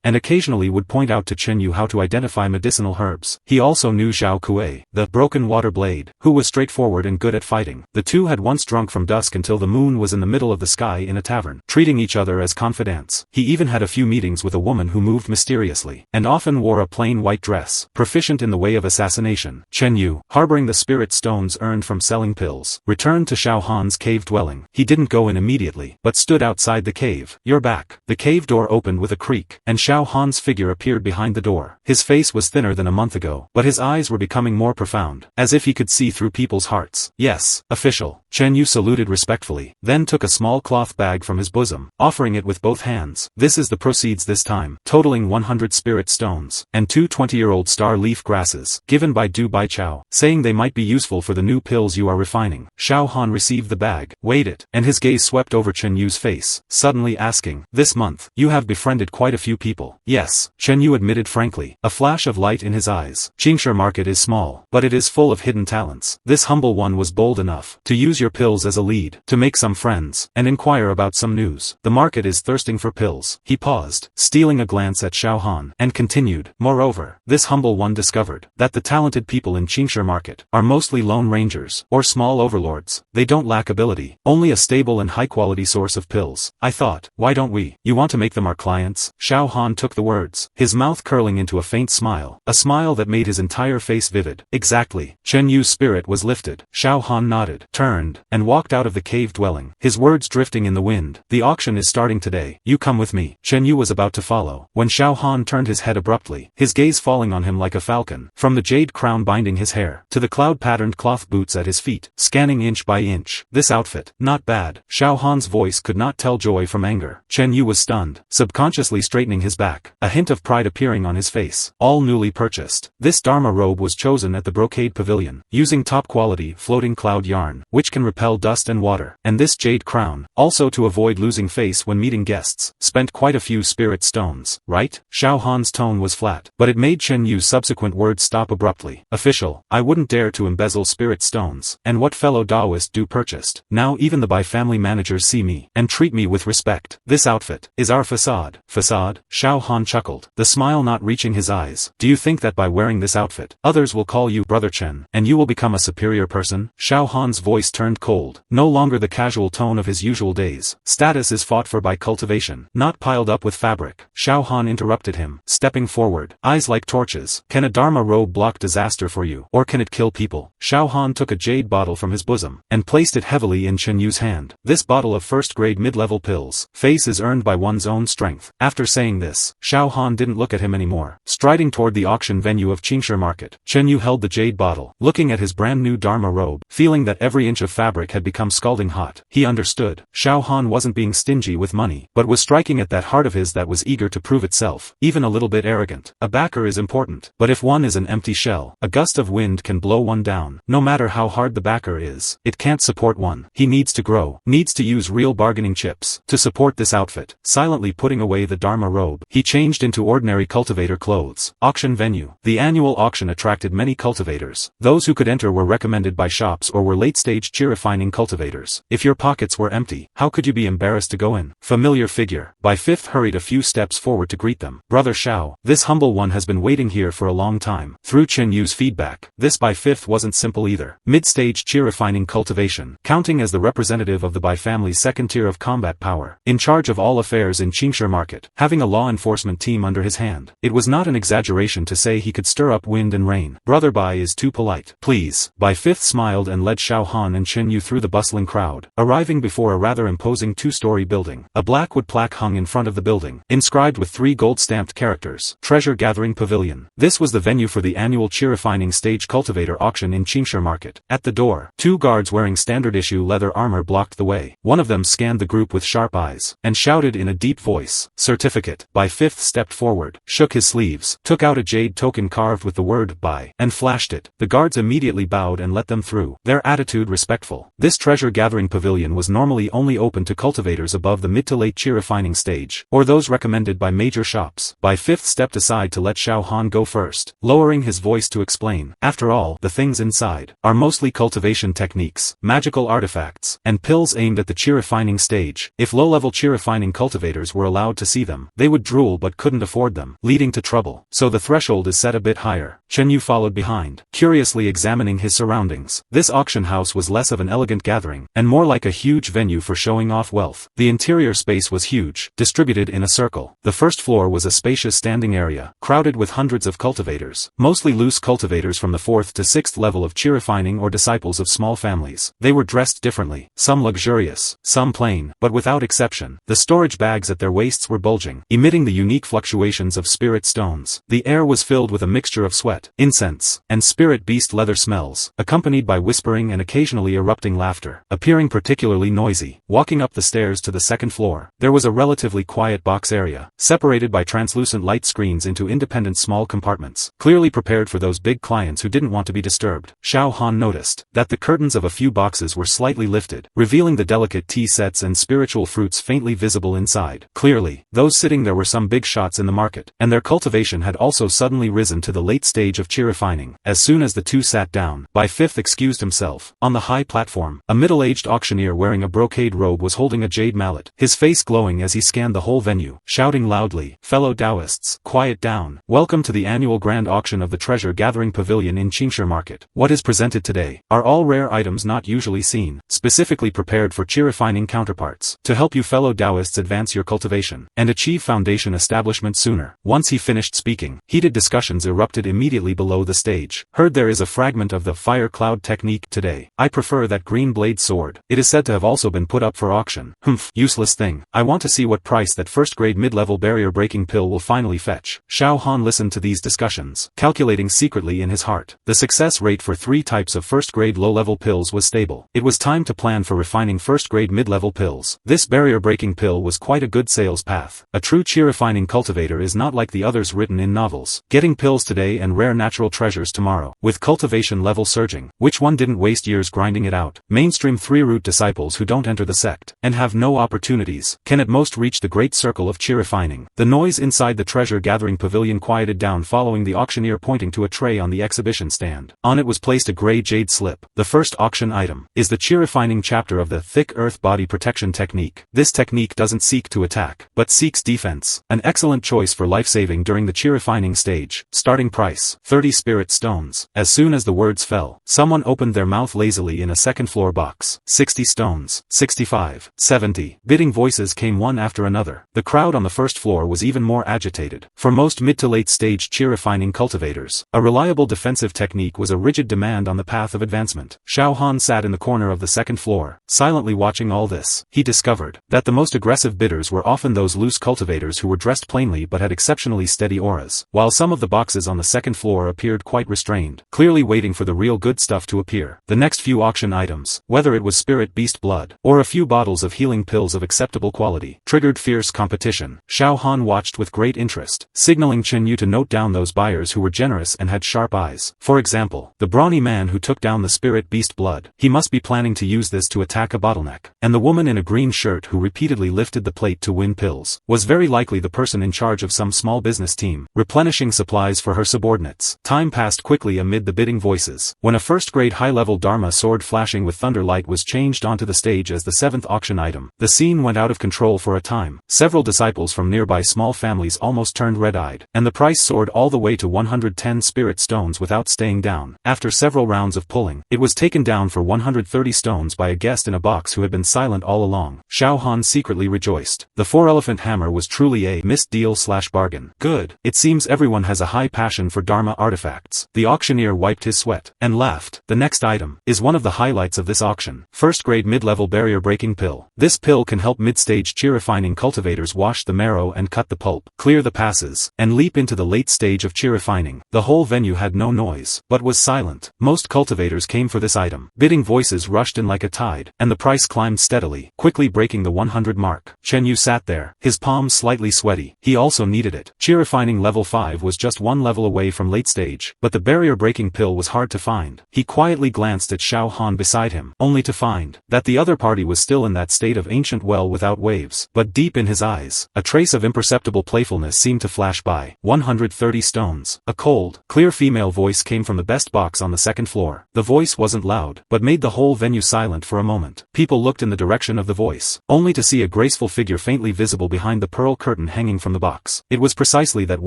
and occasionally would point out to Chen Yu how to identify medicinal herbs. He also knew Zhao Kuei, the broken water blade, who was straightforward and good at fighting. The two had once drunk from dusk until the moon was in the middle of the sky in a tavern, treating each other as confidants. He even had a few meetings with a woman who moved mysteriously, and often wore a plain white dress, proficient in the way of assassination. Chen Yu, harboring the spirit stones earned from selling pills, returned to Xiao Han's cave dwelling. He didn't go in immediately, but stood outside the cave. You're back. The cave door opened with a creak, and Xiao Han's figure appeared behind the door. His face was thinner than a month ago, but his eyes were becoming more profound, as if he could see through people's hearts. Yes, official. Chen Yu saluted respectfully, then took a small cloth bag from his bosom, offering it with both hands. This is the proceeds this time, totaling 100 spirit stones, and 2 20-year-old star leaf grasses, given by Du Baichao, saying they might be useful for the new pills you are refining. Xiao Han received the bag, weighed it, and his gaze swept over Chen Yu's face, suddenly asking, this month, you have befriended quite a few people. Yes, Chen Yu admitted frankly, a flash of light in his eyes. Qingshe market is small, but it is full of hidden talents. This humble one was bold enough to use your pills as a lead, to make some friends, and inquire about some news. The market is thirsting for pills. He paused, stealing a glance at Xiao Han, and continued, moreover, this humble one discovered that the talented people in Qingshe market are mostly lone rangers, or small overlords. They don't lack ability, only a stable and high-quality source of pills. I thought, why don't we? You want to make them our clients? Xiao Han took the words, his mouth curling into a faint smile, a smile that made his entire face vivid. Exactly. Chen Yu's spirit was lifted. Xiao Han nodded, turned, and walked out of the cave dwelling, his words drifting in the wind. The auction is starting today. You come with me. Chen Yu was about to follow, when Xiao Han turned his head abruptly, his gaze falling on him like a falcon, from the jade crown binding his hair, to the cloud-patterned cloth boots at his feet, scanning inch by inch. This outfit, not bad. Xiao Han's voice could not tell joy from anger. Chen Yu was stunned, subconsciously straightening his back, a hint of pride appearing on his face. All newly purchased. This Dharma robe was chosen at the brocade pavilion, using top-quality, floating cloud yarn, which can repel dust and water, and this jade crown, also to avoid losing face when meeting guests, spent quite a few spirit stones, right? Xiao Han's tone was flat, but it made Chen Yu's subsequent words stop abruptly. Official, I wouldn't dare to embezzle spirit stones, and what fellow Taoist do purchased. Now even the Bai family managers see me, and treat me with respect. This outfit is our facade. Facade? Xiao Han chuckled, the smile not reaching his eyes. Do you think that by wearing this outfit, others will call you Brother Chen, and you will become a superior person? Xiao Han's voice turned cold, no longer the casual tone of his usual days. Status is fought for by cultivation, not piled up with fabric. Xiao Han interrupted him, stepping forward, eyes like torches. Can a Dharma robe block disaster for you, or can it kill people? Xiao Han took a jade bottle from his bosom, and placed it heavily in Chen Yu's hand. This bottle of first-grade mid-level pills. Face is earned by one's own strength. After saying this, Xiao Han didn't look at him anymore. Striding toward the auction venue of Qingshe market, Chen Yu held the jade bottle, looking at his brand-new Dharma robe, feeling that every inch of fabric had become scalding hot. He understood. Xiao Han wasn't being stingy with money, but was striking at that heart of his that was eager to prove itself, even a little bit arrogant. A backer is important, but if one is an empty shell, a gust of wind can blow one down. No matter how hard the backer is, it can't support one. He needs to grow, needs to use real bargaining chips, to support this outfit. Silently putting away the Dharma robe, he changed into ordinary cultivator clothes. Auction venue. The annual auction attracted many cultivators. Those who could enter were recommended by shops or were late-stage cheerleaders refining cultivators. If your pockets were empty, how could you be embarrassed to go in? Familiar figure. By fifth hurried a few steps forward to greet them. Brother Xiao, this humble one has been waiting here for a long time. Through Chen Yu's feedback, this by fifth wasn't simple either. Mid-stage qi refining cultivation, counting as the representative of the Bai family's second tier of combat power, in charge of all affairs in Qingshi market, having a law enforcement team under his hand. It was not an exaggeration to say he could stir up wind and rain. Brother Bai is too polite. Please. Bai fifth smiled and led Xiao Han and Chen Yu through the bustling crowd, arriving before a rather imposing two-story building. A black wood plaque hung in front of the building, inscribed with 3 gold-stamped characters, Treasure Gathering Pavilion. This was the venue for the annual qi refining stage cultivator auction in Qingshi market. At the door, 2 guards wearing standard-issue leather armor blocked the way. One of them scanned the group with sharp eyes, and shouted in a deep voice, "Certificate." Bai fifth stepped forward, shook his sleeves, took out a jade token carved with the word Bai, and flashed it. The guards immediately bowed and let them through, their attitude respectful. This treasure gathering pavilion was normally only open to cultivators above the mid to late qi refining stage, or those recommended by major shops. Bai fifth stepped aside to let Xiao Han go first, lowering his voice to explain. After all, the things inside are mostly cultivation techniques, magical artifacts, and pills aimed at the qi refining stage. If low-level qi refining cultivators were allowed to see them, they would drool but couldn't afford them, leading to trouble. So the threshold is set a bit higher. Chen Yu followed behind, curiously examining his surroundings. This auction house was less of an elegant gathering, and more like a huge venue for showing off wealth. The interior space was huge, distributed in a circle. The first floor was a spacious standing area, crowded with hundreds of cultivators, mostly loose cultivators from the 4th to 6th level of qi refining or disciples of small families. They were dressed differently, some luxurious, some plain, but without exception, the storage bags at their waists were bulging, emitting the unique fluctuations of spirit stones. The air was filled with a mixture of sweat, incense, and spirit beast leather smells, accompanied by whispering and occasionally erupting laughter, appearing particularly noisy. Walking up the stairs to the 2nd floor, there was a relatively quiet box area, separated by translucent light screens into independent small compartments, clearly prepared for those big clients who didn't want to be disturbed. Xiao Han noticed that the curtains of a few boxes were slightly lifted, revealing the delicate tea sets and spiritual fruits faintly visible inside. Clearly, those sitting there were some big shots in the market, and their cultivation had also suddenly risen to the late stage of qi refining. As soon as the two sat down, Bai fifth excused himself. On the high platform, a middle-aged auctioneer wearing a brocade robe was holding a jade mallet, his face glowing as he scanned the whole venue, shouting loudly, "Fellow Taoists, quiet down. Welcome to the annual grand auction of the treasure gathering pavilion in Qingshi market. What is presented today are all rare items not usually seen, specifically prepared for qi refining counterparts, to help you fellow Taoists advance your cultivation, and achieve foundation establishment sooner." Once he finished speaking, heated discussions erupted immediately below the stage. Heard there is a fragment of the fire cloud technique today. I prefer that green blade sword. It is said to have also been put up for auction. Humph, useless thing. I want to see what price that first-grade mid-level barrier-breaking pill will finally fetch. Xiao Han listened to these discussions, calculating secretly in his heart. The success rate for 3 types of first-grade low-level pills was stable. It was time to plan for refining first-grade mid-level pills. This barrier-breaking pill was quite a good sales path. A true qi refining cultivator is not like the others written in novels, getting pills today and rare natural treasures tomorrow. With cultivation level surging, which one didn't waste years grinding it out? Mainstream 3-root disciples who don't enter the sect, and have no opportunities, can at most reach the great circle of qi refining. The noise inside the treasure gathering pavilion quieted down following the auctioneer pointing to a tray on the exhibition stand. On it was placed a gray jade slip. The first auction item is the qi refining chapter of the thick earth body protection technique. This technique doesn't seek to attack, but seeks defense. An excellent choice for life-saving during the qi refining stage. Starting price, 30 spirit stones. As soon as the words fell, someone opened their mouth lazily in a second-floor box. 60 stones, 65, 70. Bidding voices came one after another. The crowd on the first floor was even more agitated. For most mid-to-late stage qi refining cultivators, a reliable defensive technique was a rigid demand on the path of advancement. Xiao Han sat in the corner of the second floor, silently watching all this. He discovered that the most aggressive bidders were often those loose cultivators who were dressed plainly but had exceptionally steady auras, while some of the boxes on the second floor appeared quite restrained, clearly waiting for the real good stuff to appear. The next few auction items, whether it was spirit beast blood, or a few bottles of healing pills of acceptable quality, triggered fierce competition. Xiao Han watched with great interest, signaling Chen Yu to note down those buyers who were generous and had sharp eyes. For example, the brawny man who took down the spirit beast blood. He must be planning to use this to attack a bottleneck. And the woman in a green shirt who repeatedly lifted the plate to win pills, was very likely the person in charge of some small business team, replenishing supplies for her subordinates. Time passed quickly amid the bidding voices. When a first-grade high-level Dharma sword flashed flashing with thunder light was changed onto the stage as the 7th auction item. The scene went out of control for a time. Several disciples from nearby small families almost turned red-eyed, and the price soared all the way to 110 spirit stones without staying down. After several rounds of pulling, it was taken down for 130 stones by a guest in a box who had been silent all along. Xiao Han secretly rejoiced. The 4-elephant hammer was truly a missed deal/bargain. Good. It seems everyone has a high passion for Dharma artifacts. The auctioneer wiped his sweat and laughed. The next item is one of the highlights of this auction. First-grade mid-level barrier-breaking pill. This pill can help mid-stage chi refining cultivators wash the marrow and cut the pulp, clear the passes, and leap into the late stage of chi refining. The whole venue had no noise, but was silent. Most cultivators came for this item. Bidding voices rushed in like a tide, and the price climbed steadily, quickly breaking the 100 mark. Chen Yu sat there, his palms slightly sweaty. He also needed it. Chi refining level 5 was just one level away from late stage, but the barrier-breaking pill was hard to find. He quietly glanced at Xiao Han beside him, only to find that the other party was still in that state of ancient well without waves. But deep in his eyes, a trace of imperceptible playfulness seemed to flash by. 130 stones. A cold, clear female voice came from the best box on the 2nd floor. The voice wasn't loud, but made the whole venue silent for a moment. People looked in the direction of the voice, only to see a graceful figure faintly visible behind the pearl curtain hanging from the box. It was precisely that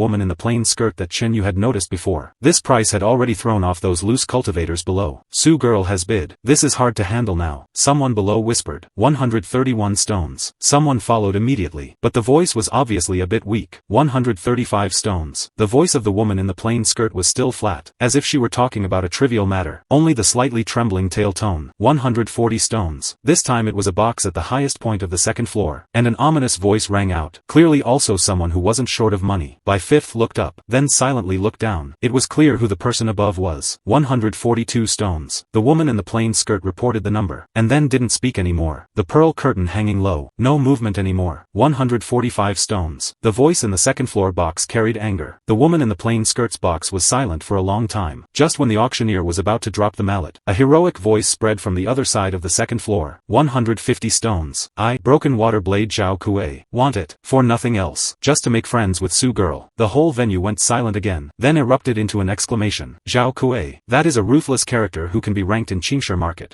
woman in the plain skirt that Chen Yu had noticed before. This price had already thrown off those loose cultivators below. Su girl has bid. This is hard to handle now. Someone below whispered. 131 stones. Someone followed immediately, but the voice was obviously a bit weak. 135 stones. The voice of the woman in the plain skirt was still flat, as if she were talking about a trivial matter. Only the slightly trembling tail tone. 140 stones. This time it was a box at the highest point of the 2nd floor, and an ominous voice rang out. Clearly also someone who wasn't short of money. By 5th looked up, then silently looked down. It was clear who the person above was. 142 stones. The woman in the plain skirt reported the number, and then didn't speak anymore. The pearl curtain hanging low. No movement anymore. 145 stones. The voice in the 2nd floor box carried anger. The woman in the plain skirt's box was silent for a long time. Just when the auctioneer was about to drop the mallet, a heroic voice spread from the other side of the 2nd floor. 150 stones. Broken water blade Zhao Kuei. Want it. For nothing else. Just to make friends with Su girl. The whole venue went silent again, then erupted into an exclamation. Zhao Kuei. That is a ruthless character who can be ranked in Qingshi market.